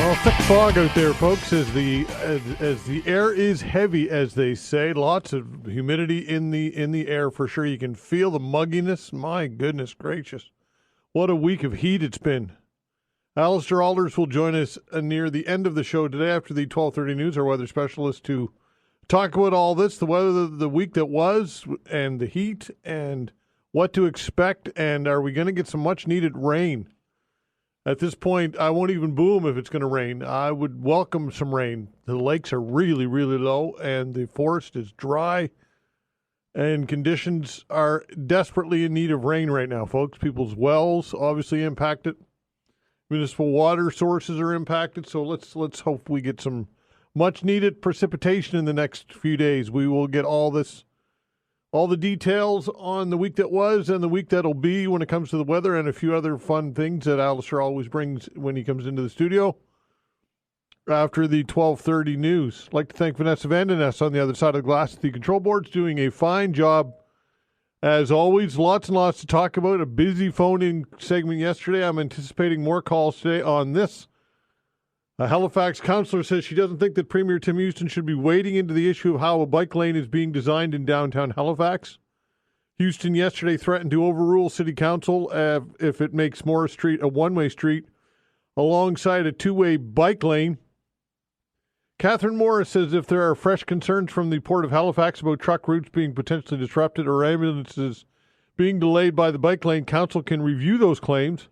Well, thick fog out there, folks, as the air is heavy, as they say. Lots of humidity in the air for sure. You can feel the mugginess. My goodness gracious. What a week of heat it's been. Allister Aalders will join us near the end of the show today after the 12:30 news, our weather specialist, to talk about all this, the weather, the week that was, and the heat, and what to expect, and are we going to get some much-needed rain? At this point, I won't even boom if it's going to rain. I would welcome some rain. The lakes are really, really low, and the forest is dry, and conditions are desperately in need of rain right now, folks. People's wells obviously impacted. Municipal water sources are impacted, so let's hope we get some much-needed precipitation in the next few days. We will get all the details on the week that was and the week that'll be when it comes to the weather, and a few other fun things that Allister always brings when he comes into the studio after the 12:30 news. I'd like to thank Vanessa Vandeness on the other side of the glass at the control boards, doing a fine job. As always, lots and lots to talk about. A busy phone-in segment yesterday. I'm anticipating more calls today on this. A Halifax councillor says she doesn't think that Premier Tim Houston should be wading into the issue of how a bike lane is being designed in downtown Halifax. Houston yesterday threatened to overrule City Council if it makes Morris Street a one-way street alongside a two-way bike lane. Catherine Morris says if there are fresh concerns from the Port of Halifax about truck routes being potentially disrupted or ambulances being delayed by the bike lane, Council can review those claims.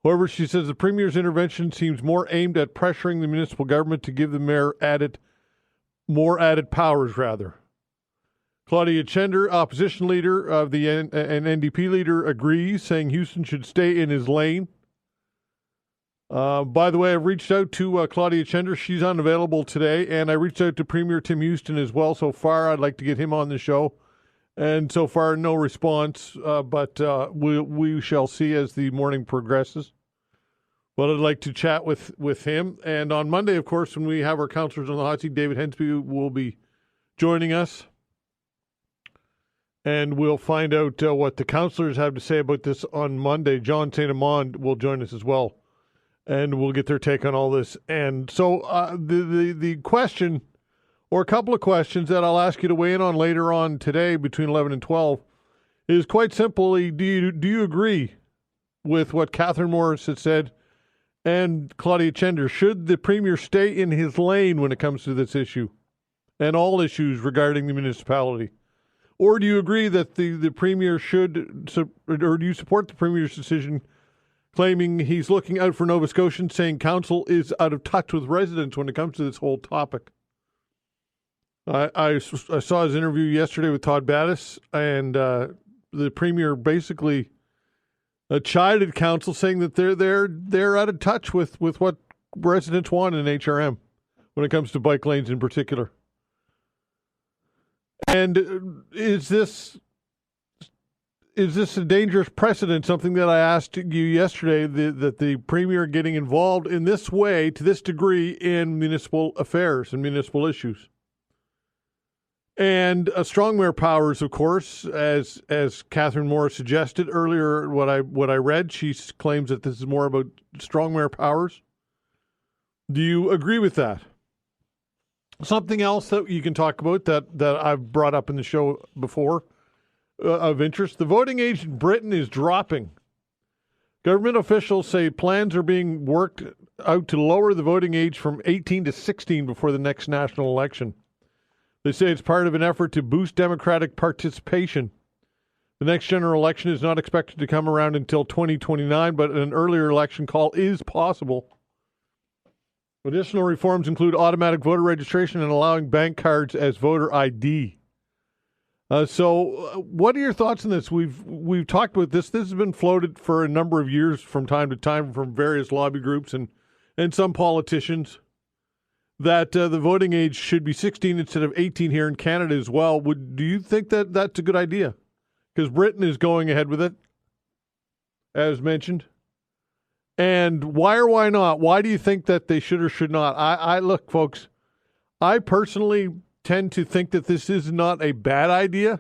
However, she says the Premier's intervention seems more aimed at pressuring the municipal government to give the mayor more added powers, rather. Claudia Chender, opposition leader of the and NDP leader, agrees, saying Houston should stay in his lane. By the way, I've reached out to Claudia Chender. She's unavailable today, and I reached out to Premier Tim Houston as well. So far, I'd like to get him on the show. And so far, no response, but we shall see as the morning progresses. But I'd like to chat with him. And on Monday, of course, when we have our councillors on the hot seat, David Hensby will be joining us. And we'll find out what the councillors have to say about this on Monday. John St. Amand will join us as well. And we'll get their take on all this. And so the question, or a couple of questions that I'll ask you to weigh in on later on today between 11 and 12, is quite simply, do you agree with what Catherine Morris has said and Claudia Chender? Should the Premier stay in his lane when it comes to this issue and all issues regarding the municipality? Or do you agree that the Premier should, or do you support the Premier's decision claiming he's looking out for Nova Scotians, saying Council is out of touch with residents when it comes to this whole topic? I saw his interview yesterday with Todd Burgess, and the Premier basically chided Council, saying that they're out of touch with what residents want in HRM when it comes to bike lanes in particular. And is this a dangerous precedent? Something that I asked you yesterday, that the Premier getting involved in this way, to this degree, in municipal affairs and municipal issues. And strong mayor powers, of course, as Catherine Morris suggested earlier. What I read, she claims that this is more about strong mayor powers. Do you agree with that? Something else that you can talk about that I've brought up in the show before of interest: the voting age in Britain is dropping. Government officials say plans are being worked out to lower the voting age from 18 to 16 before the next national election. They say it's part of an effort to boost democratic participation. The next general election is not expected to come around until 2029, but an earlier election call is possible. Additional reforms include automatic voter registration and allowing bank cards as voter ID. So what are your thoughts on this? We've talked about this. This has been floated for a number of years from time to time from various lobby groups and some politicians, that the voting age should be 16 instead of 18 here in Canada as well. Do you think that that's a good idea? Because Britain is going ahead with it, as mentioned. And why or why not? Why do you think that they should or should not? I look, folks, I personally tend to think that this is not a bad idea.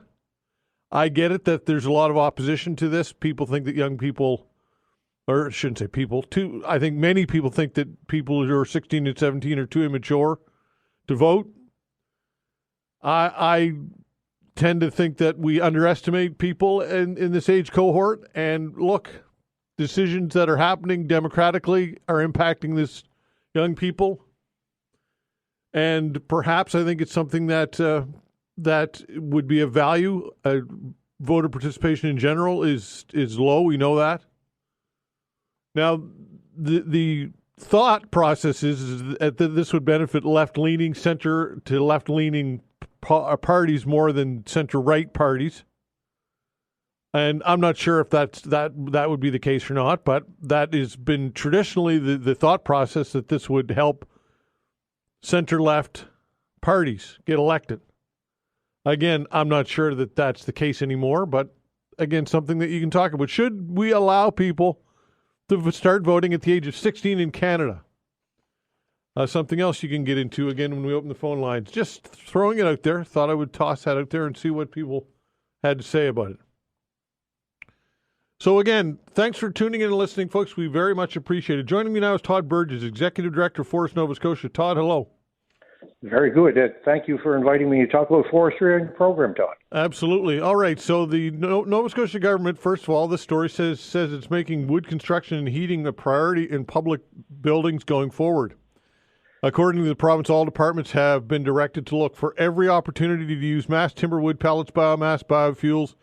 I get it that there's a lot of opposition to this. People think that young people or I shouldn't say people, I think many people think that people who are 16 and 17 are too immature to vote. I tend to think that we underestimate people in this age cohort. And look, decisions that are happening democratically are impacting this young people. And perhaps I think it's something that that would be of value. Voter participation in general is low. We know that. Now, the thought process is that this would benefit left-leaning, center to left-leaning parties more than center-right parties. And I'm not sure if that would be the case or not, but that has been traditionally the thought process, that this would help center-left parties get elected. Again, I'm not sure that that's the case anymore, but again, something that you can talk about. Should we allow people to start voting at the age of 16 in Canada? Something else you can get into, again, when we open the phone lines. Just throwing it out there. Thought I would toss that out there and see what people had to say about it. So again, thanks for tuning in and listening, folks. We very much appreciate it. Joining me now is Todd Burgess, Executive Director of Forest Nova Scotia. Todd, hello. Very good. Thank you for inviting me to talk about forestry on your program, Todd. Absolutely. All right. So the Nova Scotia government, first of all, this story says it's making wood construction and heating a priority in public buildings going forward. According to the province, all departments have been directed to look for every opportunity to use mass timber, wood pellets, biomass, biofuels,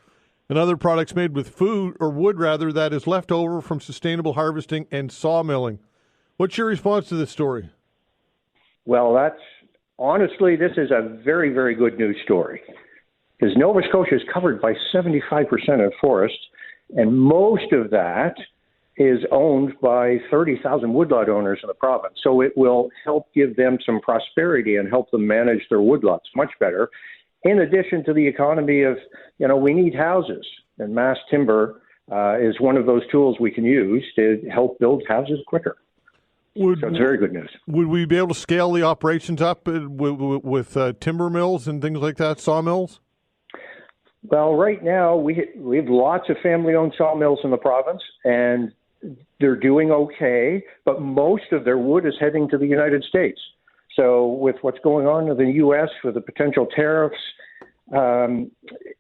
and other products made with wood that is left over from sustainable harvesting and sawmilling. What's your response to this story? Well, honestly, this is a very, very good news story, because Nova Scotia is covered by 75% of forests, and most of that is owned by 30,000 woodlot owners in the province. So it will help give them some prosperity and help them manage their woodlots much better. In addition to the economy of, we need houses, and mass timber is one of those tools we can use to help build houses quicker. So it's very good news. Would we be able to scale the operations up with timber mills and things like that, sawmills? Well, right now we have lots of family-owned sawmills in the province, and they're doing okay, but most of their wood is heading to the United States. So with what's going on in the U.S. with the potential tariffs,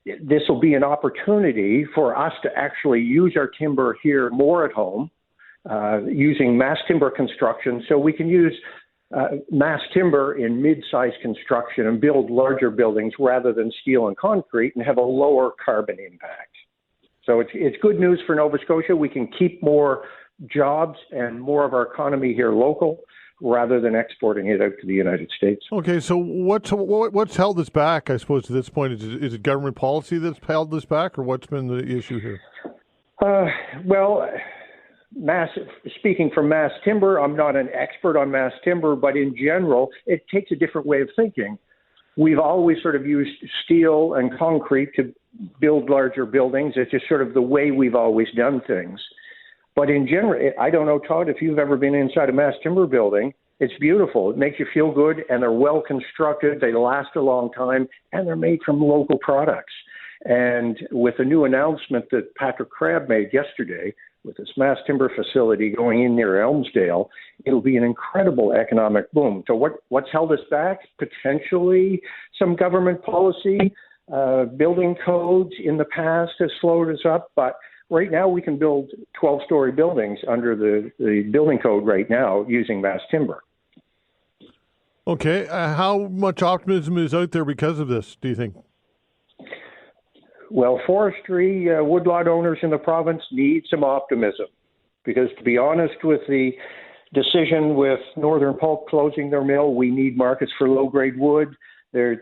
this will be an opportunity for us to actually use our timber here more at home, using mass timber construction. So we can use mass timber in mid-size construction and build larger buildings rather than steel and concrete, and have a lower carbon impact. So it's good news for Nova Scotia. We can keep more jobs and more of our economy here local, rather than exporting it out to the United States. Okay, so what's held this back, I suppose, to this point? Is it government policy that's held this back, or what's been the issue here? Speaking from mass timber, I'm not an expert on mass timber, but in general, it takes a different way of thinking. We've always sort of used steel and concrete to build larger buildings. It's just sort of the way we've always done things. But in general, I don't know, Todd, if you've ever been inside a mass timber building, it's beautiful. It makes you feel good, and they're well constructed. They last a long time, and they're made from local products. And with a new announcement that Patrick Crabb made yesterday, with this mass timber facility going in near Elmsdale, it'll be an incredible economic boom. So what's held us back? Potentially some government policy. Building codes in the past has slowed us up, but right now we can build 12-story buildings under the building code right now using mass timber. Okay. How much optimism is out there because of this, do you think? Well, forestry, woodlot owners in the province need some optimism, because to be honest, with the decision with Northern Pulp closing their mill, we need markets for low-grade wood. There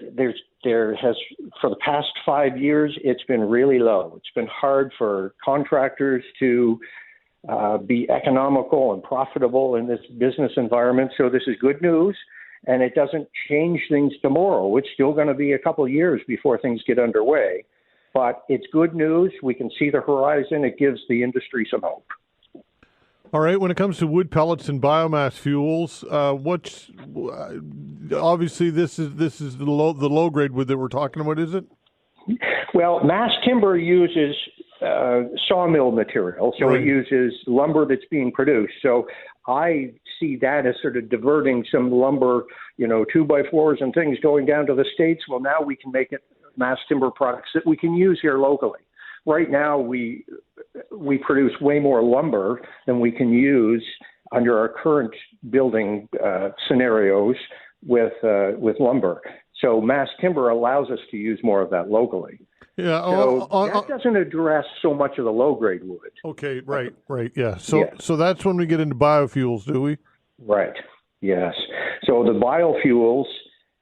has, for the past 5 years, it's been really low. It's been hard for contractors to be economical and profitable in this business environment. So this is good news, and it doesn't change things tomorrow. It's still going to be a couple of years before things get underway. But it's good news. We can see the horizon. It gives the industry some hope. All right. When it comes to wood pellets and biomass fuels, obviously this is the low grade wood that we're talking about, is it? Well, mass timber uses sawmill material, so Right. it uses lumber that's being produced. So I see that as sort of diverting some lumber, 2x4s and things going down to the States. Well, now we can make it mass timber products that we can use here locally. Right now, we produce way more lumber than we can use under our current building scenarios with lumber. So mass timber allows us to use more of that locally. Yeah. So that doesn't address so much of the low-grade wood. Okay. Right. Yeah. So that's when we get into biofuels, do we? Right. Yes. So the biofuels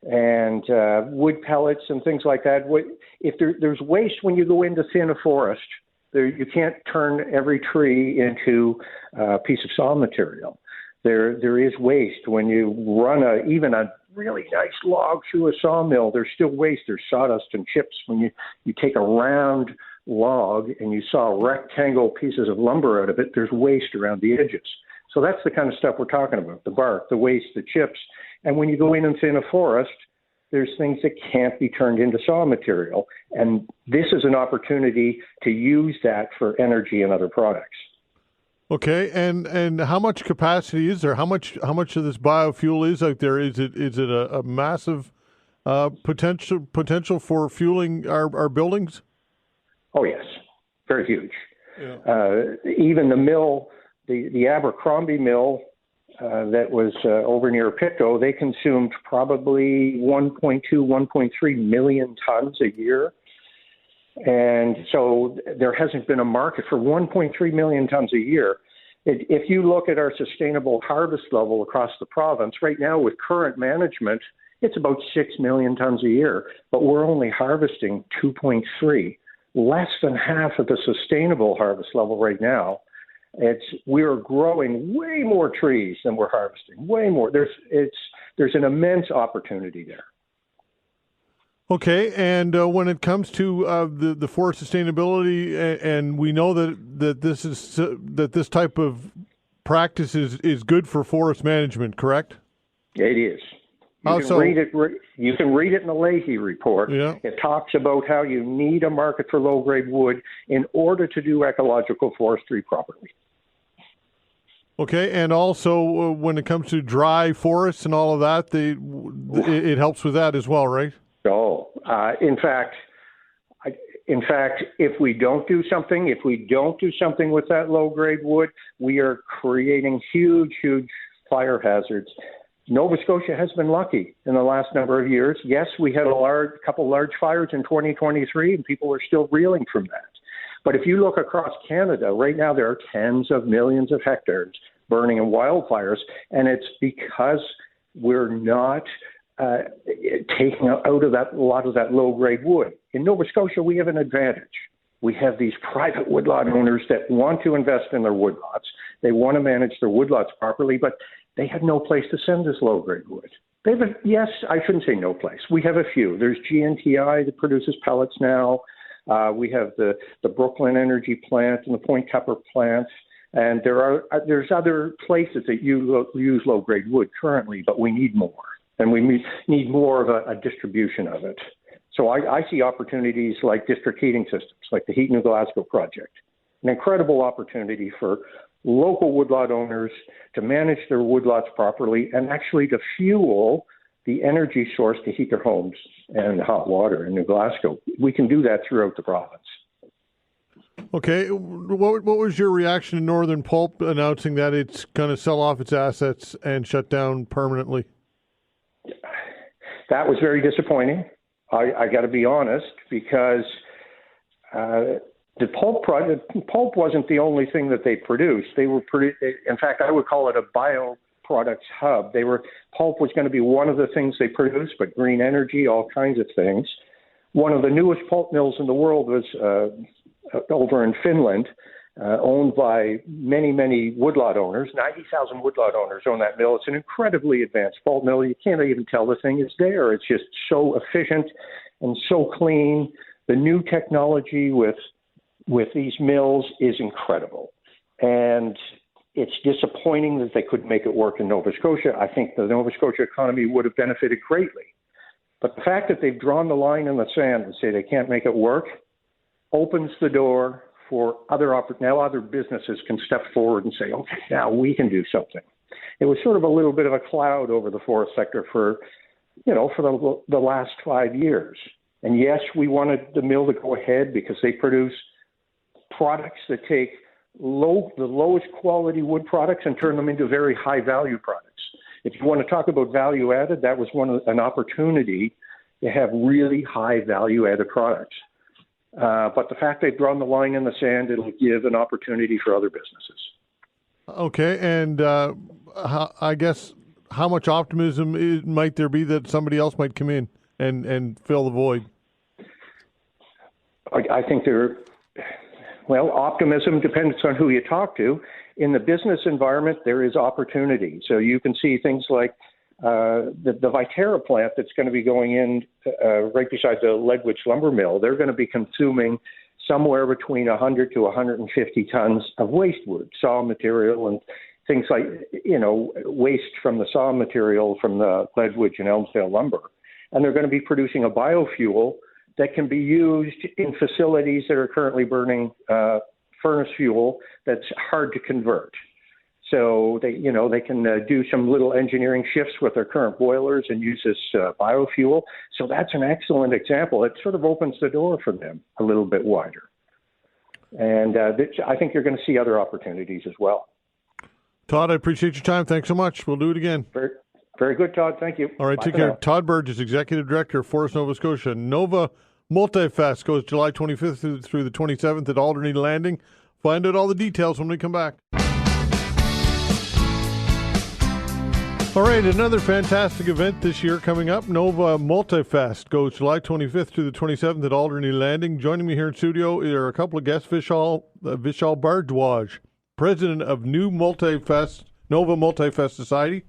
and wood pellets and things like that. If there's waste when you go into thin a forest, you can't turn every tree into a piece of saw material. There is waste when you run even a really nice log through a sawmill. There's still waste. There's sawdust and chips. When you take a round log and you saw rectangle pieces of lumber out of it, there's waste around the edges. So that's the kind of stuff we're talking about: the bark, the waste, the chips. And when you go in and thin a forest, there's things that can't be turned into saw material. And this is an opportunity to use that for energy and other products. Okay, and how much capacity is there? How much of this biofuel is out there? Is it a massive potential for fueling our buildings? Oh yes, very huge. Yeah. Even the mill, the Abercrombie mill that was over near Pictou, they consumed probably 1.2, 1.3 million tons a year. And so there hasn't been a market for 1.3 million tons a year. If you look at our sustainable harvest level across the province, right now with current management, it's about 6 million tons a year, but we're only harvesting 2.3, less than half of the sustainable harvest level right now. We're growing way more trees than we're harvesting, way more. There's an immense opportunity there. Okay, and when it comes to the forest sustainability, and we know that this type of practice is good for forest management, correct? It is. You can read it in the Leahy report. Yeah. It talks about how you need a market for low-grade wood in order to do ecological forestry properly. Okay, and also when it comes to dry forests and all of that, it helps with that as well, right? No, in fact, if we don't do something with that low-grade wood, we are creating huge fire hazards. Nova Scotia has been lucky in the last number of years. Yes, we had a couple large fires in 2023, and people are still reeling from that. But if you look across Canada, right now there are tens of millions of hectares burning in wildfires, and it's because we're not taking out of a lot of that low-grade wood. In Nova Scotia, we have an advantage. We have these private woodlot owners that want to invest in their woodlots. They want to manage their woodlots properly, but they have no place to send this low-grade wood. Yes, I shouldn't say no place. We have a few. There's GNTI that produces pellets now. We have the Brooklyn Energy plant and the Point Tupper plant. And there's other places that use low-grade wood currently, but we need more. And we need more of a distribution of it. So I see opportunities like district heating systems, like the Heat New Glasgow project, an incredible opportunity for local woodlot owners to manage their woodlots properly and actually to fuel the energy source to heat their homes and hot water in New Glasgow. We can do that throughout the province. Okay, what was your reaction to Northern Pulp announcing that it's going to sell off its assets and shut down permanently? That was very disappointing. I got to be honest, because the pulp wasn't the only thing that they produced. In fact, I would call it a bioproducts hub. Pulp was going to be one of the things they produced, but green energy, all kinds of things. One of the newest pulp mills in the world was over in Finland, owned by many woodlot owners. 90,000 woodlot owners own that mill. It's an incredibly advanced pulp mill. You can't even tell the thing is there. It's just so efficient and so clean. The new technology with these mills is incredible. And it's disappointing that they couldn't make it work in Nova Scotia. I think the Nova Scotia economy would have benefited greatly. But the fact that they've drawn the line in the sand and say they can't make it work opens the door for now other businesses can step forward and say, okay, now we can do something. It was sort of a little bit of a cloud over the forest sector for the last 5 years. And yes, we wanted the mill to go ahead because they produce products that take the lowest quality wood products and turn them into very high value products. If you want to talk about value added, that was an opportunity to have really high value added products. But the fact they've drawn the line in the sand, it'll give an opportunity for other businesses. Okay, and I guess how much optimism might there be that somebody else might come in and fill the void? I think optimism depends on who you talk to. In the business environment, there is opportunity. So you can see things like the Viterra plant that's going to be going in right beside the Ledwidge lumber mill. They're going to be consuming somewhere between 100 to 150 tons of waste wood, saw material, and things like, waste from the saw material from the Ledwidge and Elmsdale lumber. And they're going to be producing a biofuel that can be used in facilities that are currently burning furnace fuel that's hard to convert. So they can do some little engineering shifts with their current boilers and use this biofuel. So that's an excellent example. It sort of opens the door for them a little bit wider. And I think you're going to see other opportunities as well. Todd, I appreciate your time. Thanks so much. We'll do it again. Very, very good, Todd. Thank you. All right, take care. Now. Todd Burgess, Executive Director of Forest Nova Scotia. Nova Multifest goes July 25th through the 27th at Alderney Landing. Find out all the details when we come back. All right, another fantastic event this year coming up. Nova Multifest goes July 25th through the 27th at Alderney Landing. Joining me here in studio are a couple of guests, Vishal Bhardwaj, President of Nova Multifest Society.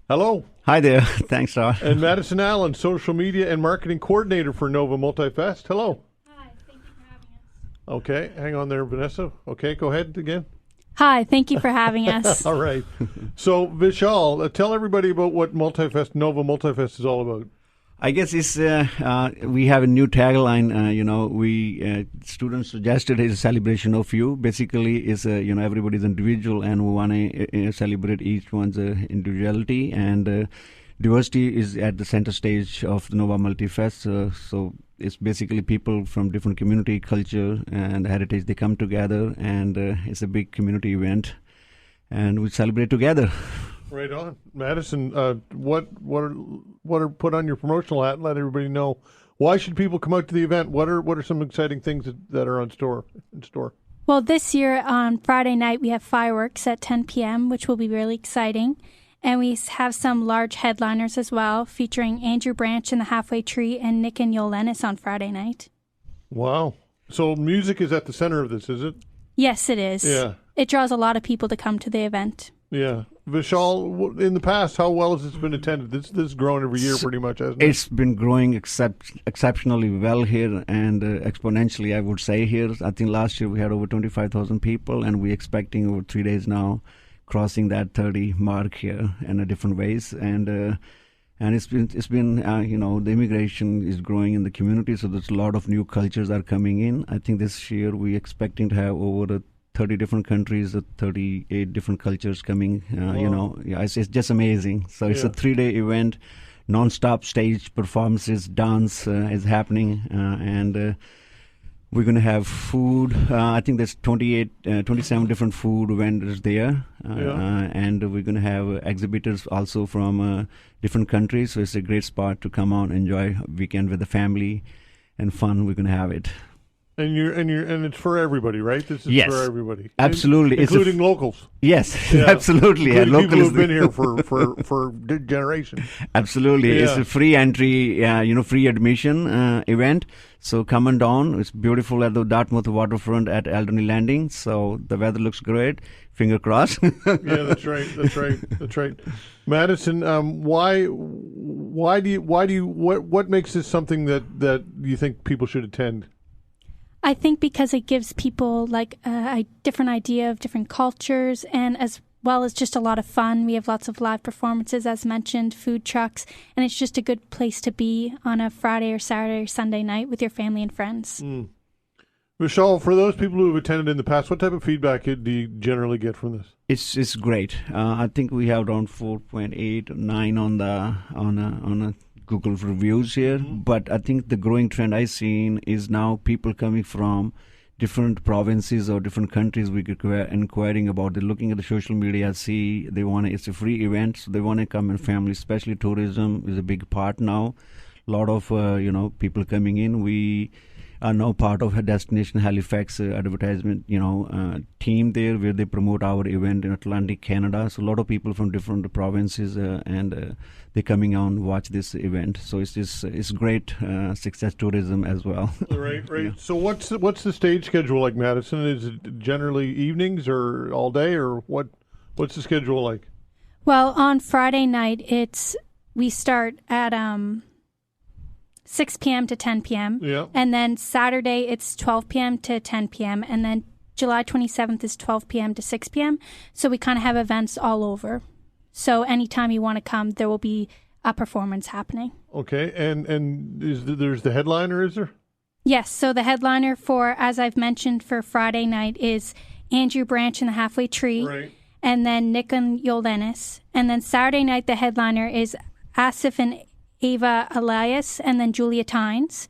Hello. Hi there. Thanks, Todd. And Madison Allen, Social Media and Marketing Coordinator for Nova Multifest. Hello. Hi, thank you for having us. Okay, hang on there, Vanessa. Okay, go ahead again. Hi, thank you for having us. All right. So, Vishal, tell everybody about what Nova Multifest is all about. I guess it's we have a new tagline. Students suggested it's a celebration of you. Basically, it's everybody's individual, and we want to celebrate each one's individuality, and diversity is at the center stage of the Nova Multifest. So it's basically people from different community, culture, and heritage. They come together, and it's a big community event, and we celebrate together. Right on, Madison. What are put on your promotional hat and let everybody know why should people come out to the event? What are some exciting things that are in store? Well, this year on Friday night we have fireworks at 10 p.m., which will be really exciting. And we have some large headliners as well, featuring Andrew Branch and the Halfway Tree and Nick and Yolenis on Friday night. Wow. So music is at the center of this, is it? Yes, it is. Yeah. It draws a lot of people to come to the event. Yeah. Vishal, in the past, how well has this been attended? This has grown every year pretty much, hasn't it? It's been growing exceptionally well here and exponentially, I would say, here. I think last year we had over 25,000 people, and we're expecting over 3 days now crossing that 30 mark here in different ways, and it's been the immigration is growing in the community, so there's a lot of new cultures are coming in. I think this year we're expecting to have over 30 different countries, 38 different cultures coming. It's just amazing. So it's a 3-day event, non-stop stage performances, dance is happening, and we're going to have food. I think there's 27 different food vendors there. And we're going to have exhibitors also from different countries. So it's a great spot to come out, enjoy a weekend with the family and fun. We're going to have it. And it's for everybody, right? This is for everybody. Absolutely. Including locals. Yes, absolutely. Including people who've been here for generations. Absolutely. Yeah. It's a free entry, free admission event. So come on down. It's beautiful at the Dartmouth waterfront at Alderney Landing. So the weather looks great. Finger crossed. Yeah, that's right. Madison, what makes this something that you think people should attend? I think because it gives people like a different idea of different cultures, and as well as just a lot of fun. We have lots of live performances, as mentioned, food trucks, and it's just a good place to be on a Friday or Saturday or Sunday night with your family and friends. Vishal, for those people who have attended in the past, what type of feedback do you generally get from this? It's great. I think we have around 4.8 or 9 on a Google reviews here. Mm-hmm. But I think the growing trend I've seen is now people coming from different provinces or different countries we get inquiring about. They're looking at the social media, see it's a free event, so they want to come in family. Especially tourism is a big part now. A lot of people coming in. We are now part of a Destination Halifax advertisement, team there where they promote our event in Atlantic Canada. So a lot of people from different provinces and they're coming out and watch this event. So it's great success tourism as well. Right. Yeah. So what's the stage schedule like, Madison? Is it generally evenings or all day, or what's the schedule like? Well, on Friday night we start at 6 p.m. to 10 p.m. Yeah. And then Saturday, it's 12 p.m. to 10 p.m. And then July 27th is 12 p.m. to 6 p.m. So we kind of have events all over. So anytime you want to come, there will be a performance happening. Okay. And there's the headliner, is there? Yes. So the headliner as I've mentioned, for Friday night is Andrew Branch and the Halfway Tree. Right. And then Nick and Yoldenis. And then Saturday night, the headliner is Asif and Ava Elias, and then Julia Tynes.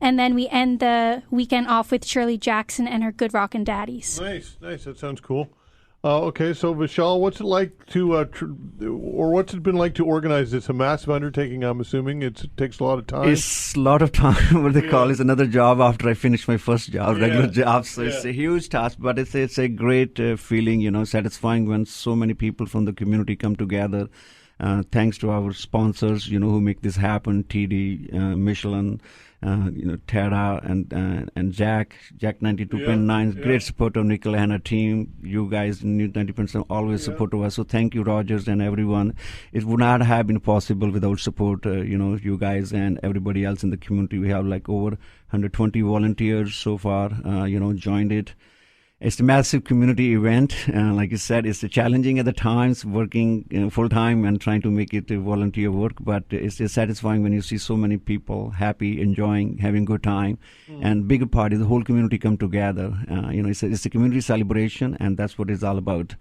And then we end the weekend off with Shirley Jackson and her Good Rockin' Daddies. Nice. That sounds cool. Okay, so Vishal, what's it like what's it been like to organize this? A massive undertaking, I'm assuming. It takes a lot of time. It's a lot of time. What they call is another job after I finish my first job, regular job. So it's a huge task, but it's a great feeling, satisfying when so many people from the community come together. Thanks to our sponsors, who make this happen: TD, Michelin, Terra, and Jack 92.9. Great support of Nicola and her team. You guys, 90% always support us. So thank you, Rogers, and everyone. It would not have been possible without support. You guys and everybody else in the community. We have like over 120 volunteers so far. Joined it. It's a massive community event. Like you said, it's challenging at the times, working full-time and trying to make it volunteer work. But it's satisfying when you see so many people happy, enjoying, having a good time. And bigger part is the whole community come together. It's a community celebration, and that's what it's all about.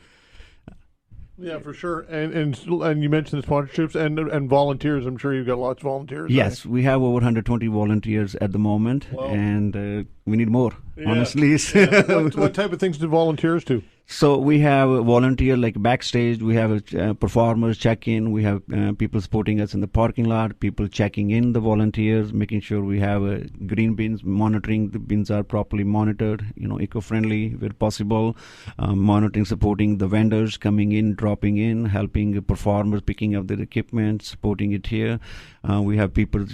Yeah, for sure. And you mentioned the sponsorships and volunteers. I'm sure you've got lots of volunteers. Yes, we have over 120 volunteers at the moment, and we need more, honestly. What type of things do volunteers do? So we have a volunteer like backstage. We have performers check-in. We have people supporting us in the parking lot, people checking in the volunteers, making sure we have green bins, monitoring the bins are properly monitored, eco-friendly where possible, monitoring, supporting the vendors coming in, dropping in, helping performers picking up their equipment, supporting it here. We have people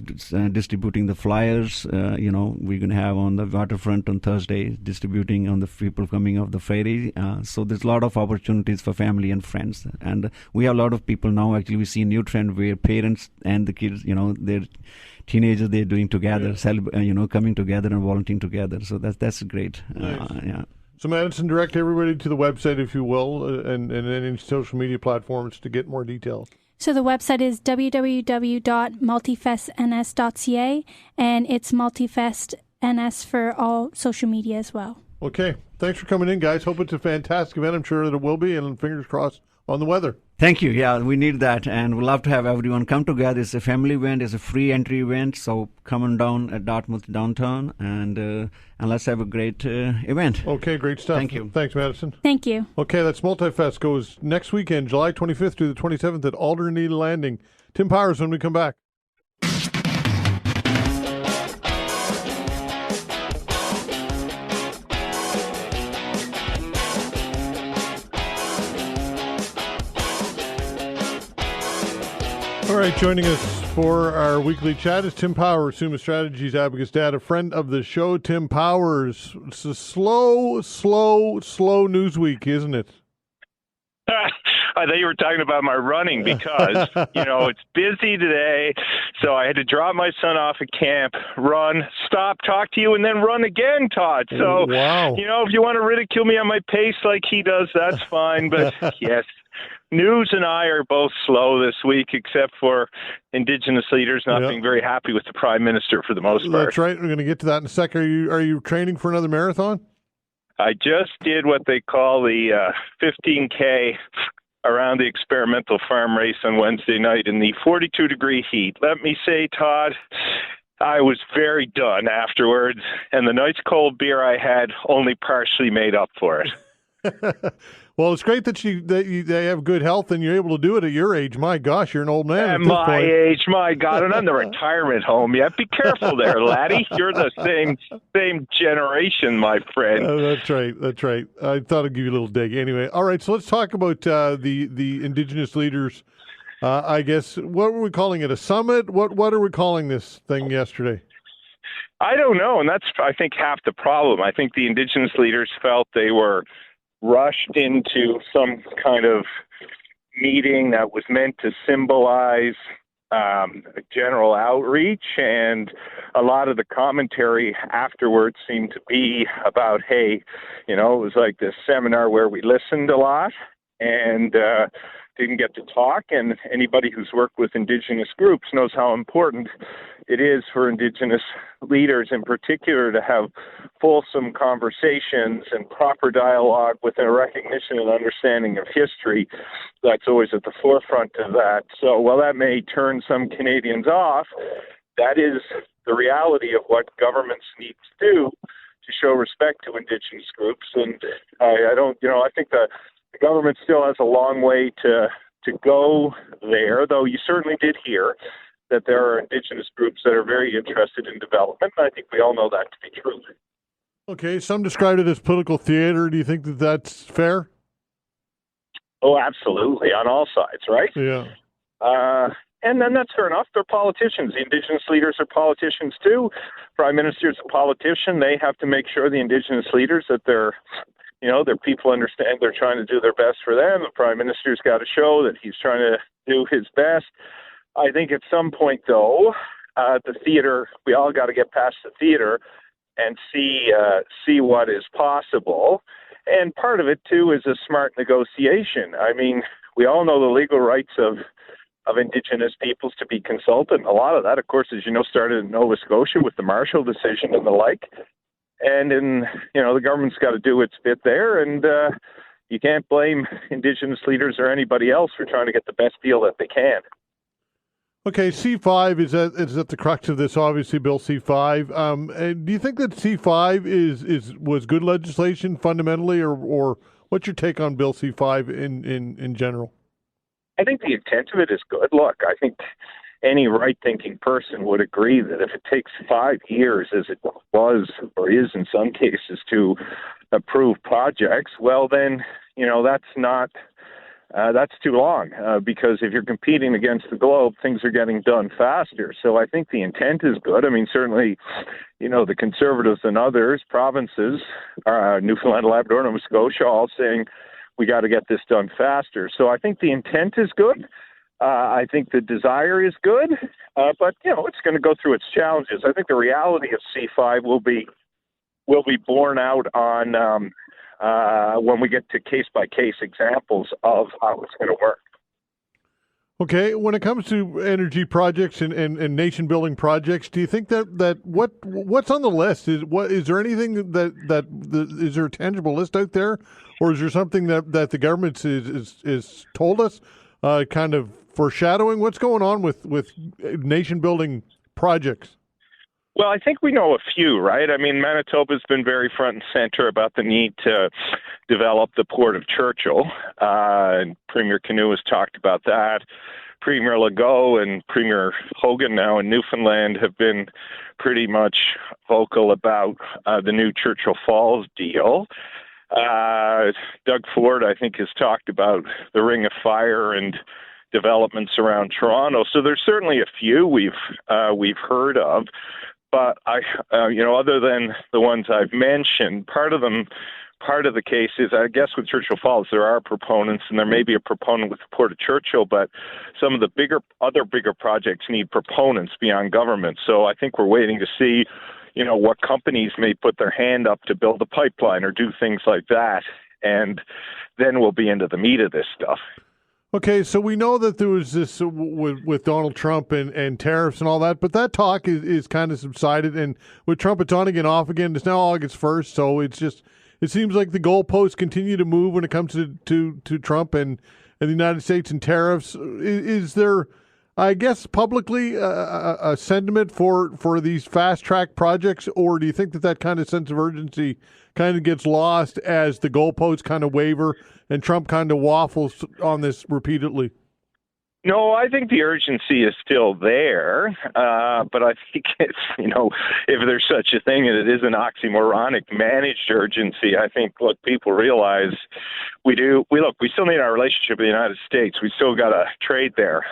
distributing the flyers. We're going to have on the waterfront on Thursday, distributing on the people coming off the ferry. So there's a lot of opportunities for family and friends. And we have a lot of people now, actually, we see a new trend where parents and the kids, they're teenagers, they're doing together, coming together and volunteering together. So that's great. Nice. So Madison, direct everybody to the website, if you will, and any social media platforms to get more details. So the website is www.multifestns.ca, and it's multifestns for all social media as well. Okay. Thanks for coming in, guys. Hope it's a fantastic event. I'm sure that it will be, and fingers crossed on the weather. Thank you. Yeah, we need that, and we'd love to have everyone come together. It's a family event. It's a free entry event, so come on down at Dartmouth downtown, and let's have a great event. Okay, great stuff. Thank you. Thanks, Madison. Thank you. Okay, that's Multifest. Goes next weekend, July 25th to the 27th at Alderney Landing. Tim Powers when we come back. All right, joining us for our weekly chat is Tim Powers, Summa Strategies, Abacus Data, friend of the show. Tim Powers, it's a slow news week, isn't it? I thought you were talking about my running because, it's busy today. So I had to drop my son off at camp, run, stop, talk to you, and then run again, Todd. So, wow. If you want to ridicule me on my pace like he does, that's fine. But yes, News and I are both slow this week, except for Indigenous leaders not being very happy with the Prime Minister for the most part. That's right. We're going to get to that in a second. Are you training for another marathon? I just did what they call the 15K around the experimental farm race on Wednesday night in the 42-degree heat. Let me say, Todd, I was very done afterwards, and the nice cold beer I had only partially made up for it. Well, it's great that they have good health and you're able to do it at your age. My gosh, you're an old man. At my age, my God, and I'm the retirement home yet. Be careful there, laddie. You're the same generation, my friend. That's right. I thought I'd give you a little dig. Anyway, all right. So let's talk about the Indigenous leaders. I guess what were we calling it? A summit? What are we calling this thing yesterday? I don't know, and that's I think half the problem. I think the Indigenous leaders felt they were rushed into some kind of meeting that was meant to symbolize a general outreach, and a lot of the commentary afterwards seemed to be about, hey, it was like this seminar where we listened a lot and didn't get to talk, and anybody who's worked with Indigenous groups knows how important it is for Indigenous leaders in particular to have fulsome conversations and proper dialogue with a recognition and understanding of history. That's always at the forefront of that. So while that may turn some Canadians off, that is the reality of what governments need to do to show respect to Indigenous groups. And I think the government still has a long way to go there, though you certainly did hear that there are Indigenous groups that are very interested in development. And I think we all know that to be true. Okay, some described it as political theater. Do you think that that's fair? Oh, absolutely, on all sides, right? Yeah. And then that's fair enough. They're politicians. The Indigenous leaders are politicians too. Prime Minister's a politician. They have to make sure the Indigenous leaders that their people understand they're trying to do their best for them. The Prime Minister's got to show that he's trying to do his best. I think at some point, though, the theater, we all got to get past the theater and see what is possible. And part of it, too, is a smart negotiation. I mean, we all know the legal rights of Indigenous peoples to be consulted. A lot of that, of course, as you know, started in Nova Scotia with the Marshall decision and the like. And the government's got to do its bit there, and you can't blame Indigenous leaders or anybody else for trying to get the best deal that they can. Okay, C5 is at the crux of this, obviously, Bill C5. And do you think that C5 was good legislation fundamentally, or what's your take on Bill C5 in general? I think the intent of it is good. Look, I think any right-thinking person would agree that if it takes 5 years, as it was or is in some cases, to approve projects, well, then, that's too long because if you're competing against the globe, things are getting done faster. So I think the intent is good. I mean, certainly, the Conservatives and others, provinces, Newfoundland, Labrador, Nova Scotia, all saying we got to get this done faster. So I think the intent is good. I think the desire is good, but it's going to go through its challenges. I think the reality of C5 will be borne out on when we get to case-by-case examples of how it's going to work. Okay, when it comes to energy projects and nation-building projects, do you think that what's on the list? Is there anything is there a tangible list out there, or is there something that the government is told us, kind of foreshadowing what's going on with nation-building projects? Well, I think we know a few, right? I mean, Manitoba's been very front and center about the need to develop the Port of Churchill. And Premier Canoe has talked about that. Premier Legault and Premier Hogan now in Newfoundland have been pretty much vocal about the new Churchill Falls deal. Doug Ford, I think, has talked about the Ring of Fire and developments around Toronto. So there's certainly a few we've heard of. But other than the ones I've mentioned, part of the case is, I guess, with Churchill Falls, there are proponents, and there may be a proponent with the Port of Churchill, but some of the other bigger projects need proponents beyond government. So I think we're waiting to see, what companies may put their hand up to build a pipeline or do things like that, and then we'll be into the meat of this stuff. Okay, so we know that there was this with Donald Trump and tariffs and all that, but that talk is kind of subsided. And with Trump, it's on again, off again. It's now August 1st, so it seems like the goalposts continue to move when it comes to Trump and the United States and tariffs. Is there, I guess, publicly a sentiment for these fast track projects, or do you think that kind of sense of urgency kind of gets lost as the goalposts kind of waver and Trump kind of waffles on this repeatedly? No, I think the urgency is still there, but I think it's, if there's such a thing, and it is an oxymoronic managed urgency, I think, look, people realize we still need our relationship with the United States. We still got to trade there.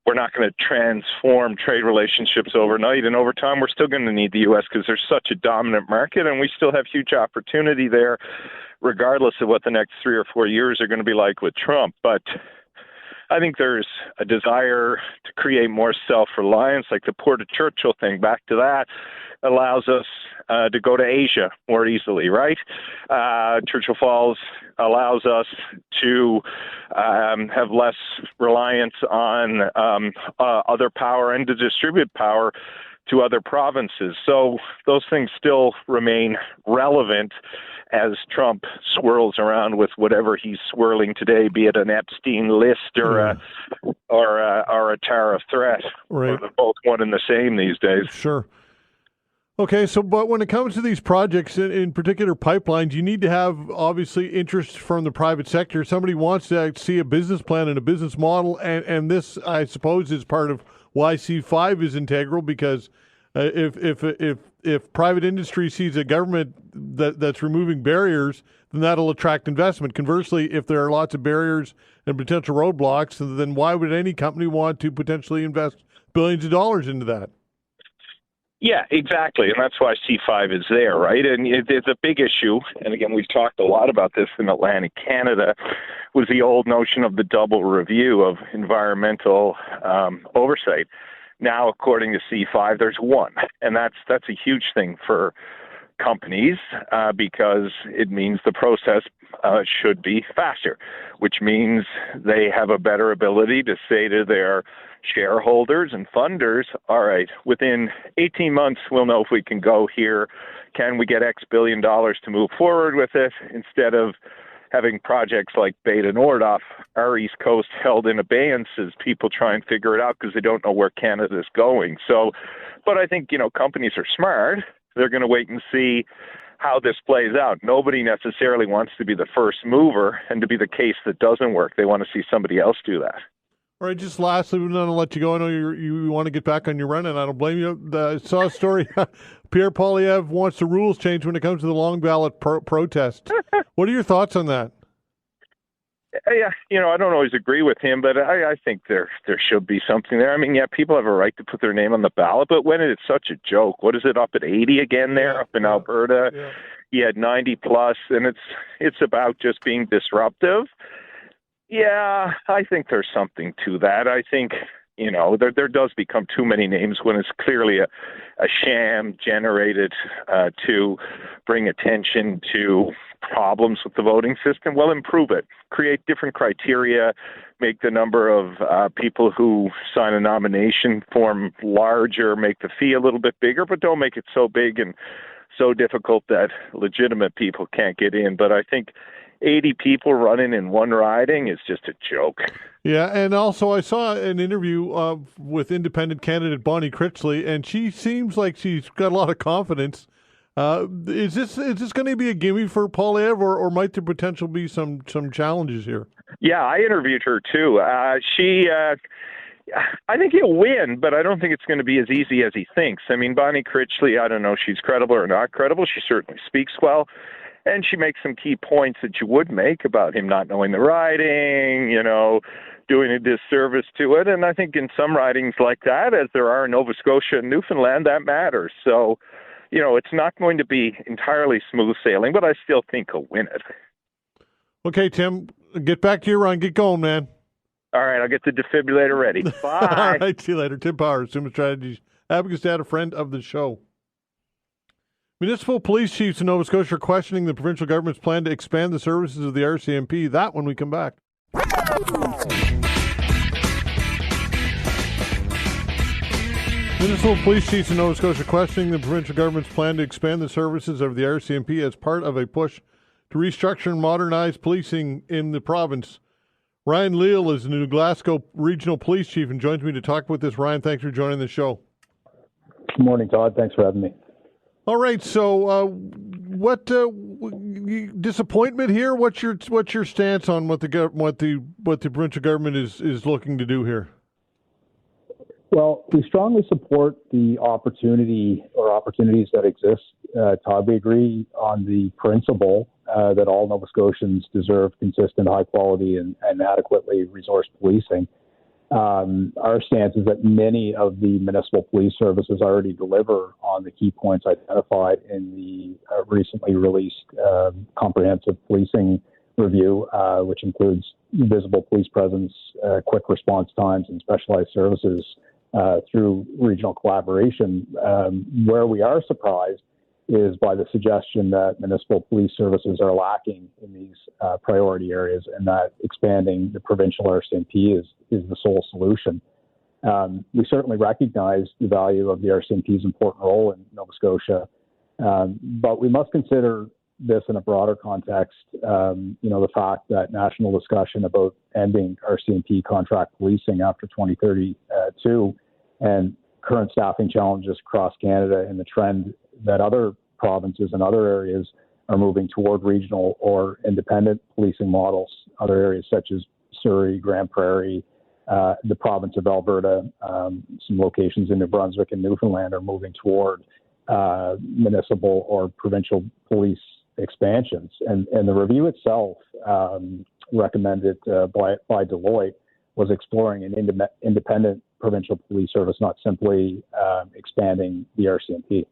We're not going to transform trade relationships overnight, and over time, we're still going to need the U.S. because there's such a dominant market, and we still have huge opportunity there, regardless of what the next 3 or 4 years are going to be like with Trump. But I think there's a desire to create more self-reliance, like the Port of Churchill thing. Back to that, allows us to go to Asia more easily, right? Churchill Falls allows us to have less reliance on other power and to distribute power to other provinces. So those things still remain relevant as Trump swirls around with whatever he's swirling today, be it an Epstein list or a tariff threat. Right. They're both one and the same these days. Sure. Okay, so but when it comes to these projects, in particular pipelines, you need to have obviously interest from the private sector. Somebody wants to see a business plan and a business model, and this, I suppose, is part of why C5 is integral, because if private industry sees a government that's removing barriers, then that'll attract investment. Conversely, if there are lots of barriers and potential roadblocks, then why would any company want to potentially invest billions of dollars into that? Yeah, exactly. And that's why C5 is there, right? And it's a big issue. And again, we've talked a lot about this in Atlantic Canada, was the old notion of the double review of environmental oversight. Now, according to C5, there's one. And that's a huge thing for companies because it means the process should be faster, which means they have a better ability to say to their shareholders and funders, all right, within 18 months, we'll know if we can go here. Can we get X billion dollars to move forward with it, instead of having projects like Beta Nord off our East Coast held in abeyance as people try and figure it out because they don't know where Canada's going. So, but I think, companies are smart. They're going to wait and see how this plays out. Nobody necessarily wants to be the first mover and to be the case that doesn't work. They want to see somebody else do that. All right, just lastly, we're going to let you go. I know you want to get back on your run, and I don't blame you. I saw a story. Pierre Poilievre wants the rules changed when it comes to the long ballot protest. What are your thoughts on that? Yeah, I don't always agree with him, but I think there should be something there. I mean, yeah, people have a right to put their name on the ballot, but when it's such a joke, what is it, up at 80 again there, up in Alberta? Yeah. You had 90 plus, and it's about just being disruptive. Yeah, I think there's something to that. I think, there does become too many names when it's clearly a sham generated to bring attention to problems with the voting system. Well, improve it. Create different criteria. Make the number of people who sign a nomination form larger. Make the fee a little bit bigger, but don't make it so big and so difficult that legitimate people can't get in. But I think 80 people running in one riding is just a joke. Yeah, and also I saw an interview with independent candidate Bonnie Critchley, and she seems like she's got a lot of confidence. Is this going to be a gimme for Poilievre, or might there potentially be some challenges here? Yeah, I interviewed her too. I think he'll win, but I don't think it's going to be as easy as he thinks. I mean, Bonnie Critchley, I don't know if she's credible or not credible. She certainly speaks well. And she makes some key points that you would make about him not knowing the riding, doing a disservice to it. And I think in some ridings like that, as there are in Nova Scotia and Newfoundland, that matters. So, it's not going to be entirely smooth sailing, but I still think he'll win it. Okay, Tim, get back to your run. Get going, man. All right, I'll get the defibrillator ready. Bye. All right, see you later. Tim Powers, Summa Strategies, Abacus Data, friend of the show. Municipal police chiefs in Nova Scotia are questioning the provincial government's plan to expand the services of the RCMP. That when we come back. Municipal police chiefs in Nova Scotia questioning the provincial government's plan to expand the services of the RCMP as part of a push to restructure and modernize policing in the province. Ryan Leil is the new Glasgow Regional Police Chief and joins me to talk about this. Ryan, thanks for joining the show. Good morning, Todd. Thanks for having me. All right, so what disappointment here? What's your stance on what the provincial government is looking to do here? Well, we strongly support the opportunities that exist. Todd, we agree on the principle that all Nova Scotians deserve consistent, high quality, and adequately resourced policing. Our stance is that many of the municipal police services already deliver on the key points identified in the recently released comprehensive policing review, which includes visible police presence, quick response times, and specialized services through regional collaboration. Where we are surprised is by the suggestion that municipal police services are lacking in these priority areas, and that expanding the provincial RCMP is the sole solution. We certainly recognize the value of the RCMP's important role in Nova Scotia, but we must consider this in a broader context. The fact that national discussion about ending RCMP contract policing after 2032 and current staffing challenges across Canada and the trend that other provinces and other areas are moving toward regional or independent policing models, other areas such as Surrey, Grand Prairie, the province of Alberta, some locations in New Brunswick and Newfoundland are moving toward municipal or provincial police expansions. And the review itself, recommended by Deloitte, was exploring an independent provincial police service, not simply expanding the RCMP.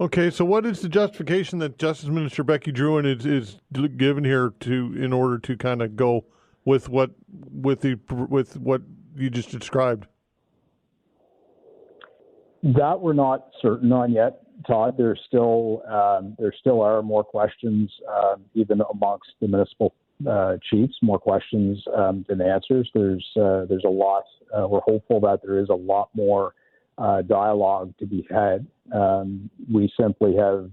Okay, so what is the justification that Justice Minister Becky Drouin is given here in order to kind of go with what you just described? That we're not certain on yet, Todd. There still are more questions, even amongst the municipal chiefs, more questions than answers. There's a lot. We're hopeful that there is a lot more dialogue to be had. We simply have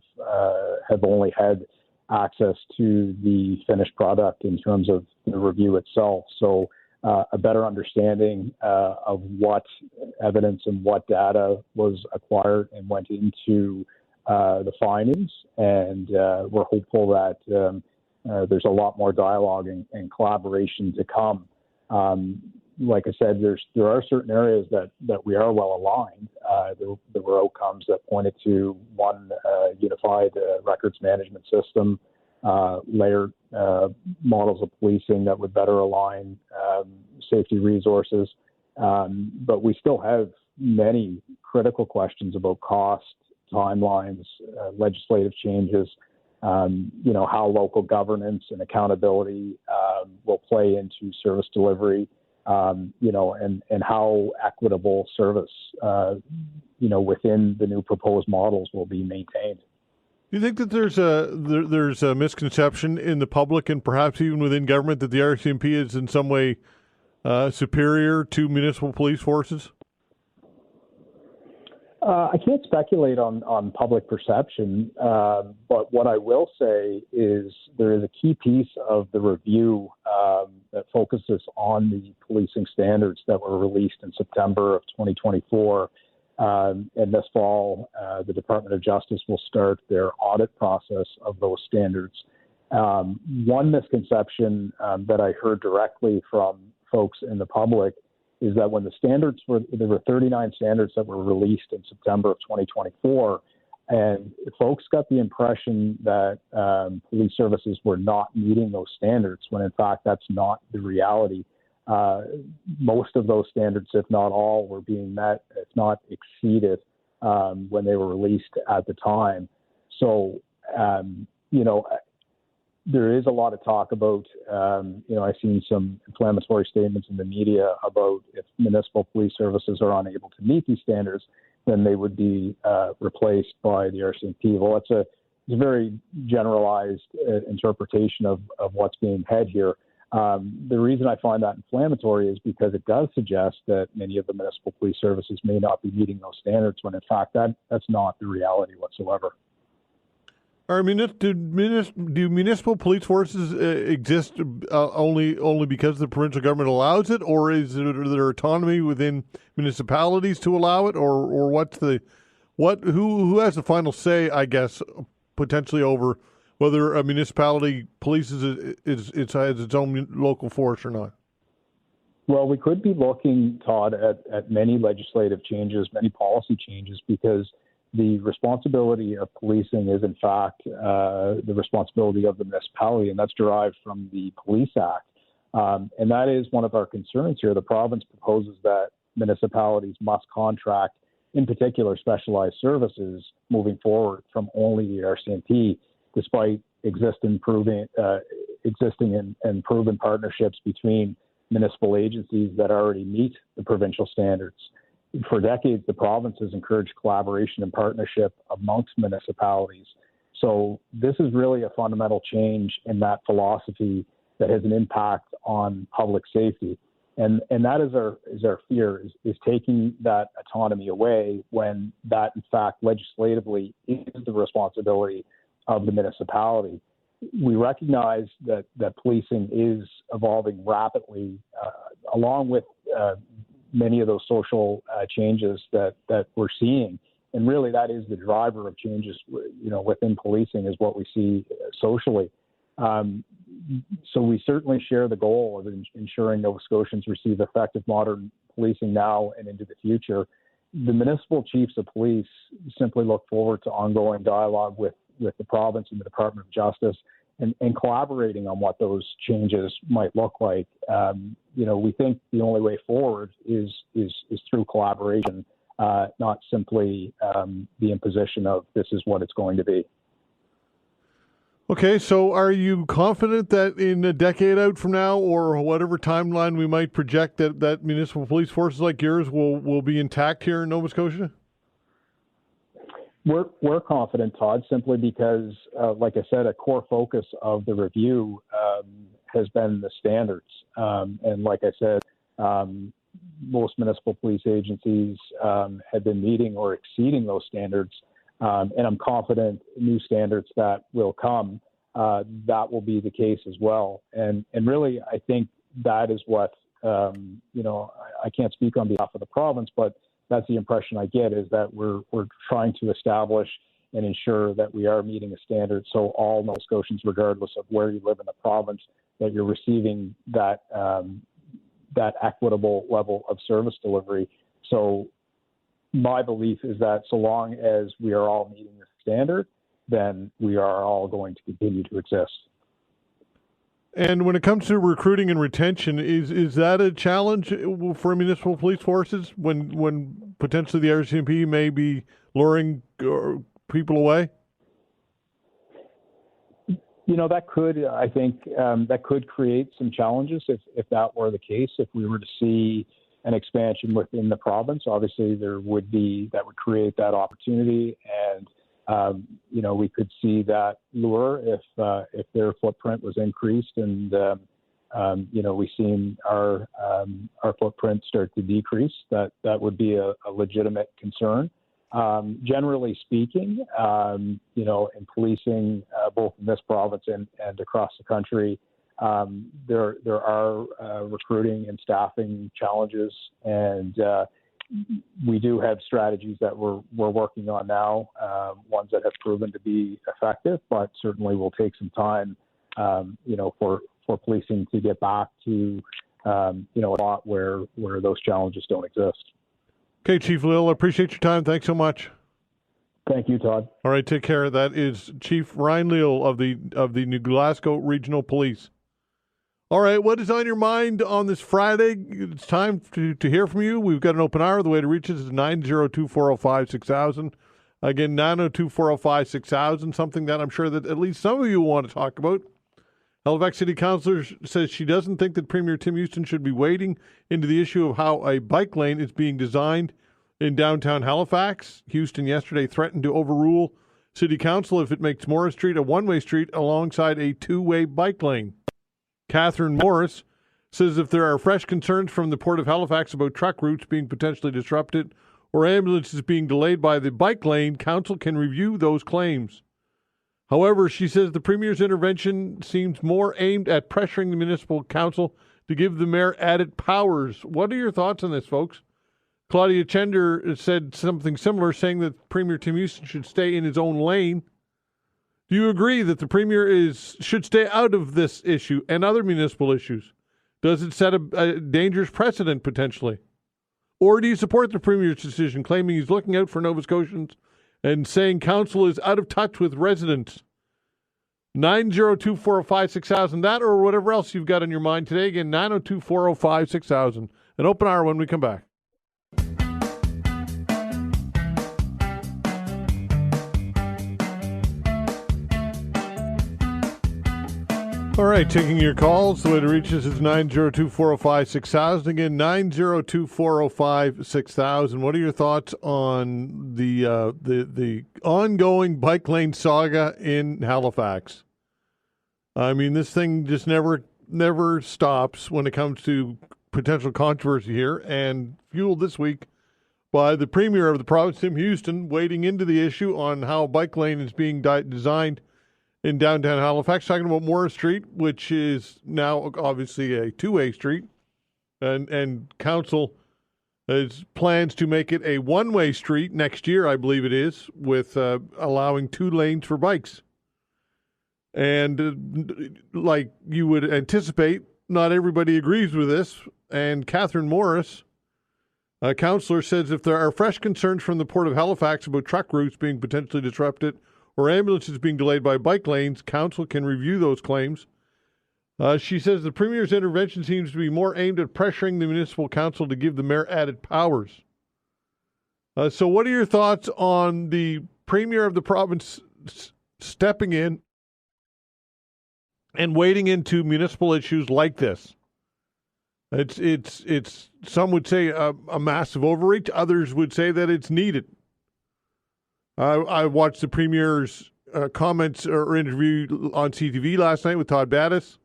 only had access to the finished product in terms of the review itself. So a better understanding of what evidence and what data was acquired and went into the findings. And we're hopeful that there's a lot more dialogue and collaboration to come. Like I said, there are certain areas that we are well aligned. There were outcomes that pointed to one unified records management system, layered models of policing that would better align safety resources. But we still have many critical questions about cost, timelines, legislative changes, how local governance and accountability will play into service delivery, and how equitable service, within the new proposed models will be maintained. Do you think that there's a misconception in the public and perhaps even within government that the RCMP is in some way superior to municipal police forces? I can't speculate on public perception, but what I will say is there is a key piece of the review that focuses on the policing standards that were released in September of 2024. And this fall, the Department of Justice will start their audit process of those standards. One misconception that I heard directly from folks in the public is that when there were 39 standards that were released in September of 2024, and folks got the impression that police services were not meeting those standards, when in fact that's not the reality. Most of those standards, if not all, were being met, if not exceeded, when they were released at the time. So, there is a lot of talk about, I've seen some inflammatory statements in the media about if municipal police services are unable to meet these standards, then they would be replaced by the RCMP. Well, it's a very generalized interpretation of what's being had here. The reason I find that inflammatory is because it does suggest that many of the municipal police services may not be meeting those standards, when in fact that's not the reality whatsoever. Do municipal police forces exist only because the provincial government allows it, or is there autonomy within municipalities to allow it, or who has the final say, I guess, potentially over whether a municipality polices has its own local force or not? Well, we could be looking, Todd, at many legislative changes, many policy changes, because the responsibility of policing is, in fact, the responsibility of the municipality, and that's derived from the Police Act. And that is one of our concerns here. The province proposes that municipalities must contract, in particular, specialized services moving forward from only the RCMP, despite existing and proven partnerships between municipal agencies that already meet the provincial standards. For decades, the province has encouraged collaboration and partnership amongst municipalities. So this is really a fundamental change in that philosophy that has an impact on public safety. And that is our fear, is taking that autonomy away, when that, in fact, legislatively is the responsibility of the municipality. We recognize that policing is evolving rapidly, along with many of those social changes that we're seeing. And really, that is the driver of changes, within policing, is what we see socially. So we certainly share the goal of ensuring Nova Scotians receive effective modern policing now and into the future. The municipal chiefs of police simply look forward to ongoing dialogue with the province and the Department of Justice, and collaborating on what those changes might look like. We think the only way forward is through collaboration, not simply the imposition of this is what it's going to be. Okay, so are you confident that in a decade out from now, or whatever timeline we might project, that municipal police forces like yours will be intact here in Nova Scotia? We're confident, Todd, simply because, like I said, a core focus of the review has been the standards. And like I said, most municipal police agencies have been meeting or exceeding those standards. And I'm confident new standards that will come, that will be the case as well. And really, I think that is what, I can't speak on behalf of the province, but that's the impression I get, is that we're trying to establish and ensure that we are meeting a standard, so all Nova Scotians, regardless of where you live in the province, that you're receiving that equitable level of service delivery. So my belief is that so long as we are all meeting the standard, then we are all going to continue to exist. And when it comes to recruiting and retention, is that a challenge for municipal police forces when potentially the RCMP may be luring people away? That could, I think, that could create some challenges if that were the case. If we were to see an expansion within the province, obviously that would create that opportunity, and we could see that lure if their footprint was increased, and we've seen our footprint start to decrease. That would be a legitimate concern. Generally speaking, in policing, both in this province and across the country, there are recruiting and staffing challenges, and we do have strategies that we're working on now, ones that have proven to be effective, but certainly will take some time, for policing to get back to, a lot where those challenges don't exist. Okay, Chief Leil, I appreciate your time. Thanks so much. Thank you, Todd. All right, take care. That is Chief Ryan Leil of the New Glasgow Regional Police. All right, what is on your mind on this Friday? It's time to hear from you. We've got an open hour. The way to reach us is 902-405-6000. Again, 902-405-6000, something that I'm sure that at least some of you want to talk about. Halifax City Councillor says she doesn't think that Premier Tim Houston should be wading into the issue of how a bike lane is being designed in downtown Halifax. Houston yesterday threatened to overrule City Council if it makes Morris Street a one-way street alongside a two-way bike lane. Catherine Morris, says if there are fresh concerns from the Port of Halifax about truck routes being potentially disrupted or ambulances being delayed by the bike lane, council can review those claims. However, she says the Premier's intervention seems more aimed at pressuring the municipal council to give the mayor added powers. What are your thoughts on this, folks? Claudia Chender said something similar, saying that Premier Tim Houston should stay in his own lane. Do you agree that the Premier should stay out of this issue and other municipal issues? Does it set a dangerous precedent, potentially? Or do you support the Premier's decision, claiming he's looking out for Nova Scotians and saying council is out of touch with residents? 902-405-6000, that or whatever else you've got on your mind today. Again, 902-405-6000. An open hour when we come back. All right, taking your calls. The way to reach us is 902-405-6000. Again, 902-405-6000. What are your thoughts on the ongoing bike lane saga in Halifax? I mean, this thing just never stops when it comes to potential controversy here, and fueled this week by the Premier of the province, Tim Houston, wading into the issue on how a bike lane is being designed in downtown Halifax, talking about Morris Street, which is now obviously a two-way street, and council has plans to make it a one-way street next year, I believe it is, with allowing 2 lanes for bikes. And like you would anticipate, not everybody agrees with this. And Catherine Morris, a councillor, says if there are fresh concerns from the Port of Halifax about truck routes being potentially disrupted or ambulances being delayed by bike lanes, council can review those claims. She says the Premier's intervention seems to be more aimed at pressuring the municipal council to give the mayor added powers. So what are your thoughts on the Premier of the province stepping in and wading into municipal issues like this? It's some would say a massive overreach. Others would say that it's needed. I watched the Premier's comments or interview on CTV last night with Todd Burgess,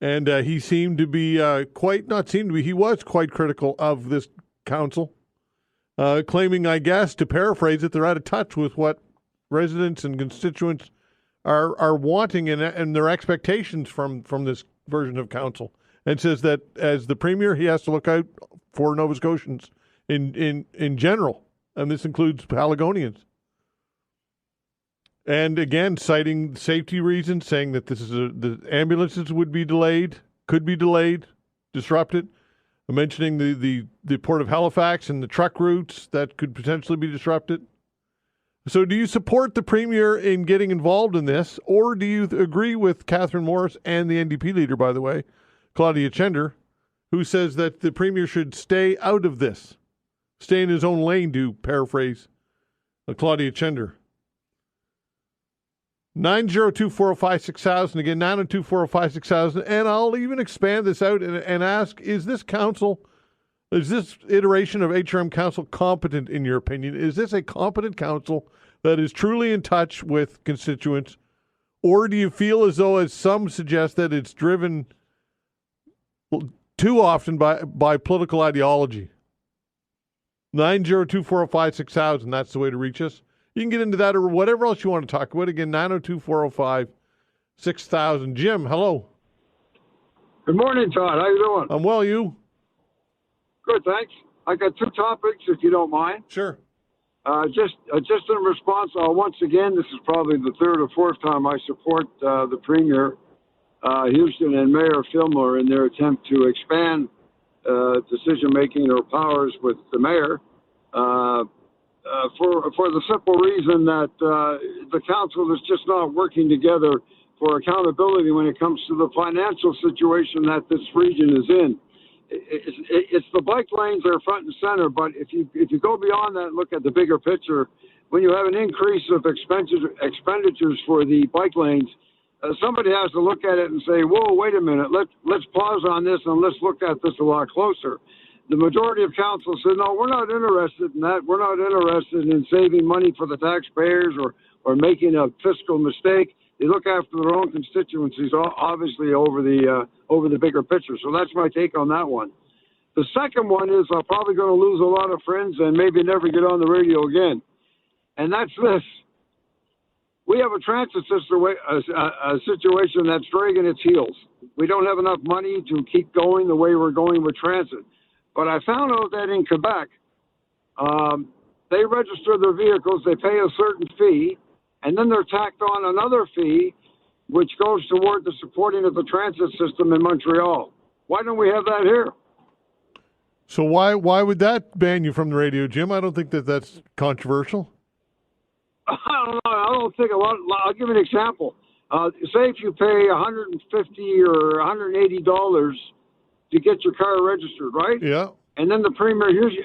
and he seemed to be he was quite critical of this council, claiming, I guess, to paraphrase it, they're out of touch with what residents and constituents are wanting and their expectations from this version of council, and says that as the Premier, he has to look out for Nova Scotians in general, and this includes Haligonians. And again, citing safety reasons, saying that the ambulances would be delayed, could be delayed, disrupted, mentioning the Port of Halifax and the truck routes that could potentially be disrupted. So do you support the Premier in getting involved in this, or do you agree with Catherine Morris and the NDP leader, by the way, Claudia Chender, who says that the Premier should stay out of this, stay in his own lane, to paraphrase Claudia Chender? 902-405-6000. Again, 902-405-6000. And I'll even expand this out and ask, is this iteration of HRM Council competent in your opinion? Is this a competent council that is truly in touch with constituents? Or do you feel as though, as some suggest, that it's driven too often by political ideology? 902-405-6000. That's the way to reach us. You can get into that or whatever else you want to talk about. Again, 902-405-6000. Jim, hello. Good morning, Todd. How you doing? I'm well, you? Good, thanks. I got 2 topics, if you don't mind. Sure. Just in response, once again, this is probably the 3rd or 4th time I support the Premier, Houston, and Mayor Fillmore in their attempt to expand decision-making or powers with the mayor. For the simple reason that the council is just not working together for accountability when it comes to the financial situation that this region is in. It's the bike lanes that are front and center, but if you go beyond that and look at the bigger picture, when you have an increase of expenditures for the bike lanes, somebody has to look at it and say, whoa, wait a minute, let's pause on this and let's look at this a lot closer. The majority of council said, no, we're not interested in that. We're not interested in saving money for the taxpayers or making a fiscal mistake. They look after their own constituencies, obviously over the bigger picture. So that's my take on that one. The second one is I'm probably going to lose a lot of friends and maybe never get on the radio again. And that's this. We have a transit system, a situation that's dragging its heels. We don't have enough money to keep going the way we're going with transit. But I found out that in Quebec, they register their vehicles, they pay a certain fee, and then they're tacked on another fee, which goes toward the supporting of the transit system in Montreal. Why don't we have that here? So why would that ban you from the radio, Jim? I don't think that's controversial. I don't know. I don't think a lot. I'll give you an example. Say if you pay $150 or $180 to get your car registered, right? Yeah. And then the Premier Hughes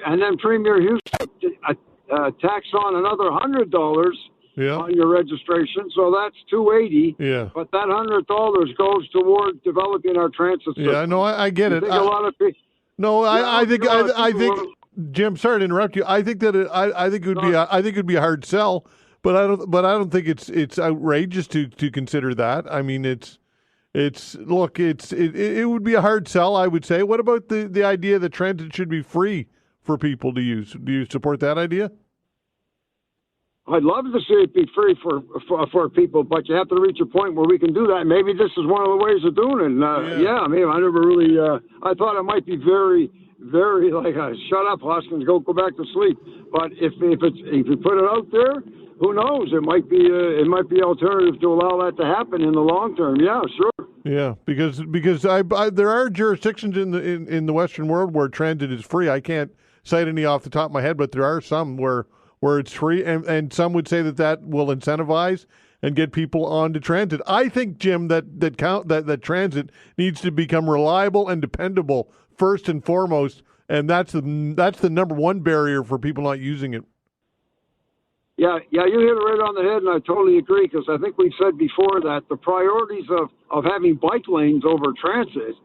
tax on another $100 on your registration, so that's $280. Yeah. But that $100 goes toward developing our transit system. Yeah, no, I get it. A lot of people. No, I think Jim. Sorry to interrupt you. I think that I think it would be a hard sell, but I don't think it's outrageous to consider that. I mean, it would be a hard sell, I would say. What about the idea that transit should be free for people to use? Do you support that idea? I'd love to see it be free for people, but you have to reach a point where we can do that. Maybe this is one of the ways of doing it. I mean, I never really. I thought it might be very, very like, shut up, Hoskins, go back to sleep. But if you put it out there, who knows? It might be alternative to allow that to happen in the long term. Yeah, sure. Yeah, because there are jurisdictions in the Western world where transit is free. I can't cite any off the top of my head, but there are some where it's free, and some would say that will incentivize and get people onto transit. I think, Jim, that transit needs to become reliable and dependable first and foremost, and that's the number one barrier for people not using it. Yeah, you hit it right on the head, and I totally agree, because I think we've said before that the priorities of having bike lanes over transit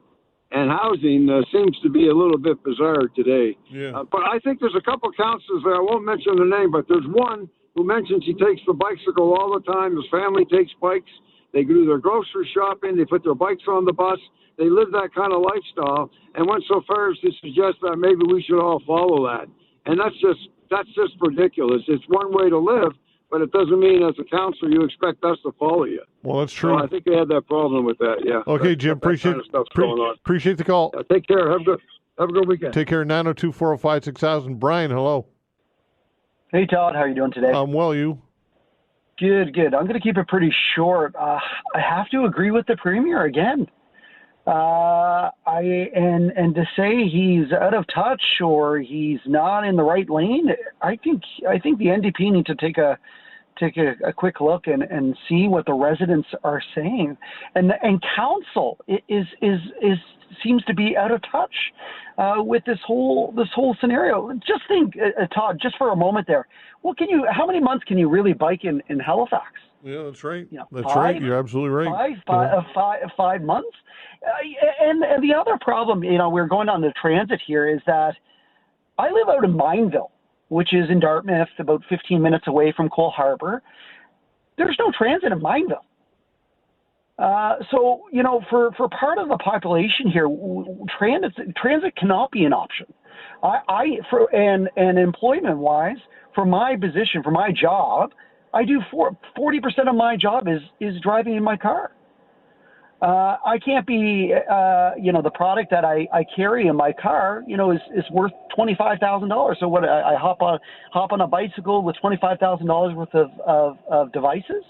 and housing seems to be a little bit bizarre today. Yeah. But I think there's a couple councillors there. I won't mention the name, but there's one who mentions he takes the bicycle all the time. His family takes bikes. They do their grocery shopping. They put their bikes on the bus. They live that kind of lifestyle, and went so far as to suggest that maybe we should all follow that. And that's just ridiculous. It's one way to live, but it doesn't mean as a councillor you expect us to follow you. Well, that's true. So I think they had that problem with that. Yeah. Okay, Jim. Appreciate the call. Take care. Have a good weekend. Take care. 902-405-6000. Brian, hello. Hey, Todd. How are you doing today? I'm well. You? Good. I'm going to keep it pretty short. I have to agree with the Premier again. And to say he's out of touch or he's not in the right lane, I think the NDP need to take a quick look and see what the residents are saying, and council seems to be out of touch with this whole scenario. Just think, Todd, just for a moment there. How many months can you really bike in Halifax? Yeah, that's right. That's right. You're absolutely right. 5 months. And the other problem, we're going on the transit here, is that I live out in Mineville, which is in Dartmouth, about 15 minutes away from Cole Harbour. There's no transit in Mineville. So, for part of the population here, transit cannot be an option. And employment-wise, for my position, for my job, I do 40% of my job is driving in my car. I can't be, the product that I carry in my car, is worth $25,000. So what? I hop on a bicycle with $25,000 worth of devices.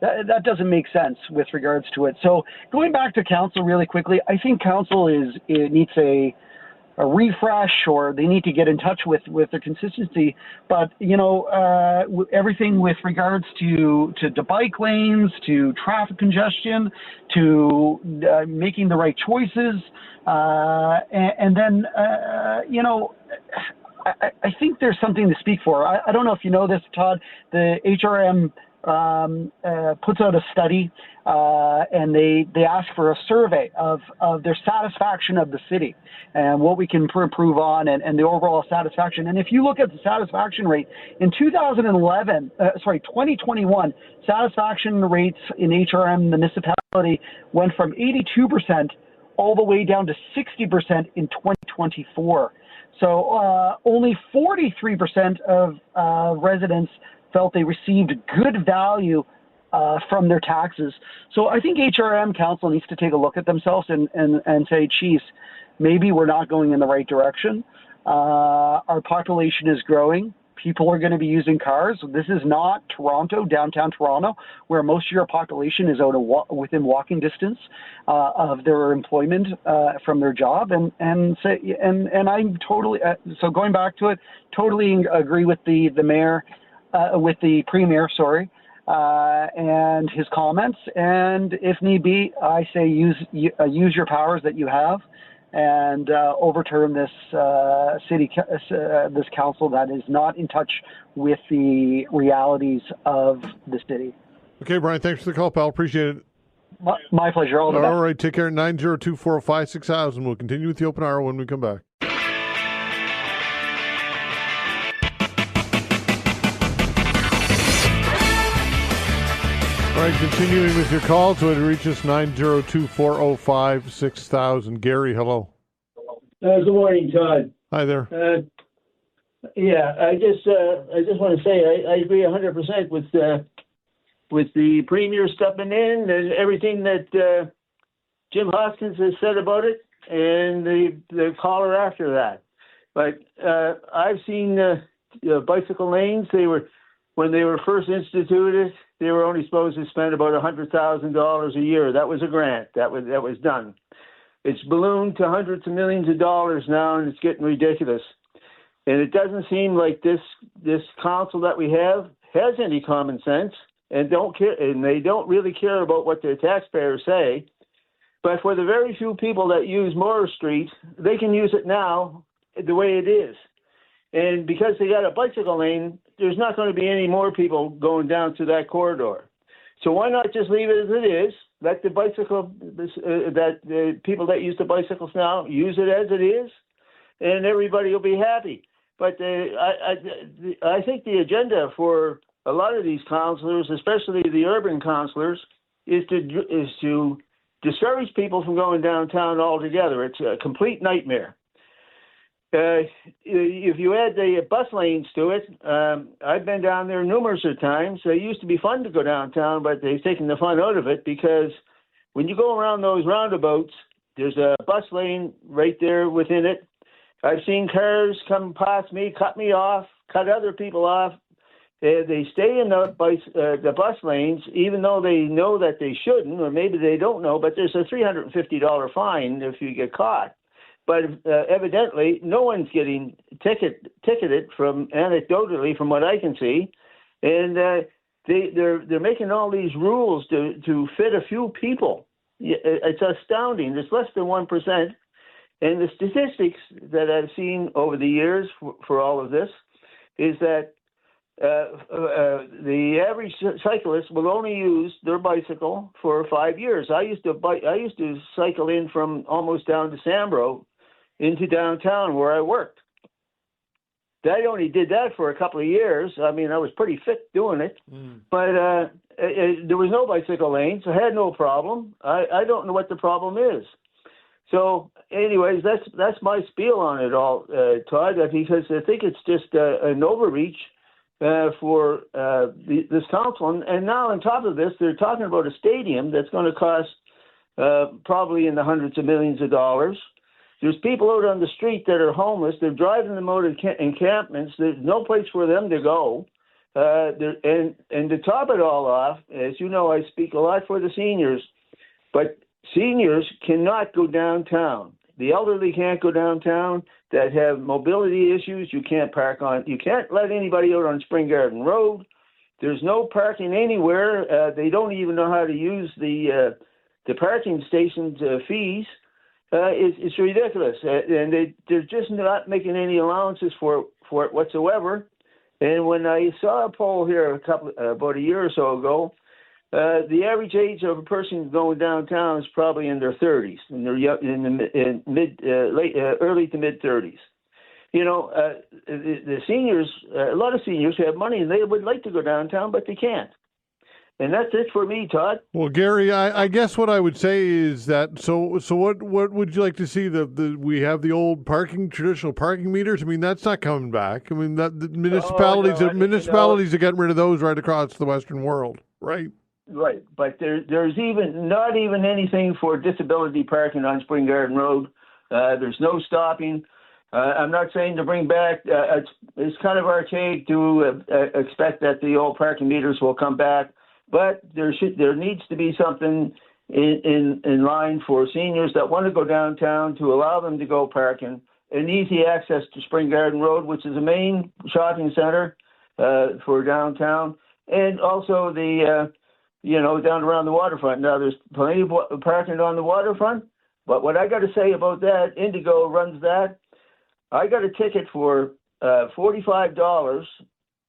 That doesn't make sense with regards to it. So going back to council really quickly, I think council needs a refresh, or they need to get in touch with the consistency. But everything with regards to bike lanes, to traffic congestion, to making the right choices, and then I think there's something to speak for. I don't know if you know this, Todd. The HRM puts out a study, and they ask for a survey of their satisfaction of the city and what we can improve on, and the overall satisfaction. And if you look at the satisfaction rate in 2021, satisfaction rates in HRM municipality went from 82% all the way down to 60% in 2024. So only 43% of residents felt they received good value from their taxes. So I think HRM Council needs to take a look at themselves and say, geez, maybe we're not going in the right direction. Our population is growing. People are going to be using cars. This is not Toronto, downtown Toronto, where most of your population is out of within walking distance of their employment from their job. And I'm totally so going back to it. Totally agree with the mayor, with the premier. Sorry. And his comments, and if need be, I say use your powers that you have, and overturn this this council that is not in touch with the realities of the city. Okay, Brian, thanks for the call, pal. Appreciate it. My pleasure. All the best. All right, take care. 902-405-6000. We'll continue with the open hour when we come back. All right, continuing with your calls. So to reach us, 902-405-6000. Gary, hello. Good morning, Todd. Hi there. I just want to say I agree 100% with the premier stepping in and everything that Jim Hoskins has said about it, and the caller after that. But I've seen bicycle lanes. When they were first instituted, they were only supposed to spend about $100,000 a year. That was a grant. That was done. It's ballooned to hundreds of millions of dollars now, and it's getting ridiculous. And it doesn't seem like this council that we have has any common sense, and don't care, and they don't really care about what their taxpayers say. But for the very few people that use Morris Street, they can use it now the way it is. And because they got a bicycle lane, there's not going to be any more people going down to that corridor. So why not just leave it as it is? Let the people that use the bicycles now use it as it is, and everybody will be happy. But I think the agenda for a lot of these councillors, especially the urban councillors, is to discourage people from going downtown altogether. It's a complete nightmare. If you add the bus lanes to it, I've been down there numerous of times. It used to be fun to go downtown, but they've taken the fun out of it because when you go around those roundabouts, there's a bus lane right there within it. I've seen cars come past me, cut me off, cut other people off. They stay in the bus lanes, even though they know that they shouldn't, or maybe they don't know, but there's a $350 fine if you get caught. But evidently, no one's getting ticketed anecdotally from what I can see, and they're making all these rules to fit a few people. It's astounding. It's less than 1%, and the statistics that I've seen over the years for all of this is that the average cyclist will only use their bicycle for 5 years. I used to cycle in from almost down to Sambro into downtown where I worked. I only did that for a couple of years. I mean, I was pretty fit doing it, but there was no bicycle lanes. I had no problem. I don't know what the problem is. So, anyways, that's my spiel on it all, Todd, because I think it's just an overreach for this council. And now on top of this, they're talking about a stadium that's going to cost probably in the hundreds of millions of dollars. There's people out on the street that are homeless. They're driving them out of encampments. There's no place for them to go. And to top it all off, as you know, I speak a lot for the seniors, but seniors cannot go downtown. The elderly can't go downtown that have mobility issues. You can't let anybody out on Spring Garden Road. There's no parking anywhere. They don't even know how to use the parking station's fees. It's ridiculous, and they're just not making any allowances for it whatsoever. And when I saw a poll here about a year or so ago, the average age of a person going downtown is probably in their 30s, early to mid 30s. The seniors, a lot of seniors have money and they would like to go downtown, but they can't. And that's it for me, Todd. Well, Gary, I guess what I would say is that so what would you like to see? We have the old traditional parking meters. I mean, that's not coming back. I mean, that the municipalities are getting rid of those right across the Western world, right? Right, but there's not even anything for disability parking on Spring Garden Road. There's no stopping. I'm not saying to bring back. It's kind of archaic to expect that the old parking meters will come back. But there needs to be something in line for seniors that want to go downtown to allow them to go parking and easy access to Spring Garden Road, which is a main shopping center for downtown, and also the down around the waterfront. Now there's plenty of parking on the waterfront, but what I got to say about that, Indigo runs that. I got a ticket for $45.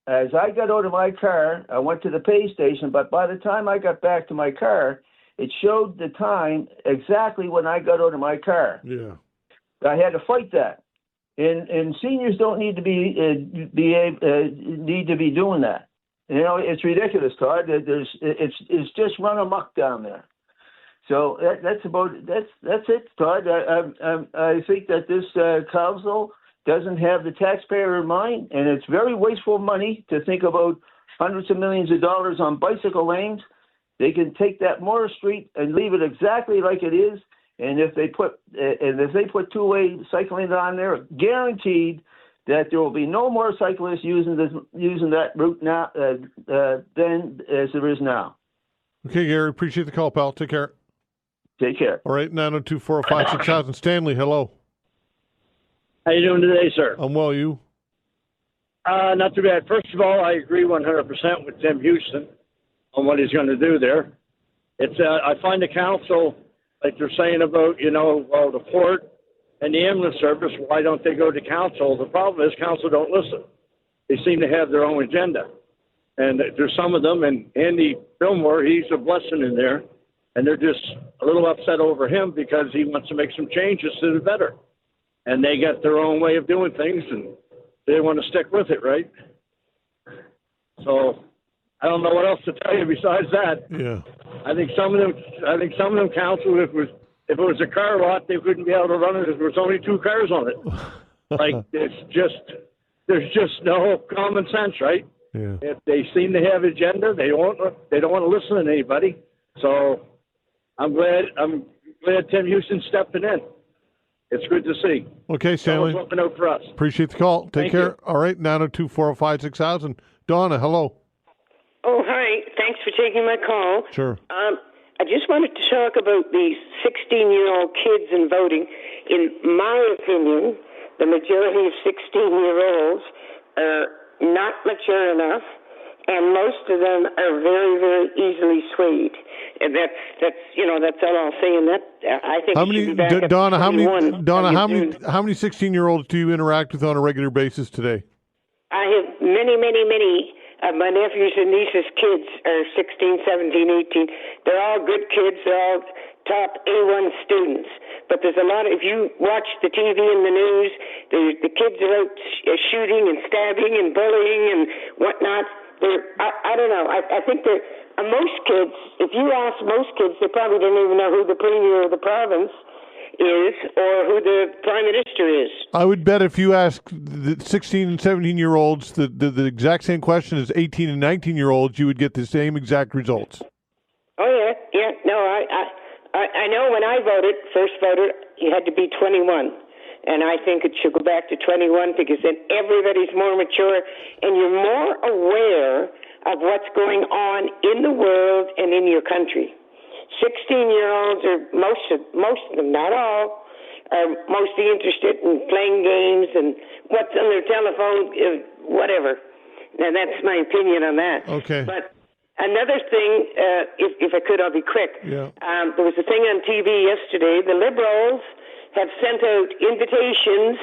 As I got out of my car, I went to the pay station, but by the time I got back to my car, it showed the time exactly when I got out of my car. Yeah, I had to fight that, and seniors don't need to be doing that. It's ridiculous, Todd. It's just run amok down there. So that's it, Todd. I think that this council doesn't have the taxpayer in mind, and it's very wasteful money to think about hundreds of millions of dollars on bicycle lanes. They can take that Morris Street and leave it exactly like it is, and if they put two-way cycling on there, guaranteed that there will be no more cyclists using that route now than as there is now. Okay, Gary, appreciate the call, pal. Take care. Take care. All right, 902-405-6000. Stanley, hello. How you doing today, sir? I'm well, you? Not too bad. First of all, I agree 100% with Tim Houston on what he's going to do there. I find the council, like they're saying about, the port and the ambulance service, why don't they go to council? The problem is council don't listen. They seem to have their own agenda. And there's some of them, and Andy Fillmore, he's a blessing in there, and they're just a little upset over him because he wants to make some changes to the better. And they got their own way of doing things, and they want to stick with it, right? So I don't know what else to tell you besides that. Yeah. I think some of them council, if it was a car lot, they wouldn't be able to run it if there was only two cars on it. There's just no common sense, right? Yeah. If they seem to have agenda, they don't want to listen to anybody. So I'm glad Tim Houston stepping in. It's good to see. Okay, Stanley. Someone's looking out for us. Appreciate the call. Take care. You. All right, 902-405-6000. Donna, hello. Oh, hi. Thanks for taking my call. Sure. I just wanted to talk about these 16-year-old kids and voting. In my opinion, the majority of 16-year-olds are not mature enough, and most of them are very, very easily swayed. And that's all I'll say. And that I think how many, Donna? How many 16-year-olds do you interact with on a regular basis today? I have many, many, many. My nephews and nieces' kids are 16, 17, 18. They're all good kids. They're all top A1 students. But there's a lot of, if you watch the TV and the news, the kids are out shooting and stabbing and bullying and whatnot. I don't know. I think that most kids, if you ask most kids, they probably don't even know who the premier of the province is or who the prime minister is. I would bet if you ask the 16 and 17-year-olds the exact same question as 18 and 19-year-olds, you would get the same exact results. Oh, yeah. No, I know when I first voted, you had to be 21. And I think it should go back to 21 because then everybody's more mature and you're more aware of what's going on in the world and in your country. 16-year-olds are most of them, not all, are mostly interested in playing games and what's on their telephone, whatever. Now that's my opinion on that. Okay. But another thing, if I could, I'll be quick. Yeah. There was a thing on TV yesterday. The Liberals have sent out invitations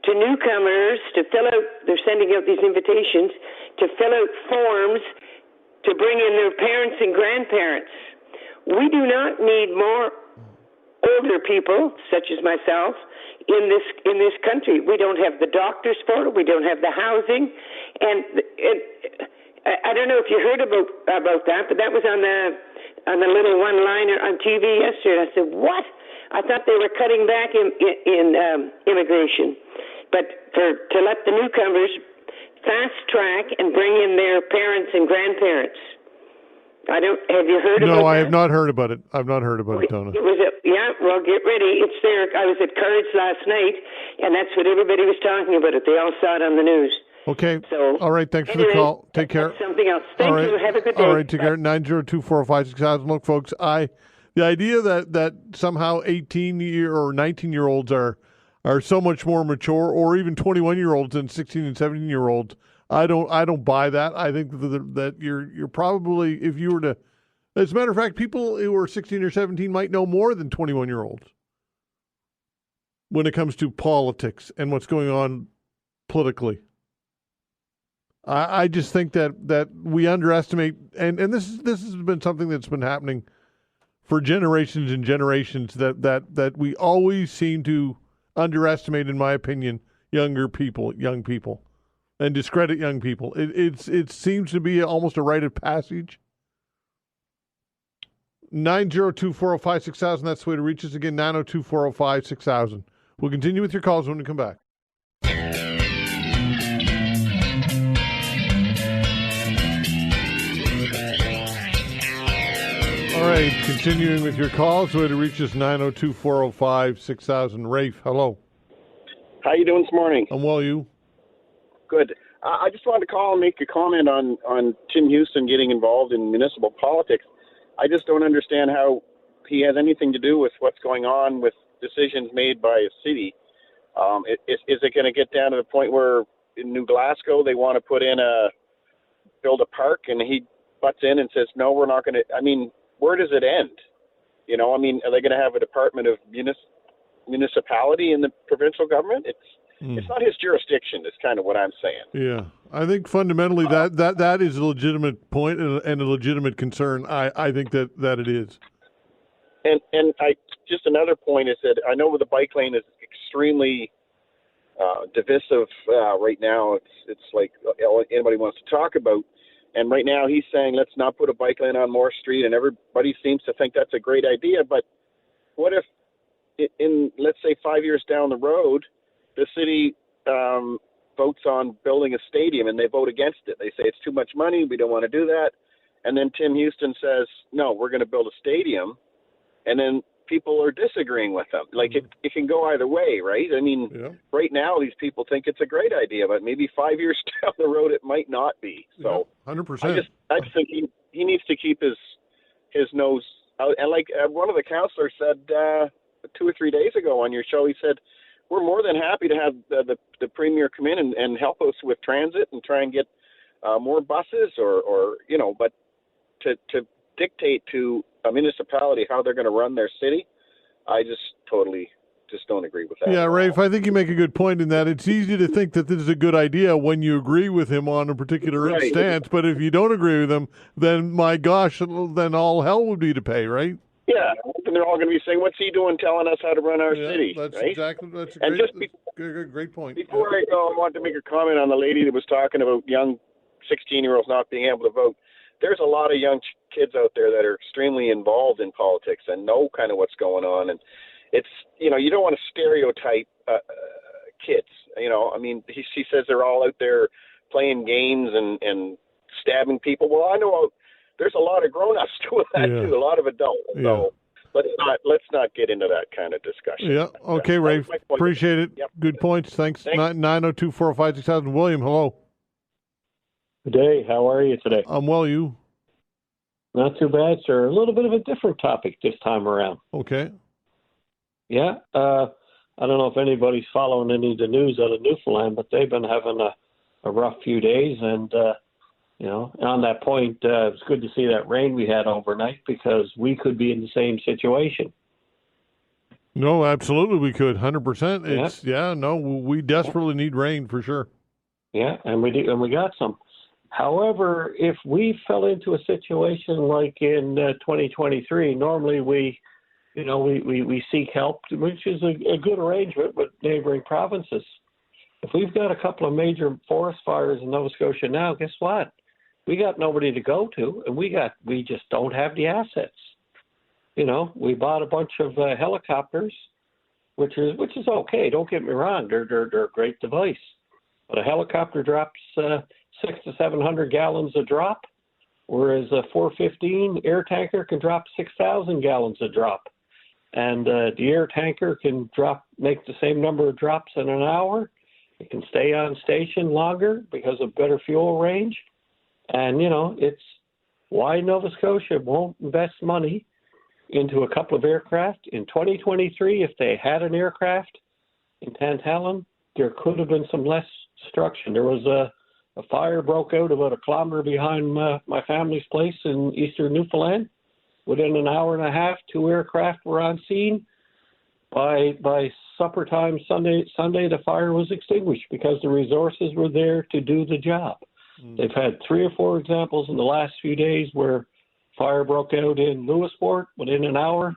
to newcomers to fill out, they're sending out these invitations to fill out forms to bring in their parents and grandparents. We do not need more older people, such as myself, in this country. We don't have the doctors for it. We don't have the housing, and I don't know if you heard about that, but that was on the little one-liner on TV yesterday. I said, what? I thought they were cutting back in immigration, but to let the newcomers fast track and bring in their parents and grandparents. Have you heard about it? No, I have not heard about it. I've not heard about it, Donna. Well, get ready. It's there. I was at Cards last night, and that's what everybody was talking about. They all saw it on the news. Okay. So, all right. Thanks for the call. Take care. Something else. Thank you. Have a good day. All right. Take care. 902-405-6000. Look, folks, the idea that somehow 18-year or 19-year-olds are so much more mature, or even 21-year-olds than 16 and 17-year-olds, I don't buy that. I think that you're probably, if you were to, as a matter of fact, people who are 16 or 17 might know more than 21-year-olds when it comes to politics and what's going on politically. I just think that we underestimate, and this has been something that's been happening for generations and generations, that we always seem to underestimate, in my opinion, young people, and discredit young people. It seems to be almost a rite of passage. 902-405-6000. That's the way to reach us. Again, 902-405-6000. We'll continue with your calls when we come back. All right, continuing with your calls. The way to reach us, 902-405-6000. Rafe, hello. How you doing this morning? I'm well, you? Good. I just wanted to call and make a comment on Tim Houston getting involved in municipal politics. I just don't understand how he has anything to do with what's going on with decisions made by a city. Is it going to get down to the point where in New Glasgow they want to build a park, and he butts in and says, no, we're not going to? I mean, where does it end? You know, I mean, are they going to have a department of municipality in the provincial government? It's not his jurisdiction. Is kind of what I'm saying. Yeah, I think fundamentally that is a legitimate point and a legitimate concern. I think that it is. And I just another point is that I know the bike lane is extremely divisive right now. It's like anybody wants to talk about. And right now he's saying let's not put a bike lane on Moore Street, and everybody seems to think that's a great idea. But what if in let's say 5 years down the road, the city votes on building a stadium and they vote against it? They say it's too much money, we don't want to do that. And then Tim Houston says, no, we're going to build a stadium. And then people are disagreeing with them. Like it can go either way, right? I mean, Right now these people think it's a great idea, but maybe 5 years down the road it might not be. So 100%. I just think he needs to keep his nose out. And like one of the counselors said 2 or 3 days ago on your show, he said, we're more than happy to have the premier come in and help us with transit and try and get more buses or you know, but to dictate to a municipality how they're going to run their city, I just totally don't agree with that. Yeah, Rafe, I think you make a good point in that it's easy to think that this is a good idea when you agree with him on a particular stance, but if you don't agree with him, then my gosh, then all hell would be to pay, right? Yeah, and they're all going to be saying, "What's he doing, telling us how to run our city?" That's right? exactly. That's a great point. Before I go, I wanted to make a comment on the lady that was talking about young 16-year-olds not being able to vote. There's a lot of young kids out there that are extremely involved in politics and know kind of what's going on. And it's, you know, you don't want to stereotype kids. You know, I mean, she says they're all out there playing games and stabbing people. Well, I know there's a lot of grown-ups doing that too, a lot of adults. So let's not get into that kind of discussion. Yeah. Okay, Rafe. Appreciate it. Yep. Good points. Thanks. 902-405-6000. William, hello. Good day. How are you today? I'm well. You? Not too bad, sir. A little bit of a different topic this time around. Okay. Yeah. I don't know if anybody's following any of the news out of Newfoundland, but they've been having a rough few days. And, you know, on that point, it's good to see that rain we had overnight because we could be in the same situation. No, absolutely we could, 100%. It's we desperately need rain for sure. Yeah, and we do, and we got some. However, if we fell into a situation like in 2023, normally we seek help, which is a good arrangement with neighboring provinces. If we've got a couple of major forest fires in Nova Scotia now, guess what? We got nobody to go to, and we just don't have the assets. We bought a bunch of helicopters, which is okay. Don't get me wrong; they're a great device. But a helicopter drops 600 to 700 gallons a drop, whereas a 415 air tanker can drop 6,000 gallons a drop. And the air tanker can make the same number of drops in an hour. It can stay on station longer because of better fuel range. And, it's why Nova Scotia won't invest money into a couple of aircraft. In 2023, if they had an aircraft in Tantallon, there could have been some less destruction. There was a fire broke out about a kilometer behind my family's place in eastern Newfoundland. Within an hour and a half, 2 aircraft were on scene. By supper time Sunday, the fire was extinguished because the resources were there to do the job. They've had 3 or 4 examples in the last few days where fire broke out in Lewisport. Within an hour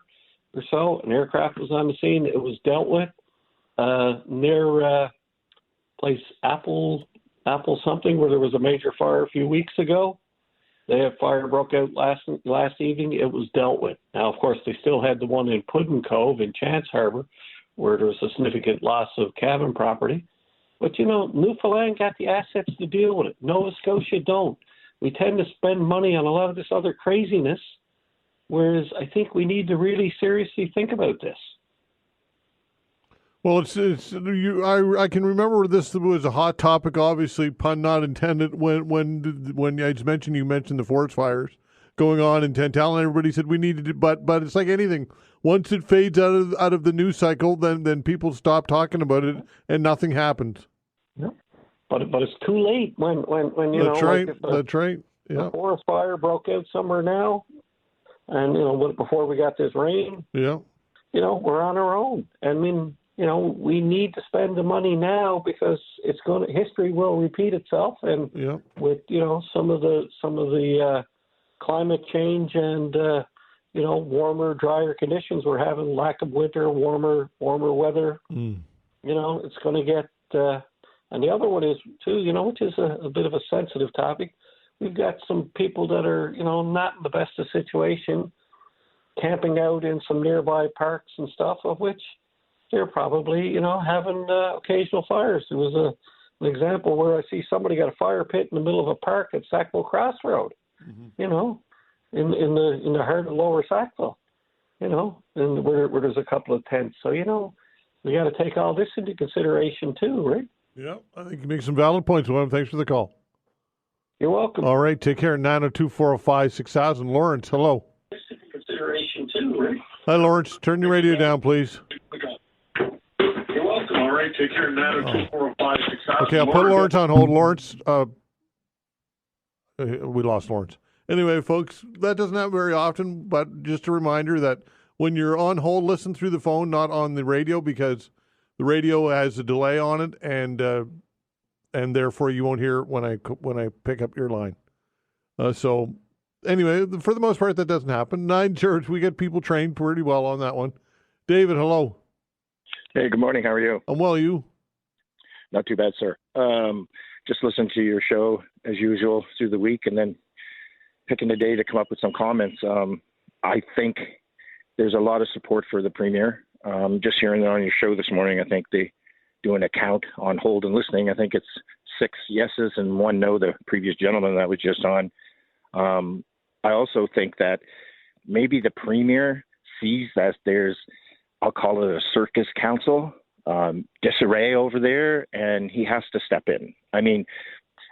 or so, an aircraft was on the scene. It was dealt with. Near place Apple something, where there was a major fire a few weeks ago. Fire broke out last evening. It was dealt with. Now, of course, they still had the one in Puddin Cove in Chance Harbour, where there was a significant loss of cabin property. But, Newfoundland got the assets to deal with it. Nova Scotia don't. We tend to spend money on a lot of this other craziness, whereas I think we need to really seriously think about this. Well, I can remember this was a hot topic, obviously, pun not intended, when I mentioned the forest fires going on in Tantallon. Everybody said we needed it, but it's like anything. Once it fades out of the news cycle, then people stop talking about it and nothing happens. Yeah. But it's too late when that's right. That's right. Yeah. A forest fire broke out somewhere now, and before we got this rain. Yeah. We're on our own. I mean, we need to spend the money now because history will repeat itself, and with some of the climate change and warmer, drier conditions we're having, lack of winter, warmer weather. It's going to get. And the other one is too, which is a bit of a sensitive topic. We've got some people that are not in the best of situation, camping out in some nearby parks and stuff, of which they're probably, having occasional fires. There was an example where I see somebody got a fire pit in the middle of a park at Sackville Crossroad, in the heart of Lower Sackville, and where there's a couple of tents. So, we got to take all this into consideration too, right? Yeah, I think you make some valid points, William. Thanks for the call. You're welcome. All right, take care. 902-405-6000. Lawrence, hello. Consideration too, right? Hi, Lawrence. Turn your radio down, please. You're welcome. All right, take care. 902-405-6000. Okay, I'll put Lawrence on hold. Lawrence, we lost Lawrence. Anyway, folks, that doesn't happen very often, but just a reminder that when you're on hold, listen through the phone, not on the radio, because the radio has a delay on it, and therefore you won't hear when I pick up your line. So anyway, for the most part, that doesn't happen. 9 Church, we get people trained pretty well on that one. David, hello. Hey, good morning. How are you? I'm well. You? Not too bad, sir. Just listen to your show as usual through the week, and then picking a day to come up with some comments. I think there's a lot of support for the Premier. Just hearing it on your show this morning, I think they do an account on hold and listening. I think it's 6 yeses and 1 no, the previous gentleman that was just on. I also think that maybe the Premier sees that there's, I'll call it a circus council, disarray over there, and he has to step in. I mean,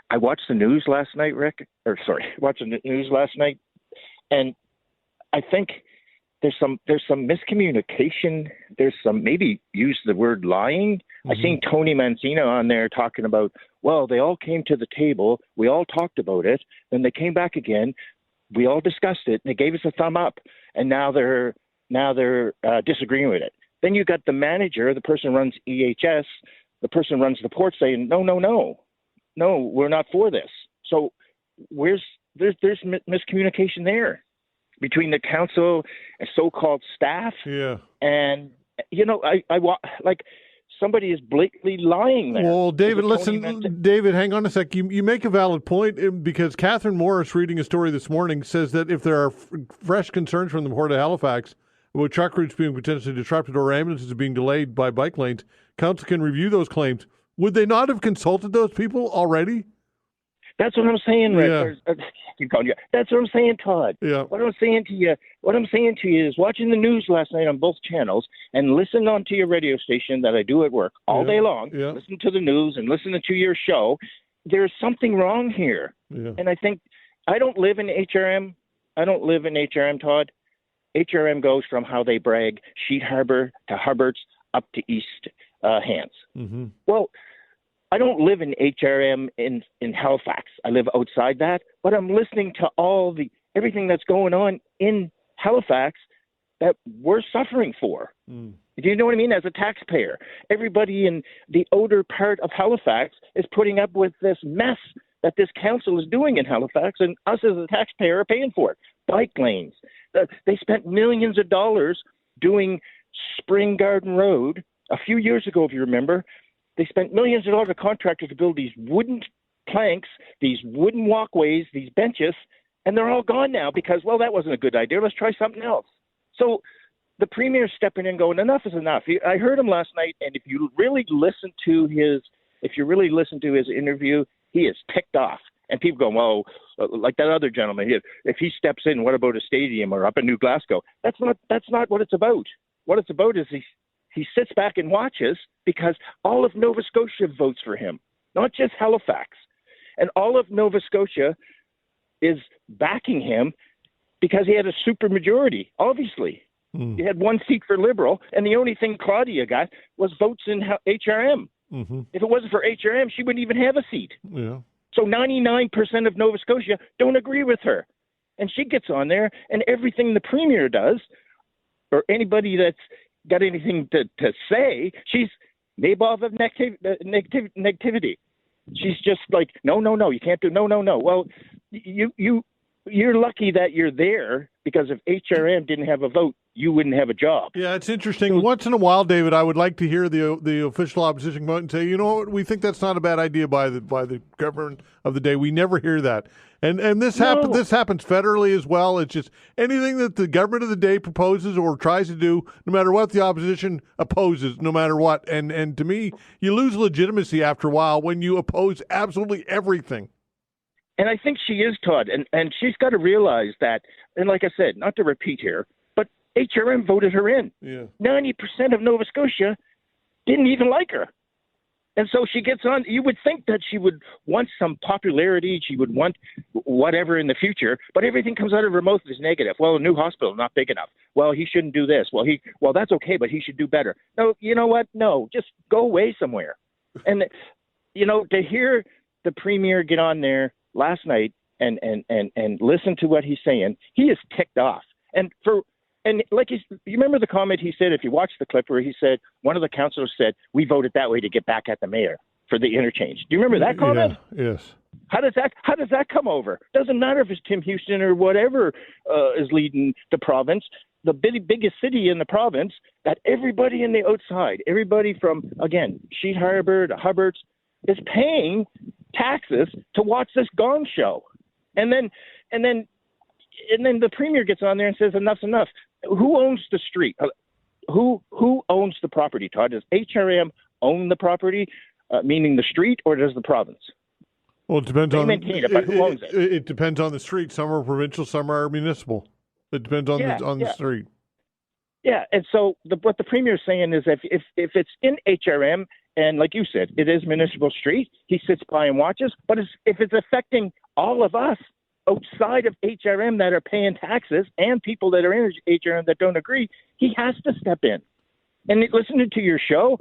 I watched the news last night, watching the news last night, and I think there's some miscommunication. There's some, maybe use the word lying. Mm-hmm. I seen Tony Mancina on there talking about, well, they all came to the table. We all talked about it. Then they came back again. We all discussed it. They gave us a thumb up, and now they're disagreeing with it. Then you got the manager, the person who runs EHS, the person who runs the port saying, no, we're not for this. So there's miscommunication there between the council and so-called staff. Yeah. And, I like somebody is blatantly lying there. Well, David, David, hang on a sec. You make a valid point because Catherine Morris, reading a story this morning, says that if there are fresh concerns from the Port of Halifax about truck routes being potentially disrupted or ambulances being delayed by bike lanes, council can review those claims. Would they not have consulted those people already? That's what I'm saying, Rick. Yeah. Keep calling you. That's what I'm saying, Todd. Yeah. What I'm saying to you is watching the news last night on both channels and listen on to your radio station that I do at work all day long. Yeah. Listen to the news and listen to your show. There's something wrong here. Yeah. And I think I don't live in HRM. Todd. HRM goes from how they brag, Sheet Harbor to Hubbards up to East Hands. Mm-hmm. Well, I don't live in HRM in Halifax. I live outside that, but I'm listening to everything that's going on in Halifax that we're suffering for. Mm. Do you know what I mean? As a taxpayer, everybody in the outer part of Halifax is putting up with this mess that this council is doing in Halifax, and us as a taxpayer are paying for it. Bike lanes. They spent millions of dollars doing Spring Garden Road a few years ago, if you remember. They spent millions of dollars of contractors to build these wooden planks, these wooden walkways, these benches, and they're all gone now because, well, that wasn't a good idea. Let's try something else. So the premier's stepping in going, enough is enough. I heard him last night, and if you really listen to his interview, he is ticked off. And people go, well, like that other gentleman, if he steps in, what about a stadium or up in New Glasgow? That's not what it's about. What it's about is he sits back and watches because all of Nova Scotia votes for him, not just Halifax. And all of Nova Scotia is backing him because he had a super majority, obviously. He had one seat for Liberal, and the only thing Claudia got was votes in HRM. Mm-hmm. If it wasn't for HRM, she wouldn't even have a seat. Yeah. So 99% of Nova Scotia don't agree with her. And she gets on there, and everything the Premier does, or anybody that's got anything to say, she's nabob of negativity. She's just like, no, you can't do, no. Well, you're lucky that you're there, because if HRM didn't have a vote, you wouldn't have a job. Yeah, it's interesting. Once in a while, David, I would like to hear the official opposition come out and say, you know what, we think that's not a bad idea by the government of the day. We never hear that. And this happens federally as well. It's just anything that the government of the day proposes or tries to do, no matter what the opposition opposes, no matter what. And to me, you lose legitimacy after a while when you oppose absolutely everything. And I think she is, Todd, and she's got to realize that, and like I said, not to repeat here, but HRM voted her in. Yeah. 90% of Nova Scotia didn't even like her. And so she gets on. You would think that she would want some popularity. She would want whatever in the future, but everything comes out of her mouth is negative. Well, a new hospital, not big enough. Well, he shouldn't do this. Well, that's okay, but he should do better. No, you know what? No, just go away somewhere. And, to hear the Premier get on there last night and listen to what he's saying, he is ticked off. And like you remember the comment he said, if you watch the clip where he said, one of the councillors said, we voted that way to get back at the mayor for the interchange. Do you remember that comment? Yeah, yes. How does that come over? Doesn't matter if it's Tim Houston or whatever is leading the province. The biggest city in the province, that everybody in the outside, everybody from, again, Sheet Harbor to Hubbards, is paying taxes to watch this gong show. And then the Premier gets on there and says, enough's enough. Who owns the street? Who owns the property, Todd? Does HRM own the property, meaning the street, or does the province? Well, it depends on maintain it, but who owns it? It depends on the street. Some are provincial, some are municipal. It depends on the street. Yeah, and so what the Premier is saying is if it's in HRM, and like you said, it is municipal street, he sits by and watches. But if it's affecting all of us outside of HRM that are paying taxes and people that are in HRM that don't agree, he has to step in. And listening to your show,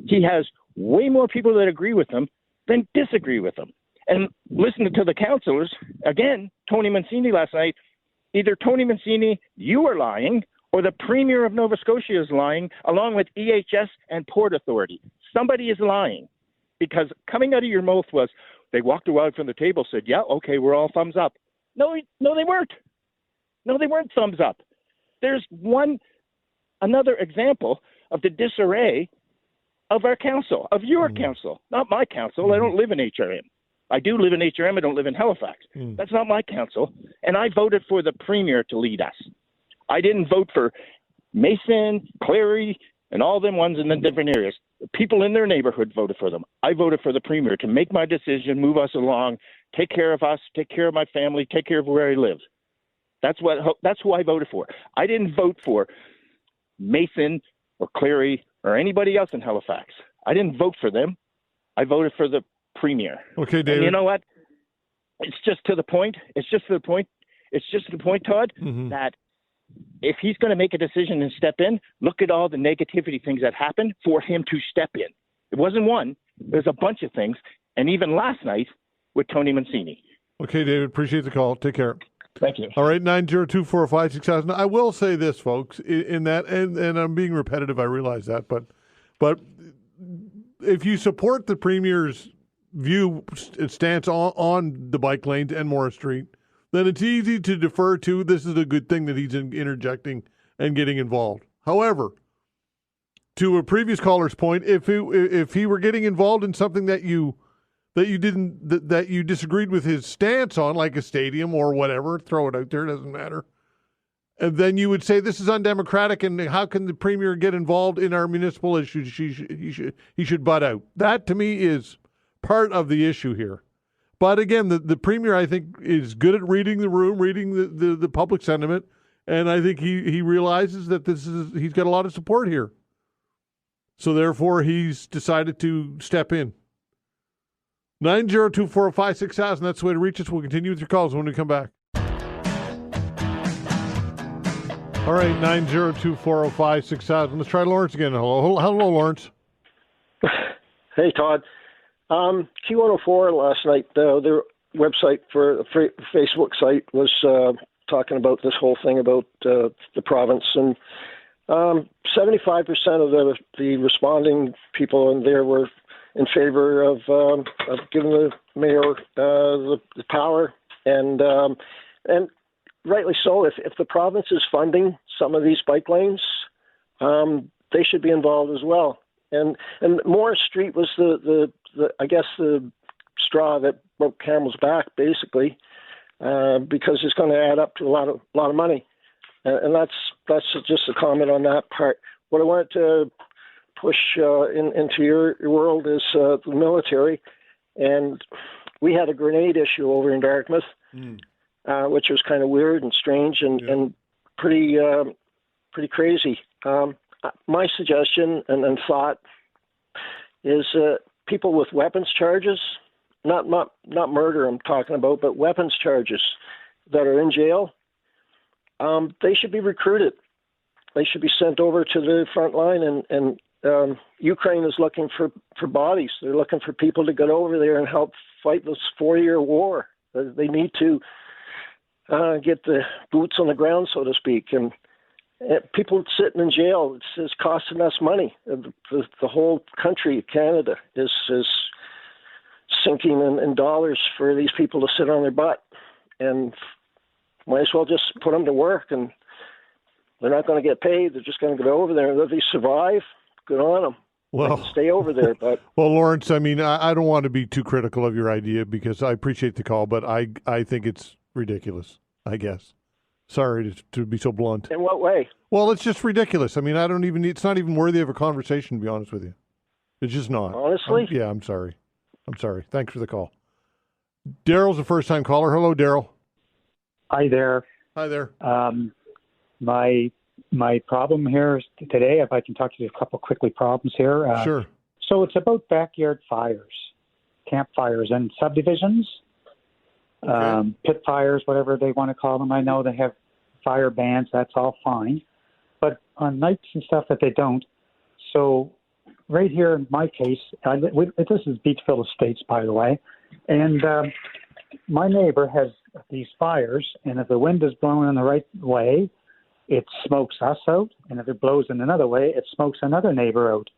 he has way more people that agree with him than disagree with him. And listening to the councillors, again, Tony Mancini last night, either Tony Mancini, you are lying, or the Premier of Nova Scotia is lying, along with EHS and Port Authority. Somebody is lying, because coming out of your mouth was, they walked away from the table, said, yeah, okay, we're all thumbs up. No, they weren't. No, they weren't thumbs up. There's another example of the disarray of our council, of your council, not my council. I don't live in HRM. I do live in HRM. I don't live in Halifax. That's not my council. And I voted for the Premier to lead us. I didn't vote for Mason, Clary, and all them ones in the different areas. The people in their neighborhood voted for them. I voted for the Premier to make my decision, move us along, take care of us, take care of my family, take care of where I live. That's who I voted for. I didn't vote for Mason or Clary or anybody else in Halifax. I didn't vote for them. I voted for the Premier. Okay, David. And you know what? It's just to the point. Todd, that if he's going to make a decision and step in, look at all the negativity things that happened for him to step in. It wasn't one. There's a bunch of things. And even last night with Tony Mancini. Okay, David. Appreciate the call. Take care. Thank you. All right, 902-405-6000. I will say this, folks, in that, and I'm being repetitive, I realize that, but if you support the Premier's stance on the bike lanes and Morris Street, then it's easy to defer to this is a good thing that he's interjecting and getting involved. However, to a previous caller's point, if he were getting involved in something that you disagreed with his stance on, like a stadium or whatever, throw it out there, doesn't matter. And then you would say this is undemocratic, and how can the Premier get involved in our municipal issues? He should butt out. That to me is part of the issue here. But again, the Premier, I think, is good at reading the room, reading the public sentiment, and I think he realizes that he's got a lot of support here. So therefore, he's decided to step in. 902-405-6000. That's the way to reach us. We'll continue with your calls when we come back. All right, 902-405-6000. Let's try Lawrence again. Hello, Lawrence. Hey, Todd. Q104 last night, their website for the Facebook site was talking about this whole thing about the province, and 75% of the responding people in there were in favor of giving the mayor the power, and rightly so. If the province is funding some of these bike lanes, they should be involved as well. And Morris Street was the I guess the straw that broke camel's back, basically, because it's going to add up to a lot of money, and that's just a comment on that part. What I wanted to push into your world is the military, and we had a grenade issue over in Dartmouth, which was kind of weird and strange and pretty crazy. My suggestion and thought is people with weapons charges, not murder I'm talking about, but weapons charges that are in jail, they should be recruited. They should be sent over to the front line, and Ukraine is looking for bodies. They're looking for people to get over there and help fight this 4-year war. They need to get the boots on the ground, so to speak. And people sitting in jail, it's costing us money. The whole country, Canada, is sinking in dollars for these people to sit on their butt. And might as well just put them to work. And they're not going to get paid. They're just going to go over there. And if they survive, good on them. Well, stay over there. But well, Lawrence, I mean, I don't want to be too critical of your idea because I appreciate the call, but I think it's ridiculous, I guess. Sorry to be so blunt. In what way? Well, it's just ridiculous. I mean, it's not even worthy of a conversation, to be honest with you. It's just not. Honestly? I'm sorry. Thanks for the call. Daryl's a first-time caller. Hello, Daryl. Hi there. Hi there. My problem here is today, if I can talk to you a couple quickly problems here. Sure. So it's about backyard fires, campfires and subdivisions. Okay. Pit fires, whatever they want to call them. I know they have fire bans. That's all fine. But on nights and stuff that they don't. So right here in my case, this is Beachville Estates, by the way. And my neighbor has these fires. And if the wind is blowing in the right way, it smokes us out, and if it blows in another way, it smokes another neighbor out.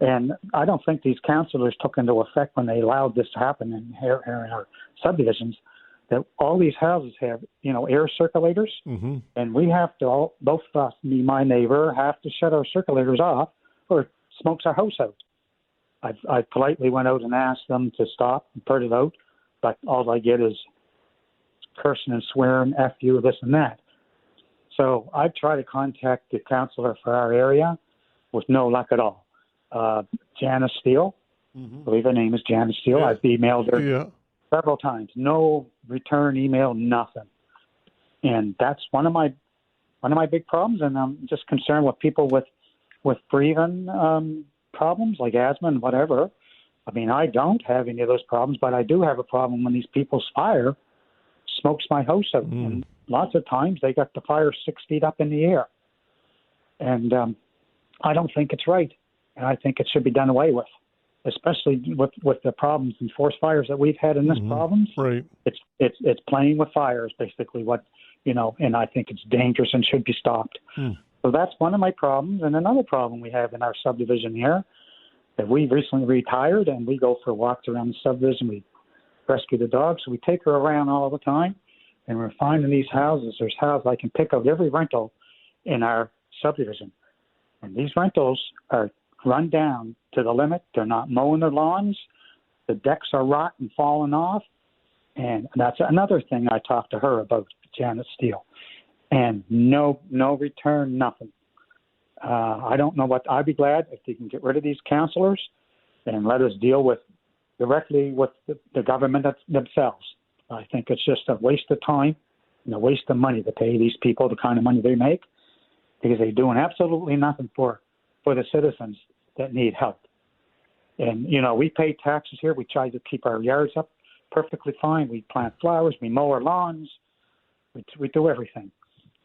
And I don't think these councillors took into effect when they allowed this to happen in our subdivisions, that all these houses have, air circulators, and we have to, both of us, me, my neighbor, have to shut our circulators off, or it smokes our house out. I politely went out and asked them to stop and put it out, but all I get is cursing and swearing, F you, this and that. So I tried to contact the councillor for our area with no luck at all. Janice Steele, I believe her name is Janice Steele. Yeah. I've emailed her several times. No return email, nothing. And that's one of my big problems. And I'm just concerned with people with breathing problems like asthma and whatever. I mean, I don't have any of those problems, but I do have a problem when these people's fire smokes my house out. And lots of times they got the fire 6 feet up in the air. And I don't think it's right. And I think it should be done away with, especially with the problems and forest fires that we've had in this province. Right. It's playing with fires, basically, and I think it's dangerous and should be stopped. So that's one of my problems. And another problem we have in our subdivision here, that we recently retired, and we go for walks around the subdivision. We rescue the dogs, so we take her around all the time, and we're finding these houses. There's houses I can pick out every rental in our subdivision, and these rentals are run down to the limit. They're not mowing their lawns. The decks are rotten, falling off, and that's another thing I talked to her about, Janet Steele, and no return, nothing. I don't know what. I'd be glad if they can get rid of these councillors and let us deal directly with the government themselves. I think it's just a waste of time and a waste of money to pay these people the kind of money they make, because they're doing absolutely nothing for the citizens that need help. And, we pay taxes here. We try to keep our yards up perfectly fine. We plant flowers. We mow our lawns. We do everything.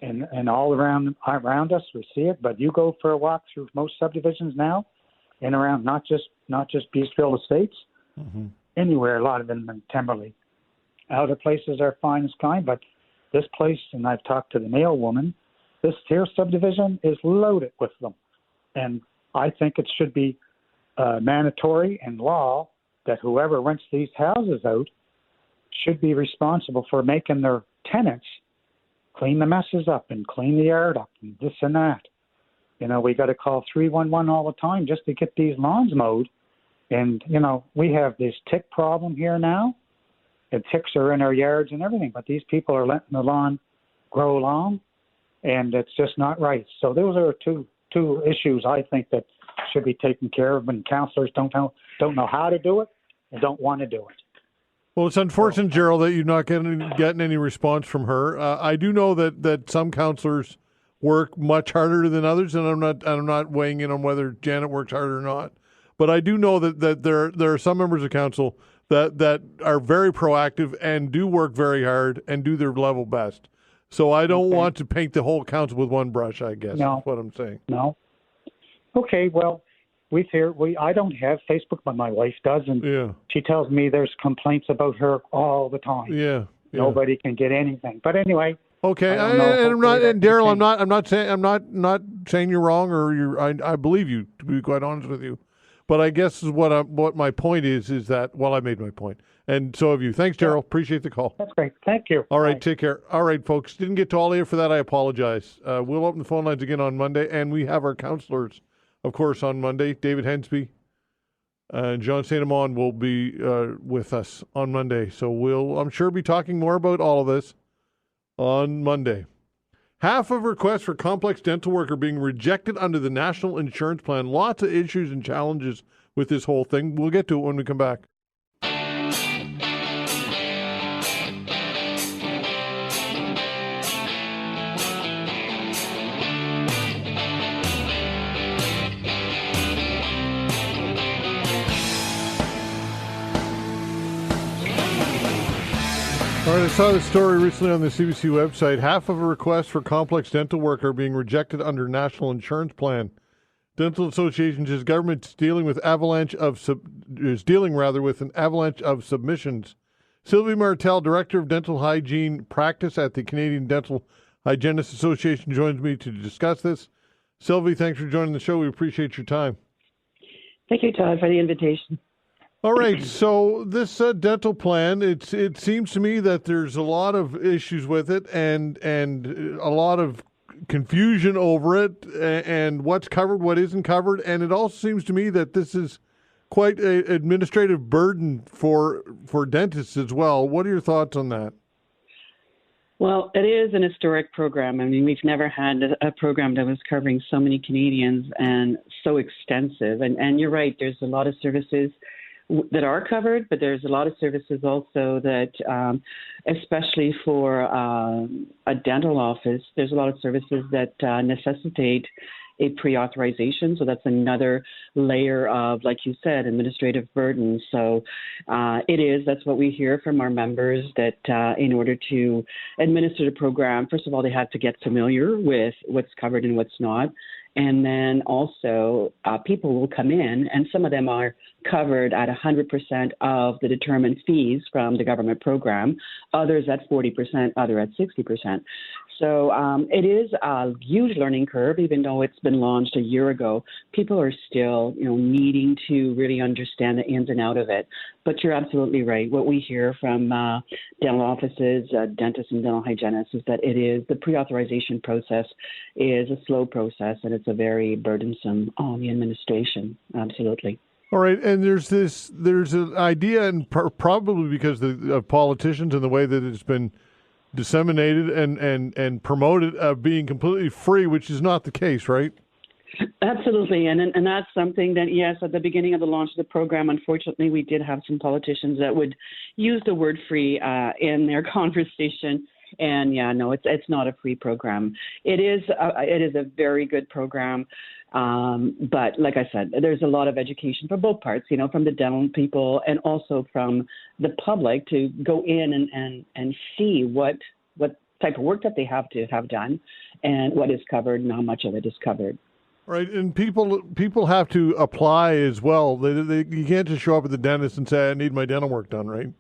And all around us, we see it. But you go for a walk through most subdivisions now, and around not just Beestville Estates, anywhere, a lot of them in Temberley. Other places are fine as kind, but this place, and I've talked to the mail woman, this here subdivision is loaded with them. And I think it should be mandatory in law that whoever rents these houses out should be responsible for making their tenants clean the messes up and clean the yard up and this and that. We got to call 311 all the time just to get these lawns mowed. And, we have this tick problem here now. And ticks are in our yards and everything, but these people are letting the lawn grow long, and it's just not right. So those are two issues I think that should be taken care of, and councillors don't know how to do it and don't want to do it. Well, it's unfortunate, Gerald, that you're not getting any response from her. I do know that some councillors work much harder than others, and I'm not weighing in on whether Janet works harder or not. But I do know that there are some members of council that are very proactive and do work very hard and do their level best. So I don't want to paint the whole council with one brush, I guess. No. That's what I'm saying. No. Okay, well, I don't have Facebook, but my wife does, and she tells me there's complaints about her all the time. Yeah. Nobody can get anything. But anyway. Okay, I'm not saying you're wrong, or I believe you, to be quite honest with you. But I guess what my point is that, I made my point. And so have you. Thanks, Gerald. Appreciate the call. That's great. Thank you. All right, take care. All right, folks. Didn't get to all of you for that. I apologize. We'll open the phone lines again on Monday, and we have our counselors, of course, on Monday. David Hensby and John St. Amand will be with us on Monday. So we'll, I'm sure, be talking more about all of this on Monday. Half of requests for complex dental work are being rejected under the National Insurance Plan. Lots of issues and challenges with this whole thing. We'll get to it when we come back. All right, I saw this story recently on the CBC website. Half of a request for complex dental work are being rejected under National Insurance Plan. Dental Association says government is dealing with an avalanche of submissions. Sylvie Martel, Director of Dental Hygiene Practice at the Canadian Dental Hygienists Association joins me to discuss this. Sylvie, thanks for joining the show. We appreciate your time. Thank you, Todd, for the invitation. All right, so this dental plan, it seems to me that there's a lot of issues with it and a lot of confusion over it and what's covered, what isn't covered, and it also seems to me that this is quite an administrative burden for dentists as well. What are your thoughts on that? Well, it is an historic program. I mean, we've never had a program that was covering so many Canadians and so extensive. And you're right, there's a lot of services that are covered, but there's a lot of services also that, especially for a dental office, there's a lot of services that necessitate a pre-authorization. So that's another layer of, like you said, administrative burden. So that's what we hear from our members, that in order to administer the program, first of all, they have to get familiar with what's covered and what's not. And then also people will come in, and some of them are covered at 100% of the determined fees from the government program, others at 40%, others at 60%. So it is a huge learning curve, even though it's been launched a year ago. People are still, needing to really understand the ins and outs of it. But you're absolutely right. What we hear from dental offices, dentists and dental hygienists is that the pre-authorization process is a slow process, and it's a very burdensome on the administration. Absolutely. All right, and there's an idea, and probably because of politicians and the way that it's been disseminated and promoted, of being completely free, which is not the case, right? Absolutely, and that's something that, yes, at the beginning of the launch of the program, unfortunately, we did have some politicians that would use the word free in their conversation. And yeah, no, it's not a free program. It is a very good program. But like I said, there's a lot of education from both parts, from the dental people and also from the public to go in and see what type of work that they have to have done and what is covered and how much of it is covered. Right, and people have to apply as well. You can't just show up at the dentist and say, I need my dental work done, right?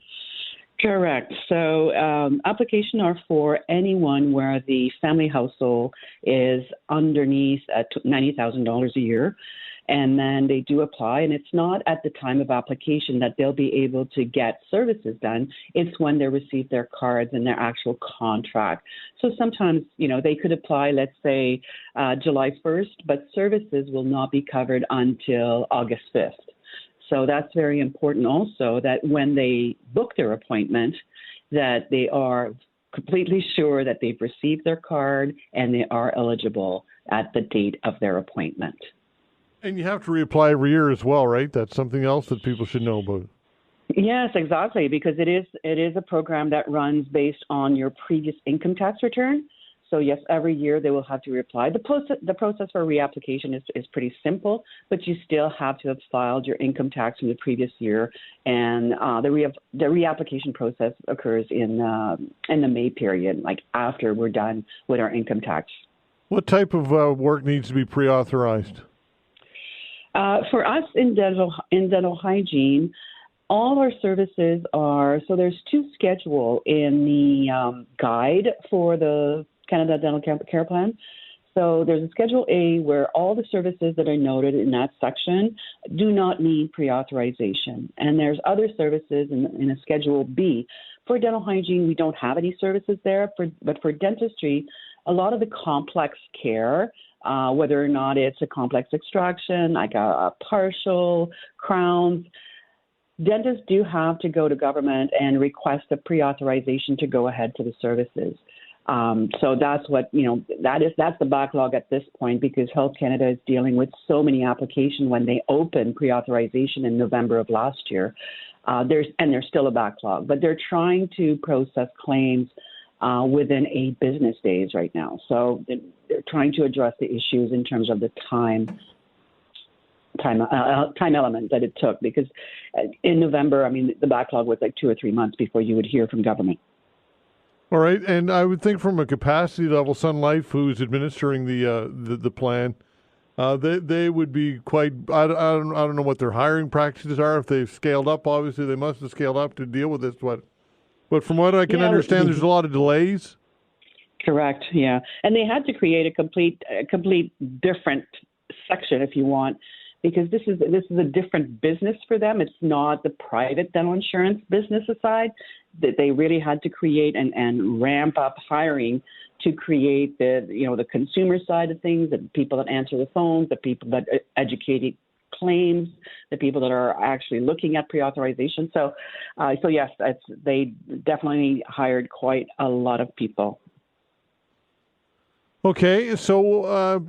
Correct. So applications are for anyone where the family household is underneath $90,000 a year. And then they do apply, and it's not at the time of application that they'll be able to get services done. It's when they receive their cards and their actual contract. So sometimes, they could apply, let's say, July 1st, but services will not be covered until August 5th. So that's very important also, that when they book their appointment, that they are completely sure that they've received their card and they are eligible at the date of their appointment. And you have to reapply every year as well, right? That's something else that people should know about. Yes, exactly, because it is a program that runs based on your previous income tax return. So yes, every year they will have to reapply. The process for reapplication is pretty simple, but you still have to have filed your income tax from the previous year, and the reapplication process occurs in the May period, like after we're done with our income tax. What type of work needs to be pre-authorized? For us in dental hygiene, all our services are, so there's two schedule in the guide for the Canada Dental Care Plan. So there's a Schedule A where all the services that are noted in that section do not need pre-authorization. And there's other services in a Schedule B. For dental hygiene, we don't have any services there, but for dentistry, a lot of the complex care, whether or not it's a complex extraction, like a partial, crowns, dentists do have to go to government and request a pre-authorization to go ahead for the services. So that's what, that's the backlog at this point, because Health Canada is dealing with so many applications when they opened pre-authorization in November of last year. There's still a backlog, but they're trying to process claims within 8 business days right now. So they're trying to address the issues in terms of the time element that it took, because in November, the backlog was like 2 or 3 months before you would hear from government. All right, and I would think from a capacity level, Sun Life, who's administering the plan, they would be quite. I don't know what their hiring practices are. If they've scaled up, obviously they must have scaled up to deal with this. But from what I can understand, there's a lot of delays. Correct. Yeah, and they had to create a complete different section, if you want, because this is a different business for them. It's not the private dental insurance business aside. That they really had to create and ramp up hiring to create the consumer side of things, the people that answer the phones, the people that educate claims, the people that are actually looking at pre-authorization. So yes, they definitely hired quite a lot of people. Okay, so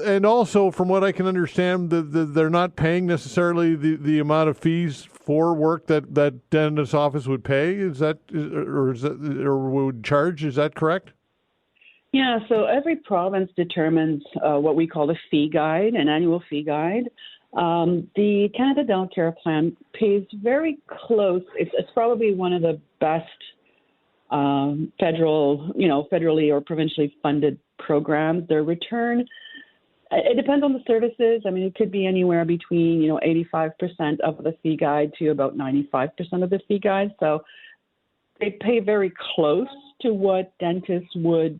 and also from what I can understand, they're not paying necessarily the amount of fees for work that dentist's office would pay. Or would charge? Is that correct? Yeah. So every province determines what we call a fee guide, an annual fee guide. The Canada Dental Care Plan pays very close. It's probably one of the best federally or provincially funded programs. Their return, it depends on the services. I mean, it could be anywhere between 85% of the fee guide to about 95% of the fee guide. So they pay very close to what dentists would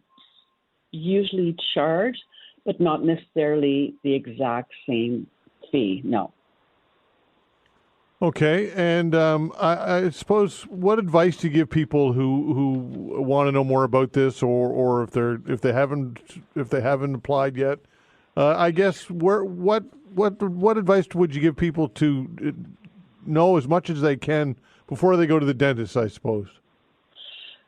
usually charge, but not necessarily the exact same fee. No. Okay, and I suppose, what advice do you give people who want to know more about this, or if they haven't applied yet? I guess what advice would you give people to know as much as they can before they go to the dentist, I suppose?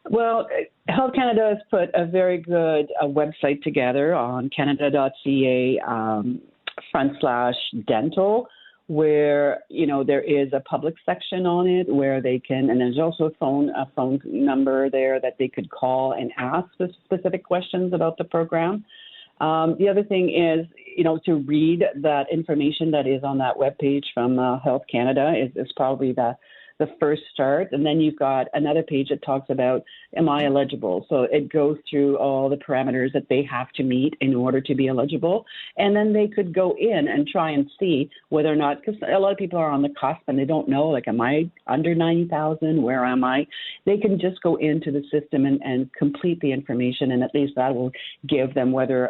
Well, Health Canada has put a very good website together on canada.ca/dental. Where there is a public section on it where they can, and there's also a phone number there that they could call and ask the specific questions about the program. The other thing is, to read that information that is on that webpage from Health Canada is probably the first start. And then you've got another page that talks about, am I eligible? So it goes through all the parameters that they have to meet in order to be eligible. And then they could go in and try and see whether or not, because a lot of people are on the cusp and they don't know, like, am I under 90,000? Where am I? They can just go into the system and complete the information, and at least that will give them whether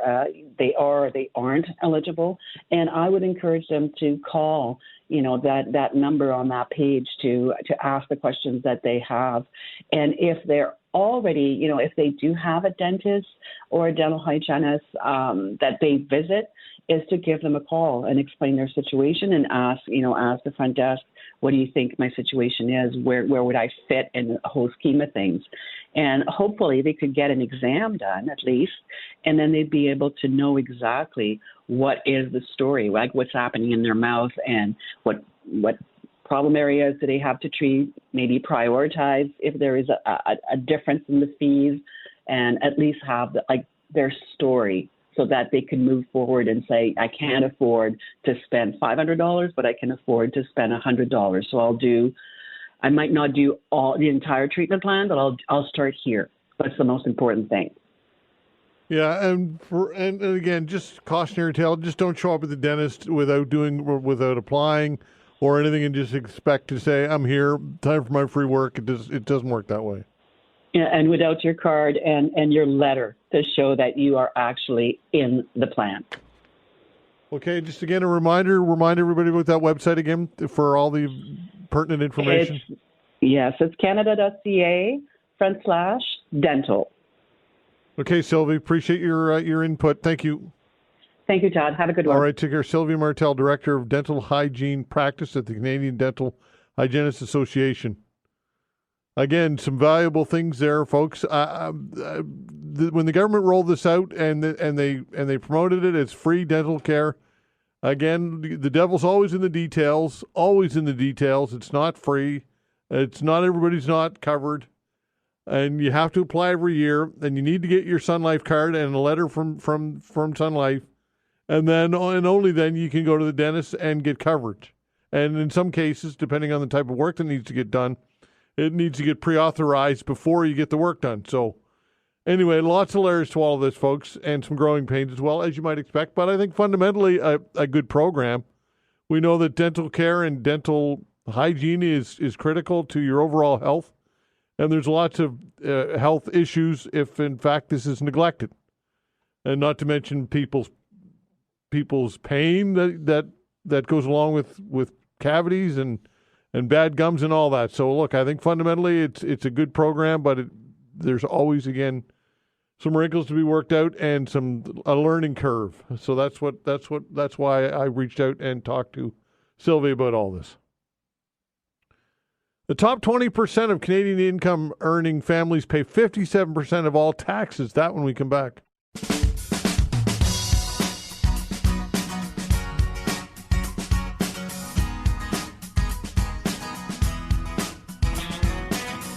they are or they aren't eligible. And I would encourage them to call that number on that page to ask the questions that they have. And if they're already, if they do have a dentist or a dental hygienist that they visit, is to give them a call and explain their situation and ask the front desk, what do you think my situation is? Where would I fit in the whole scheme of things? And hopefully they could get an exam done at least, and then they'd be able to know exactly what is the story, like what's happening in their mouth and what problem areas do they have to treat, maybe prioritize if there is a difference in the fees, and at least have their story so that they can move forward and say, I can't afford to spend $500, but I can afford to spend $100. So I might not do the entire treatment plan, but I'll start here. That's the most important thing. Yeah, and again, just cautionary tale: just don't show up at the dentist without applying or anything, and just expect to say, "I'm here, time for my free work." It doesn't work that way. Yeah, and without your card and your letter to show that you are actually in the plan. Okay, just again a remind everybody about that website again for all the pertinent information. It's canada.ca/dental. Okay, Sylvie, appreciate your input. Thank you. Thank you, Todd. Have a good one. All right, take care. Sylvie Martel, Director of Dental Hygiene Practice at the Canadian Dental Hygienists Association. Again, some valuable things there, folks. When the government rolled this out and they promoted it as free dental care, again, the devil's always in the details. Always in the details. It's not free. It's not, everybody's not covered, and you have to apply every year. And you need to get your Sun Life card and a letter from Sun Life, and only then you can go to the dentist and get coverage. And in some cases, depending on the type of work that needs to get done, it needs to get pre-authorized before you get the work done. So anyway, lots of layers to all of this, folks, and some growing pains as well, as you might expect. But I think fundamentally a good program. We know that dental care and dental hygiene is critical to your overall health. And there's lots of health issues if, in fact, this is neglected. And not to mention people's pain that goes along with cavities and bad gums and all that. So look, I think fundamentally it's a good program, but there's always, again, some wrinkles to be worked out and a learning curve. So that's why I reached out and talked to Sylvie about all this. The top 20% of Canadian income earning families pay 57% of all taxes. That when we come back.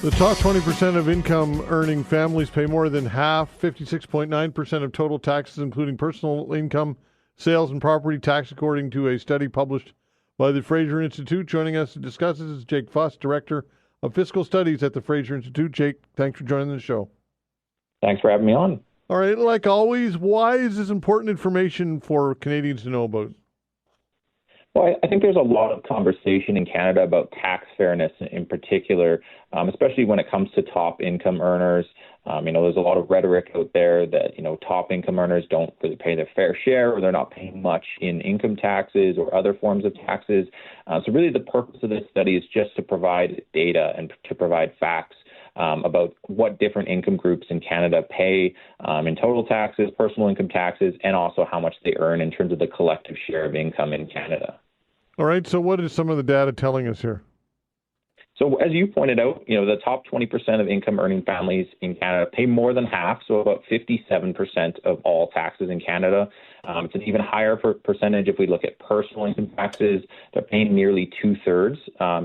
The top 20% of income earning families pay more than half, 56.9% of total taxes, including personal income, sales, and property tax, according to a study published by the Fraser Institute. Joining us to discuss this is Jake Fuss, Director of Fiscal Studies at the Fraser Institute. Jake, thanks for joining the show. Thanks for having me on. All right, like always, why is this important information for Canadians to know about? Well, I think there's a lot of conversation in Canada about tax fairness in particular, especially when it comes to top income earners. There's a lot of rhetoric out there that, top income earners don't really pay their fair share, or they're not paying much in income taxes or other forms of taxes. So really the purpose of this study is just to provide data and to provide facts about what different income groups in Canada pay in total taxes, personal income taxes, and also how much they earn in terms of the collective share of income in Canada. All right, so what is some of the data telling us here? So as you pointed out, the top 20% of income earning families in Canada pay more than half, so about 57% of all taxes in Canada. It's an even higher percentage if we look at personal income taxes. They're paying nearly 2/3,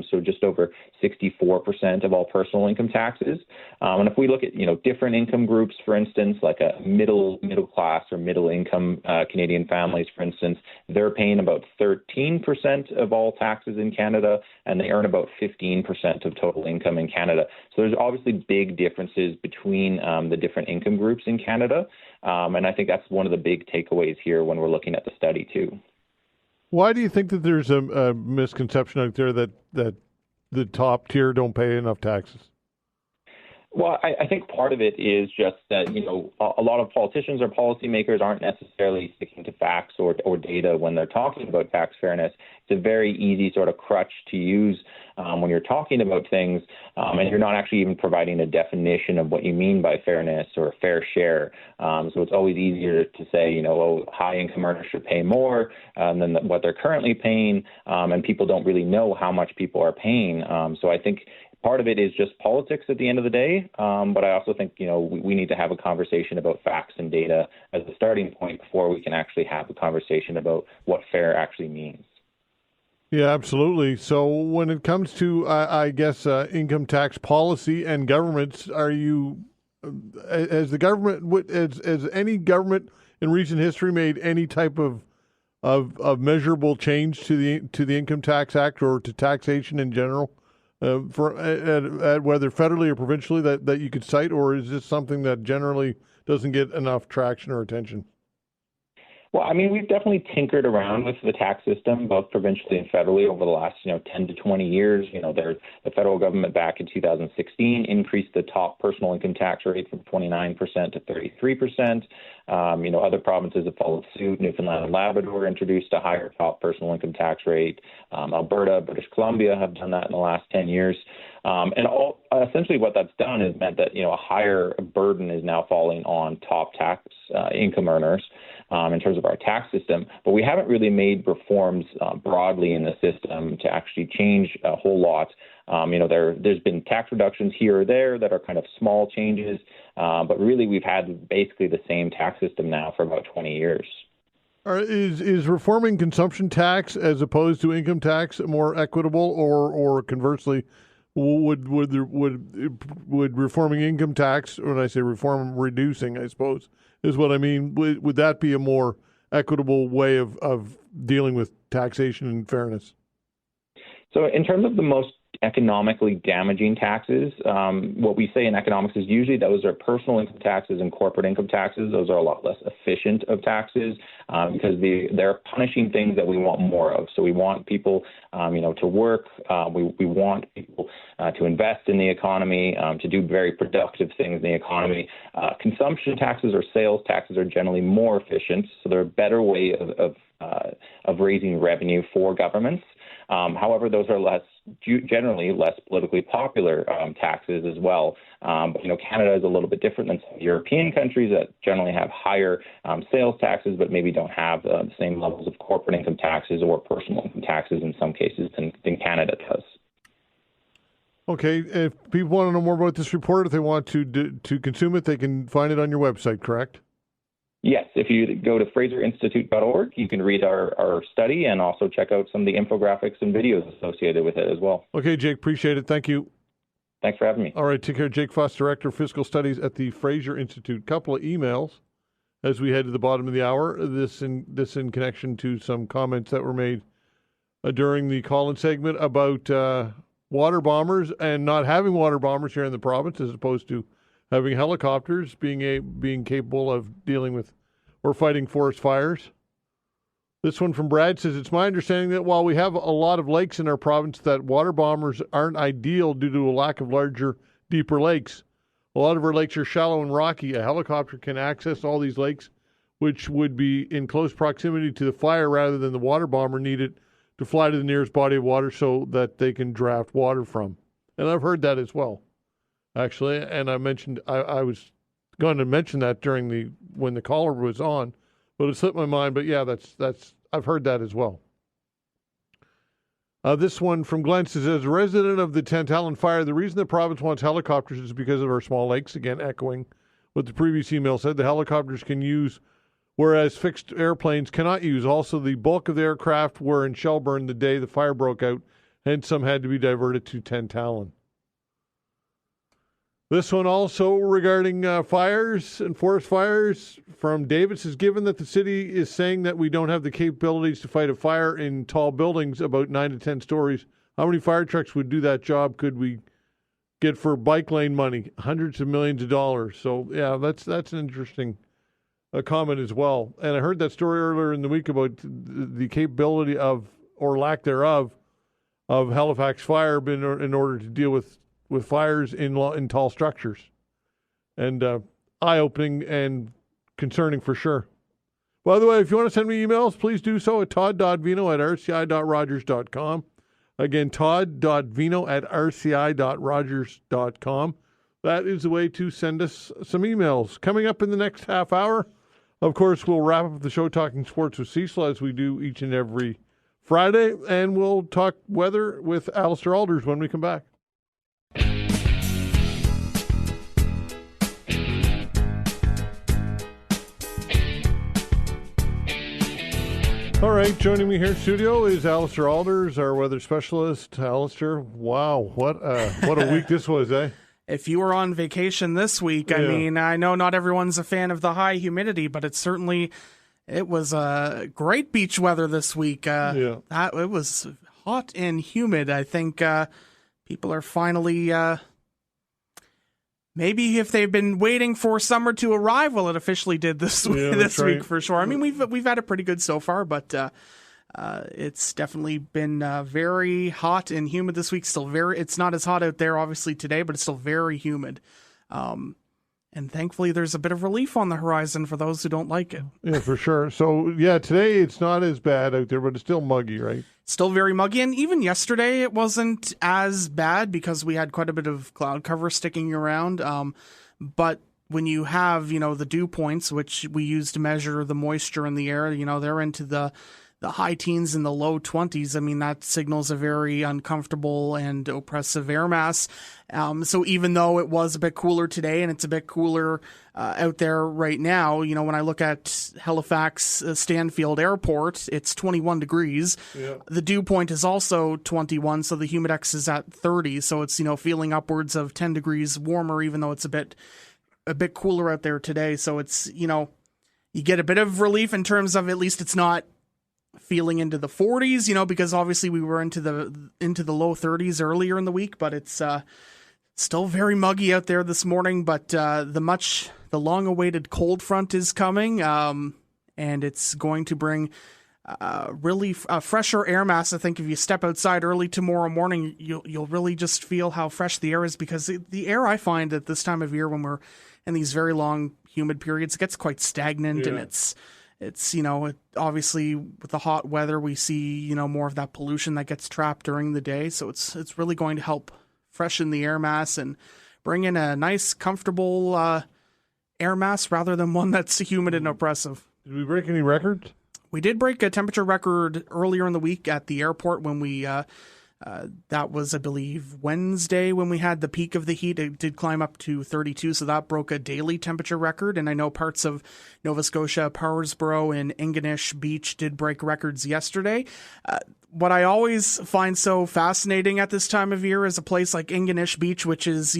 so just over 64% of all personal income taxes. And if we look at different income groups, for instance, like a middle class or middle income Canadian families, for instance, they're paying about 13% of all taxes in Canada, and they earn about 15% of total income in Canada. So there's obviously big differences between the different income groups in Canada. And I think that's one of the big takeaways here when we're looking at the study too. Why do you think that there's a misconception out there that the top tier don't pay enough taxes? Well, I think part of it is just that, a lot of politicians or policymakers aren't necessarily sticking to facts or data when they're talking about tax fairness. It's a very easy sort of crutch to use when you're talking about things, and you're not actually even providing a definition of what you mean by fairness or fair share. So it's always easier to say, high income earners should pay more than what they're currently paying, and people don't really know how much people are paying. So I think part of it is just politics at the end of the day, but I also think, we need to have a conversation about facts and data as a starting point before we can actually have a conversation about what fair actually means. Yeah, absolutely. So when it comes to, I guess, income tax policy and governments, has any government in recent history made any type of measurable change to the Income Tax Act or to taxation in general? At whether federally or provincially that you could cite, or is this something that generally doesn't get enough traction or attention? Well, I mean, we've definitely tinkered around with the tax system, both provincially and federally, over the last 10 to 20 years. The federal government back in 2016 increased the top personal income tax rate from 29% to 33%. Other provinces have followed suit. Newfoundland and Labrador introduced a higher top personal income tax rate. Alberta, British Columbia have done that in the last 10 years. Essentially what that's done is meant that, a higher burden is now falling on top tax income earners in terms of our tax system. But we haven't really made reforms broadly in the system to actually change a whole lot. There's been tax reductions here or there that are kind of small changes, but really we've had basically the same tax system now for about 20 years. Is reforming consumption tax as opposed to income tax more equitable, or conversely, would reforming income tax, when I say reform, reducing, I suppose, is what I mean, would that be a more equitable way of dealing with taxation and fairness? So in terms of the most economically damaging taxes, what we say in economics is usually those are personal income taxes and corporate income taxes. Those are a lot less efficient of taxes because they're punishing things that we want more of. So we want people, to work. We want people to invest in the economy, to do very productive things in the economy. Consumption taxes or sales taxes are generally more efficient, so they're a better way of raising revenue for governments. However, those are generally less politically popular taxes as well. But, Canada is a little bit different than some European countries that generally have higher sales taxes, but maybe don't have the same levels of corporate income taxes or personal income taxes in some cases than Canada does. Okay, if people want to know more about this report, if they want to consume it, they can find it on your website, correct? Yes, if you go to FraserInstitute.org, you can read our study and also check out some of the infographics and videos associated with it as well. Okay, Jake, appreciate it. Thank you. Thanks for having me. All right, take care. Jake Foss, Director of Fiscal Studies at the Fraser Institute. Couple of emails as we head to the bottom of the hour. This in connection to some comments that were made during the call-in segment about water bombers and not having water bombers here in the province, as opposed to having helicopters being capable of dealing with or fighting forest fires. This one from Brad says, it's my understanding that while we have a lot of lakes in our province, that water bombers aren't ideal due to a lack of larger, deeper lakes. A lot of our lakes are shallow and rocky. A helicopter can access all these lakes, which would be in close proximity to the fire rather than the water bomber needed to fly to the nearest body of water so that they can draft water from. And I've heard that as well, actually. And I was going to mention that when the caller was on, but it slipped my mind. But yeah, that's I've heard that as well. This one from Glenn says, as a resident of the Tantallon fire, the reason the province wants helicopters is because of our small lakes. Again, echoing what the previous email said, the helicopters can use, whereas fixed airplanes cannot use. Also, the bulk of the aircraft were in Shelburne the day the fire broke out, hence some had to be diverted to Tantallon. This one also regarding fires and forest fires from David says, given that the city is saying that we don't have the capabilities to fight a fire in tall buildings about 9 to 10 stories, how many fire trucks would do that job could we get for bike lane money? Hundreds of millions of dollars. So, yeah, that's an interesting comment as well. And I heard that story earlier in the week about the capability of, or lack thereof, of Halifax Fire in order to deal with fires in tall structures. And eye-opening and concerning for sure. By the way, if you want to send me emails, please do so at todd.vino@rci.rogers.com. Again, todd.vino@rci.rogers.com. That is the way to send us some emails. Coming up in the next half hour, of course, we'll wrap up the show talking sports with Cecil, as we do each and every Friday, and we'll talk weather with Allister Aalders when we come back. All right, joining me here in studio is Allister Aalders, our weather specialist. Allister, wow, what a week this was, eh? If you were on vacation this week, I mean, I know not everyone's a fan of the high humidity, but it was great beach weather this week. It was hot and humid. I think people are finally, maybe if they've been waiting for summer to arrive, well, it officially did this week for sure. I mean, we've had it pretty good so far, but it's definitely been very hot and humid this week. It's not as hot out there, obviously, today, but it's still very humid. And thankfully, there's a bit of relief on the horizon for those who don't like it. Yeah, for sure. So, yeah, today it's not as bad out there, but it's still muggy, right? Still very muggy. And even yesterday, it wasn't as bad because we had quite a bit of cloud cover sticking around. But when you have, the dew points, which we use to measure the moisture in the air, they're into the high teens and the low 20s. I mean, that signals a very uncomfortable and oppressive air mass. So even though it was a bit cooler today and it's a bit cooler out there right now, when I look at Halifax Stanfield Airport, it's 21 degrees. Yeah. The dew point is also 21, so the humidex is at 30. So it's, feeling upwards of 10 degrees warmer, even though it's a bit cooler out there today. So it's, you get a bit of relief in terms of at least it's not feeling into the 40s, because obviously we were into the low 30s earlier in the week, but it's still very muggy out there this morning. But the long-awaited cold front is coming, and it's going to bring really fresher air mass. I think if you step outside early tomorrow morning, you'll really just feel how fresh the air is, because the air, I find at this time of year when we're in these very long humid periods, it gets quite stagnant, and it's obviously with the hot weather we see more of that pollution that gets trapped during the day. So it's really going to help freshen the air mass and bring in a nice, comfortable air mass rather than one that's humid and oppressive. Did we break any records? We did break a temperature record earlier in the week at the airport when we, that was, I believe, Wednesday when we had the peak of the heat. It did climb up to 32, so that broke a daily temperature record. And I know parts of Nova Scotia, Powersboro, and Ingonish Beach did break records yesterday. What I always find so fascinating at this time of year is a place like Ingonish Beach, which is,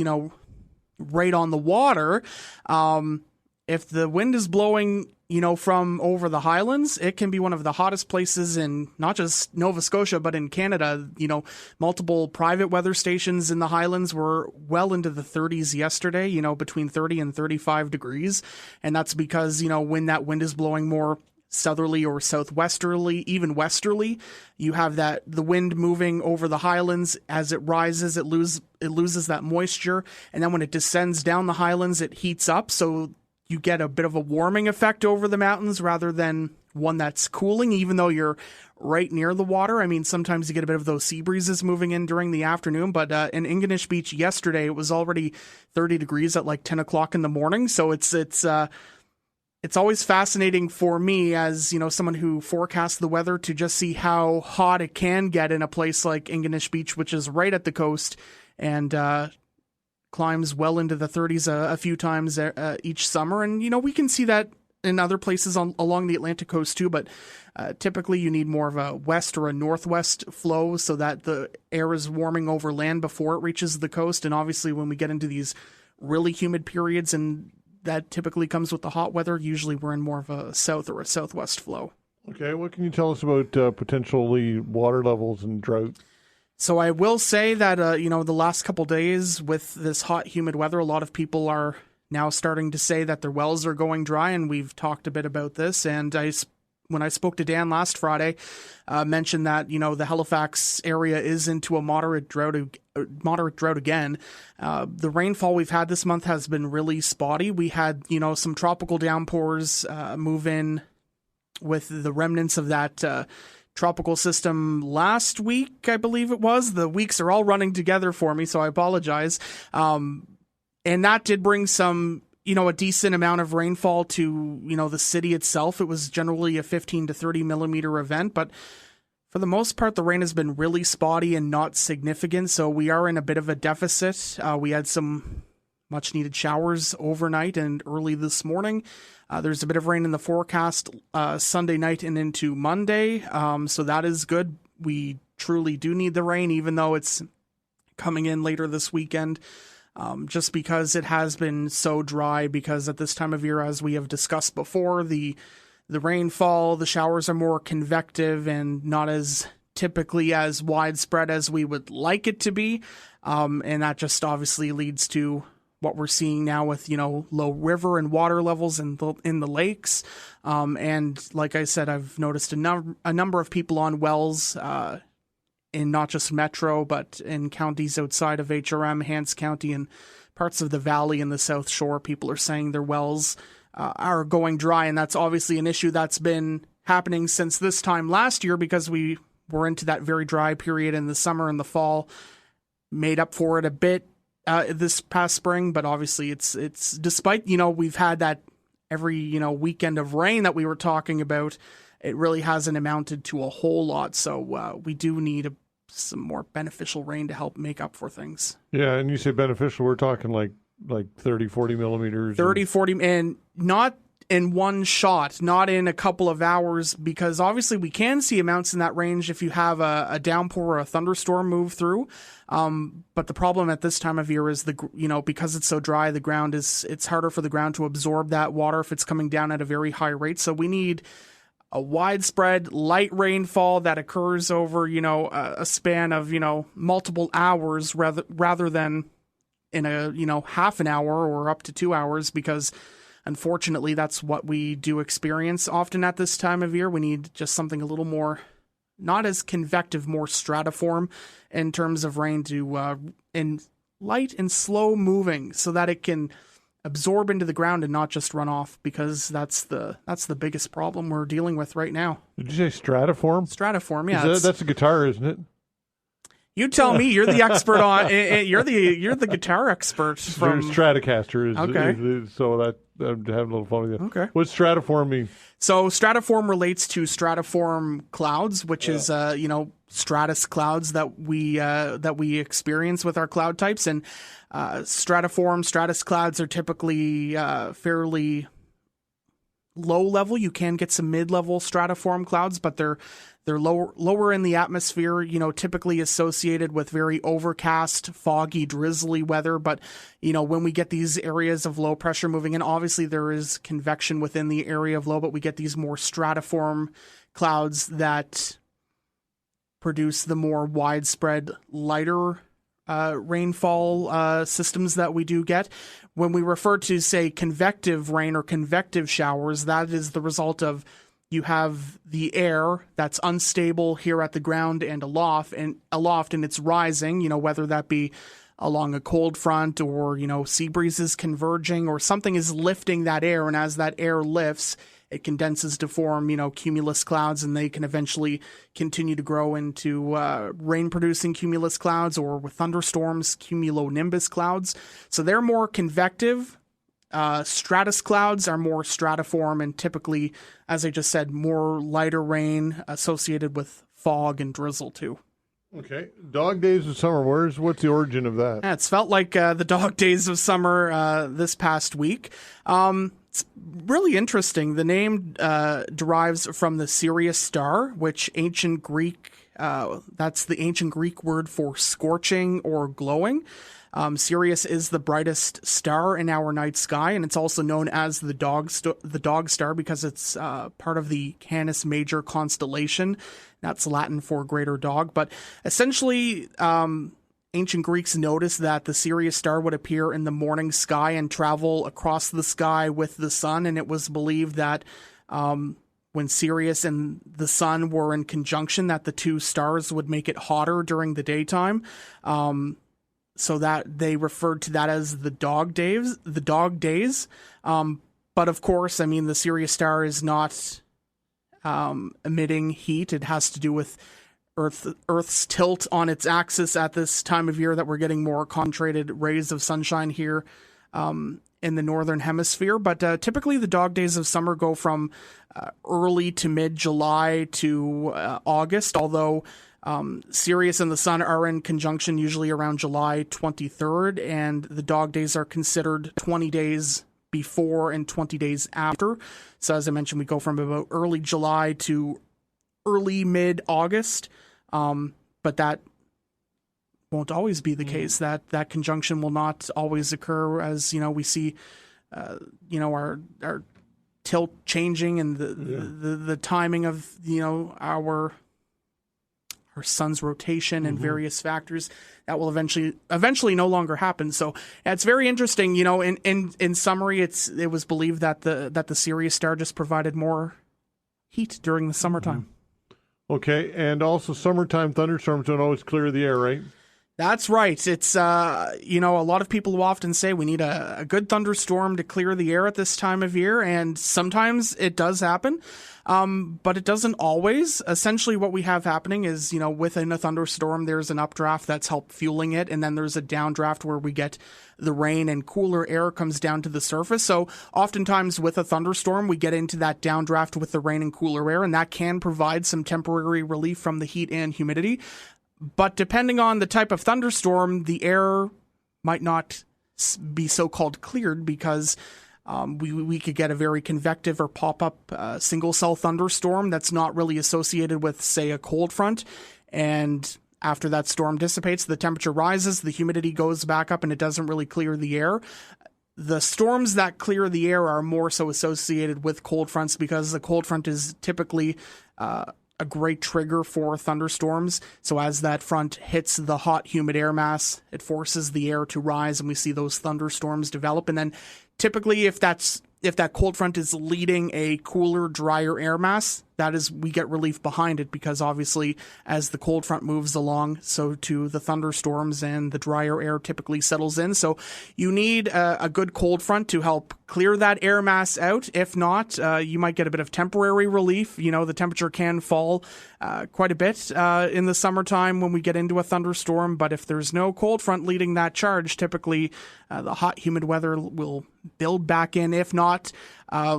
right on the water. If the wind is blowing from over the Highlands, it can be one of the hottest places in not just Nova Scotia, but in Canada. Multiple private weather stations in the Highlands were well into the 30s yesterday, between 30 and 35 degrees. And that's because, when that wind is blowing more southerly or southwesterly, even westerly, you have the wind moving over the Highlands. As it rises, it loses that moisture. And then when it descends down the Highlands, it heats up. So you get a bit of a warming effect over the mountains rather than one that's cooling, even though you're right near the water. I mean, sometimes you get a bit of those sea breezes moving in during the afternoon, but in Ingonish Beach yesterday, it was already 30 degrees at like 10 o'clock in the morning. So it's always fascinating for me as, someone who forecasts the weather to just see how hot it can get in a place like Ingonish Beach, which is right at the coast and climbs well into the 30s a few times each summer. And, we can see that in other places along the Atlantic coast too, but typically you need more of a west or a northwest flow so that the air is warming over land before it reaches the coast. And obviously when we get into these really humid periods, and that typically comes with the hot weather, usually we're in more of a south or a southwest flow. Okay, what can you tell us about potentially water levels and drought? So I will say that, the last couple days with this hot, humid weather, a lot of people are now starting to say that their wells are going dry, and we've talked a bit about this. And when I spoke to Dan last Friday, mentioned that, the Halifax area is into a moderate drought again. The rainfall we've had this month has been really spotty. We had, some tropical downpours move in with the remnants of that tropical system last week, I believe it was. The weeks are all running together for me, so I apologize. And that did bring some, a decent amount of rainfall to, the city itself. It was generally a 15 to 30 millimeter event, but for the most part, the rain has been really spotty and not significant, so we are in a bit of a deficit. We had some much-needed showers overnight and early this morning. There's a bit of rain in the forecast Sunday night and into Monday, so that is good. We truly do need the rain, even though it's coming in later this weekend, just because it has been so dry, because at this time of year, as we have discussed before, the rainfall, the showers are more convective and not as typically as widespread as we would like it to be, and that just obviously leads to what we're seeing now with, low river and water levels in the lakes. And like I said, I've noticed a number of people on wells in not just Metro, but in counties outside of HRM, Hants County, and parts of the valley and the South Shore. People are saying their wells are going dry, and that's obviously an issue that's been happening since this time last year, because we were into that very dry period in the summer and the fall, made up for it a bit this past spring, but obviously it's despite, we've had that every, weekend of rain that we were talking about, it really hasn't amounted to a whole lot. So we do need some more beneficial rain to help make up for things. Yeah, and you say beneficial, we're talking like 30, 40 millimeters. 30, 40, and not in one shot, not in a couple of hours, because obviously we can see amounts in that range if you have a downpour or a thunderstorm move through. But the problem at this time of year is because it's so dry, the ground it's harder for the ground to absorb that water if it's coming down at a very high rate. So we need a widespread light rainfall that occurs over, a span of, multiple hours rather than in a, half an hour or up to 2 hours, because unfortunately, that's what we do experience often at this time of year. We need just something a little more, not as convective, more stratiform in terms of rain to in light and slow moving so that it can absorb into the ground and not just run off, because that's the biggest problem we're dealing with right now. Did you say stratiform? Stratiform, yeah. That's a guitar, isn't it? You tell me. You're the expert on. You're the guitar expert from Stratocaster. Okay. So that I'm having a little fun with you. Okay. What's stratiform mean? So stratiform relates to stratiform clouds, which is stratus clouds that we experience with our cloud types, and stratus clouds are typically fairly low level. You can get some mid-level stratiform clouds, but they're lower in the atmosphere, typically associated with very overcast, foggy, drizzly weather. But, when we get these areas of low pressure moving in, obviously there is convection within the area of low, but we get these more stratiform clouds that produce the more widespread, lighter rainfall systems that we do get. When we refer to, say, convective rain or convective showers, that is the result of you have the air that's unstable here at the ground and aloft, and it's rising, whether that be along a cold front or, sea breezes converging or something is lifting that air. And as that air lifts, it condenses to form, cumulus clouds, and they can eventually continue to grow into rain-producing cumulus clouds, or with thunderstorms, cumulonimbus clouds. So they're more convective. Stratus clouds are more stratiform and typically, as I just said, more lighter rain associated with fog and drizzle too. Okay. Dog days of summer. What's the origin of that? Yeah, it's felt like the dog days of summer this past week. It's really interesting. The name derives from the Sirius star, which ancient Greek, that's the ancient Greek word for scorching or glowing. Sirius is the brightest star in our night sky, and it's also known as the dog star because it's part of the Canis Major constellation. That's Latin for greater dog. But essentially, ancient Greeks noticed that the Sirius star would appear in the morning sky and travel across the sky with the sun, and it was believed that when Sirius and the sun were in conjunction, that the two stars would make it hotter during the daytime. So that they referred to that as the dog days. But of course, the Sirius star is not emitting heat. It has to do with Earth's tilt on its axis at this time of year that we're getting more concentrated rays of sunshine here in the northern hemisphere. But typically the dog days of summer go from early to mid-July to August, although Sirius and the sun are in conjunction usually around July 23rd, and the dog days are considered 20 days before and 20 days after. So as I mentioned, we go from about early July to early mid-August, but that won't always be the case. That conjunction will not always occur, as we see our tilt changing and the timing of our sun's rotation and various factors that will eventually no longer happen. So it's very interesting. In summary, it was believed that the Sirius star just provided more heat during the summertime. Okay, and also summertime thunderstorms don't always clear the air, right? That's right. It's a lot of people will often say we need a good thunderstorm to clear the air at this time of year, and sometimes it does happen. But it doesn't always. Essentially what we have happening is, within a thunderstorm, there's an updraft that's helped fueling it, and then there's a downdraft where we get the rain and cooler air comes down to the surface. So oftentimes with a thunderstorm, we get into that downdraft with the rain and cooler air, and that can provide some temporary relief from the heat and humidity. But depending on the type of thunderstorm, the air might not be so-called cleared because we could get a very convective or pop-up single-cell thunderstorm that's not really associated with, say, a cold front. And after that storm dissipates, the temperature rises, the humidity goes back up, and it doesn't really clear the air. The storms that clear the air are more so associated with cold fronts because the cold front is typically a great trigger for thunderstorms. So as that front hits the hot, humid air mass, it forces the air to rise, and we see those thunderstorms develop. And then typically, if if that cold front is leading a cooler, drier air mass, we get relief behind it, because obviously as the cold front moves along, so too the thunderstorms and the drier air typically settles in. So you need a good cold front to help clear that air mass out. If not, you might get a bit of temporary relief. The temperature can fall quite a bit in the summertime when we get into a thunderstorm, but if there's no cold front leading that charge, typically the hot, humid weather will build back in, if not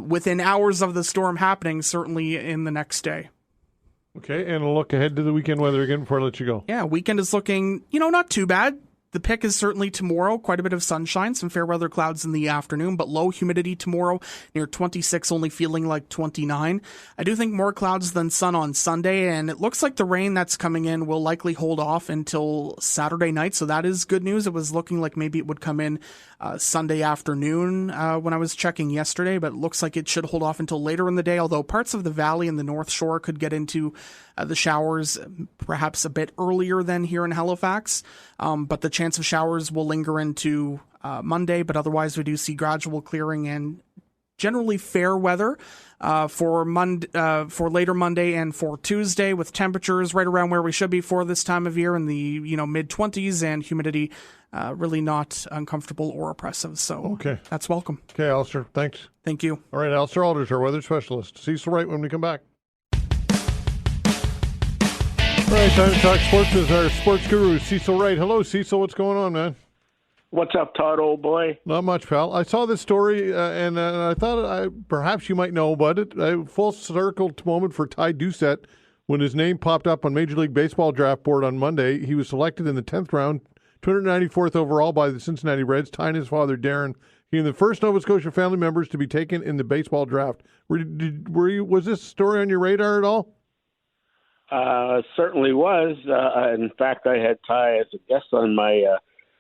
within hours of the storm happening, certainly in the next day. Okay, and a look ahead to the weekend weather again before I let you go. Yeah, weekend is looking, not too bad. The pick is certainly tomorrow. Quite a bit of sunshine, some fair weather clouds in the afternoon, but low humidity tomorrow, near 26, only feeling like 29. I do think more clouds than sun on Sunday, and it looks like the rain that's coming in will likely hold off until Saturday night, so that is good news. It was looking like maybe it would come in Sunday afternoon when I was checking yesterday, but it looks like it should hold off until later in the day, although parts of the valley and the North Shore could get into the showers perhaps a bit earlier than here in Halifax, but the chance of showers will linger into Monday, but otherwise we do see gradual clearing and generally fair weather for later Monday and for Tuesday, with temperatures right around where we should be for this time of year in the mid-20s, and humidity really not uncomfortable or oppressive. So that's welcome. Okay, Allister, thanks. Thank you. All right, Allister Aalders, our weather specialist. Cecil Wright when we come back. All right, time to talk sports with our sports guru, Cecil Wright. Hello, Cecil. What's going on, man? What's up, Todd, old boy? Not much, pal. I saw this story, and I thought perhaps you might know about it. A full circle moment for Ty Doucette when his name popped up on Major League Baseball draft board on Monday. He was selected in the 10th round, 294th overall by the Cincinnati Reds, Ty and his father, Darren, being the first Nova Scotia family members to be taken in the baseball draft. Was this story on your radar at all? Certainly was. In fact, I had Ty as a guest on my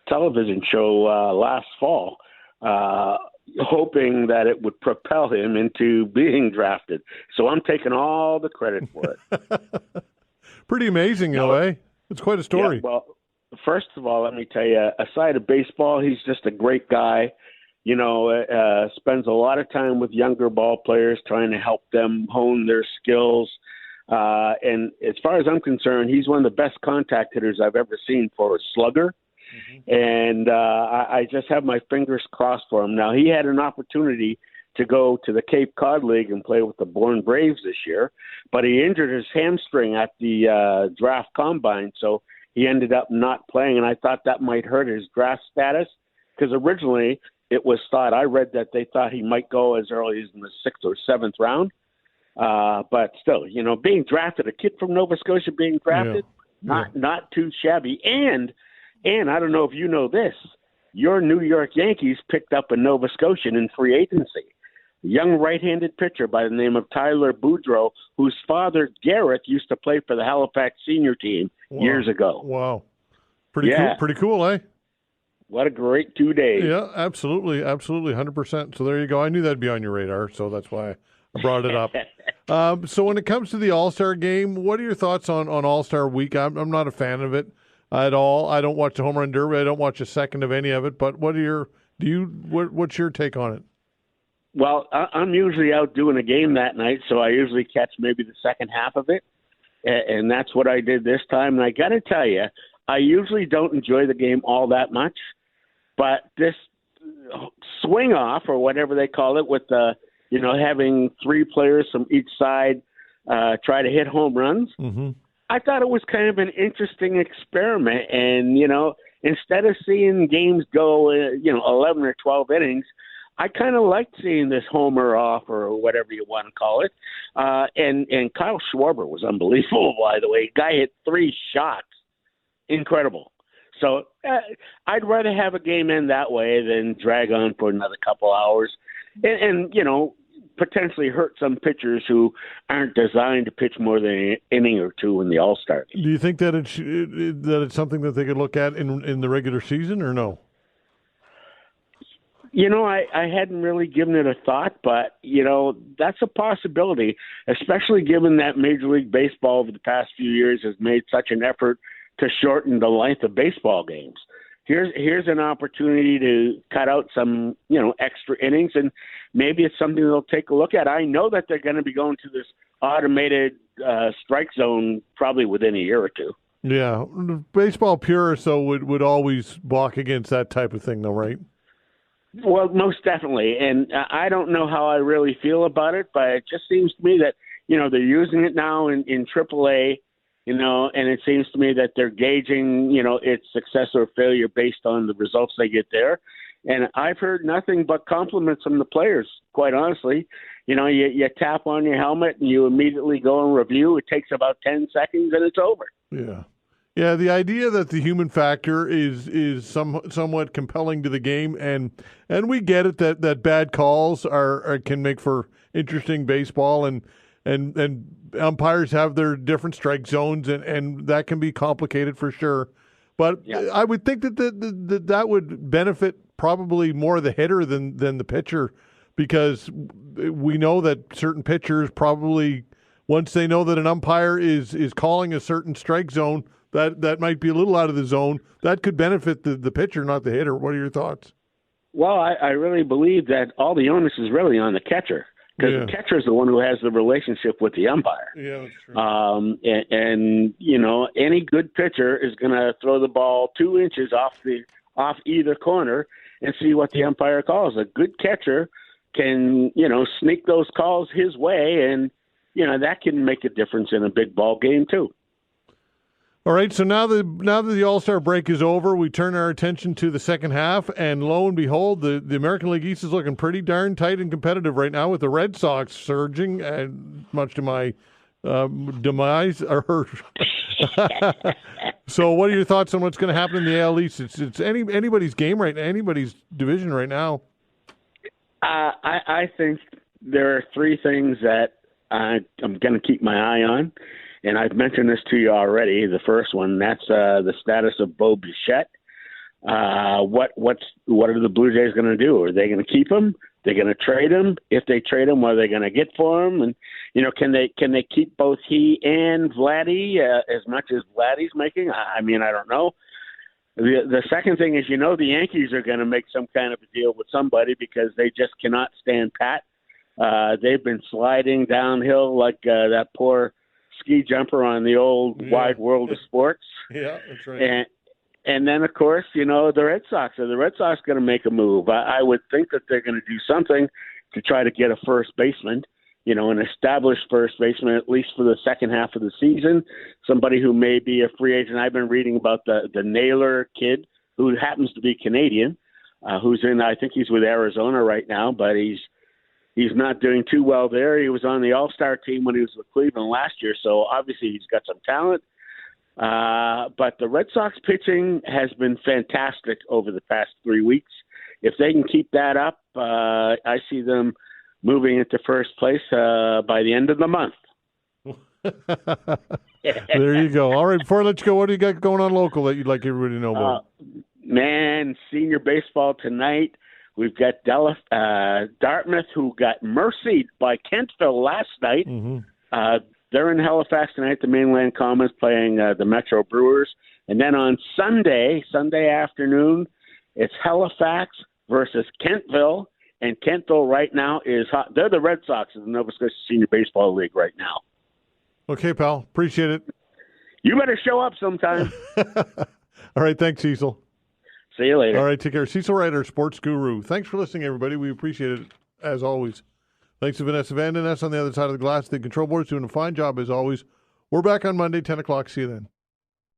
television show last fall, hoping that it would propel him into being drafted. So I'm taking all the credit for it. Pretty amazing, in a way. It's quite a story. Yeah, well, first of all, let me tell you, aside of baseball, he's just a great guy. Spends a lot of time with younger ball players, trying to help them hone their skills. And as far as I'm concerned, he's one of the best contact hitters I've ever seen for a slugger. Mm-hmm. And I just have my fingers crossed for him. Now, he had an opportunity to go to the Cape Cod League and play with the Bourne Braves this year, but he injured his hamstring at the draft combine, so he ended up not playing, and I thought that might hurt his draft status, because originally it was thought, I read that they thought he might go as early as in the 6th or 7th round. But still, being drafted, a kid from Nova Scotia being drafted, not too shabby. And I don't know if you know this, your New York Yankees picked up a Nova Scotian in free agency, a young right-handed pitcher by the name of Tyler Boudreau, whose father, Garrett, used to play for the Halifax senior team years ago. Wow. Pretty cool, eh? What a great 2 days. Yeah, absolutely, 100%. So there you go. I knew that'd be on your radar, so that's why I brought it up. So when it comes to the All-Star game, what are your thoughts on All-Star Week? I'm not a fan of it at all. I don't watch the Home Run Derby. I don't watch a second of any of it. But what's your take on it? Well, I'm usually out doing a game that night, so I usually catch maybe the second half of it, and that's what I did this time. And I got to tell you, I usually don't enjoy the game all that much, but this swing off, or whatever they call it, with having three players from each side try to hit home runs. Mm-hmm. I thought it was kind of an interesting experiment. And, instead of seeing games go, 11 or 12 innings, I kind of liked seeing this homer off, or whatever you want to call it. And Kyle Schwarber was unbelievable, by the way. Guy hit 3 shots. Incredible. So I'd rather have a game end that way than drag on for another couple hours and potentially hurt some pitchers who aren't designed to pitch more than an inning or two in the All-Star game. Do you think that it's something that they could look at in the regular season, or no? I hadn't really given it a thought, but, that's a possibility, especially given that Major League Baseball over the past few years has made such an effort to shorten the length of baseball games. here's an opportunity to cut out some, extra innings, and maybe it's something they'll take a look at. I know that they're going to be going to this automated strike zone probably within a year or two. Yeah, baseball purists though would always balk against that type of thing, though, right? Well, most definitely, and I don't know how I really feel about it, but it just seems to me that they're using it now in AAA, and it seems to me that they're gauging its success or failure based on the results they get there. And I've heard nothing but compliments from the players, quite honestly. You tap on your helmet and you immediately go and review. It takes about 10 seconds and it's over. Yeah. Yeah, the idea that the human factor is somewhat compelling to the game, and we get it that bad calls can make for interesting baseball, and umpires have their different strike zones, and that can be complicated for sure. But yeah. I would think that would benefit probably more the hitter than the pitcher, because we know that certain pitchers probably, once they know that an umpire is calling a certain strike zone, that might be a little out of the zone, that could benefit the pitcher, not the hitter. What are your thoughts? Well, I really believe that all the onus is really on the catcher, because the catcher is the one who has the relationship with the umpire. Yeah, that's true. And any good pitcher is going to throw the ball 2 inches off either corner and see what the umpire calls. A good catcher can, sneak those calls his way, and, that can make a difference in a big ball game too. All right, so now that the All-Star break is over, we turn our attention to the second half, and lo and behold, the American League East is looking pretty darn tight and competitive right now, with the Red Sox surging, and much to my demise. So what are your thoughts on what's going to happen in the AL East? It's anybody's game right now, anybody's division right now. I think there are 3 things that I'm going to keep my eye on. And I've mentioned this to you already. The first one, that's the status of Bo Bichette. What are the Blue Jays going to do? Are they going to keep him? They're going to trade him. If they trade him, what are they going to get for him? And can they keep both he and Vladdy as much as Vladdy's making? I don't know. The second thing is, the Yankees are going to make some kind of a deal with somebody, because they just cannot stand pat. They've been sliding downhill like that poor ski jumper on the old wide world of sports. Yeah, that's right. And then, of course, the Red Sox. Are the Red Sox going to make a move? I would think that they're going to do something to try to get a first baseman, an established first baseman, at least for the second half of the season, somebody who may be a free agent. I've been reading about the Naylor kid, who happens to be Canadian, who's I think he's with Arizona right now, but he's not doing too well there. He was on the All-Star team when he was with Cleveland last year, so obviously he's got some talent. But the Red Sox pitching has been fantastic over the past 3 weeks. If they can keep that up, I see them moving into first place by the end of the month. There you go. All right, before I let you go, what do you got going on local that you'd like everybody to know about? Senior baseball tonight. We've got Dartmouth, who got mercied by Kentville last night. Mm-hmm. They're in Halifax tonight. The Mainland Comets playing the Metro Brewers. And then on Sunday afternoon, it's Halifax versus Kentville. And Kentville right now is hot. They're the Red Sox of the Nova Scotia Senior Baseball League right now. Okay, pal. Appreciate it. You better show up sometime. All right. Thanks, Cecil. See you later. All right, take care. Cecil Wright, our sports guru. Thanks for listening, everybody. We appreciate it, as always. Thanks to Vanessa Van Den Ness on the other side of the glass. The control board's doing a fine job, as always. We're back on Monday, 10 o'clock. See you then.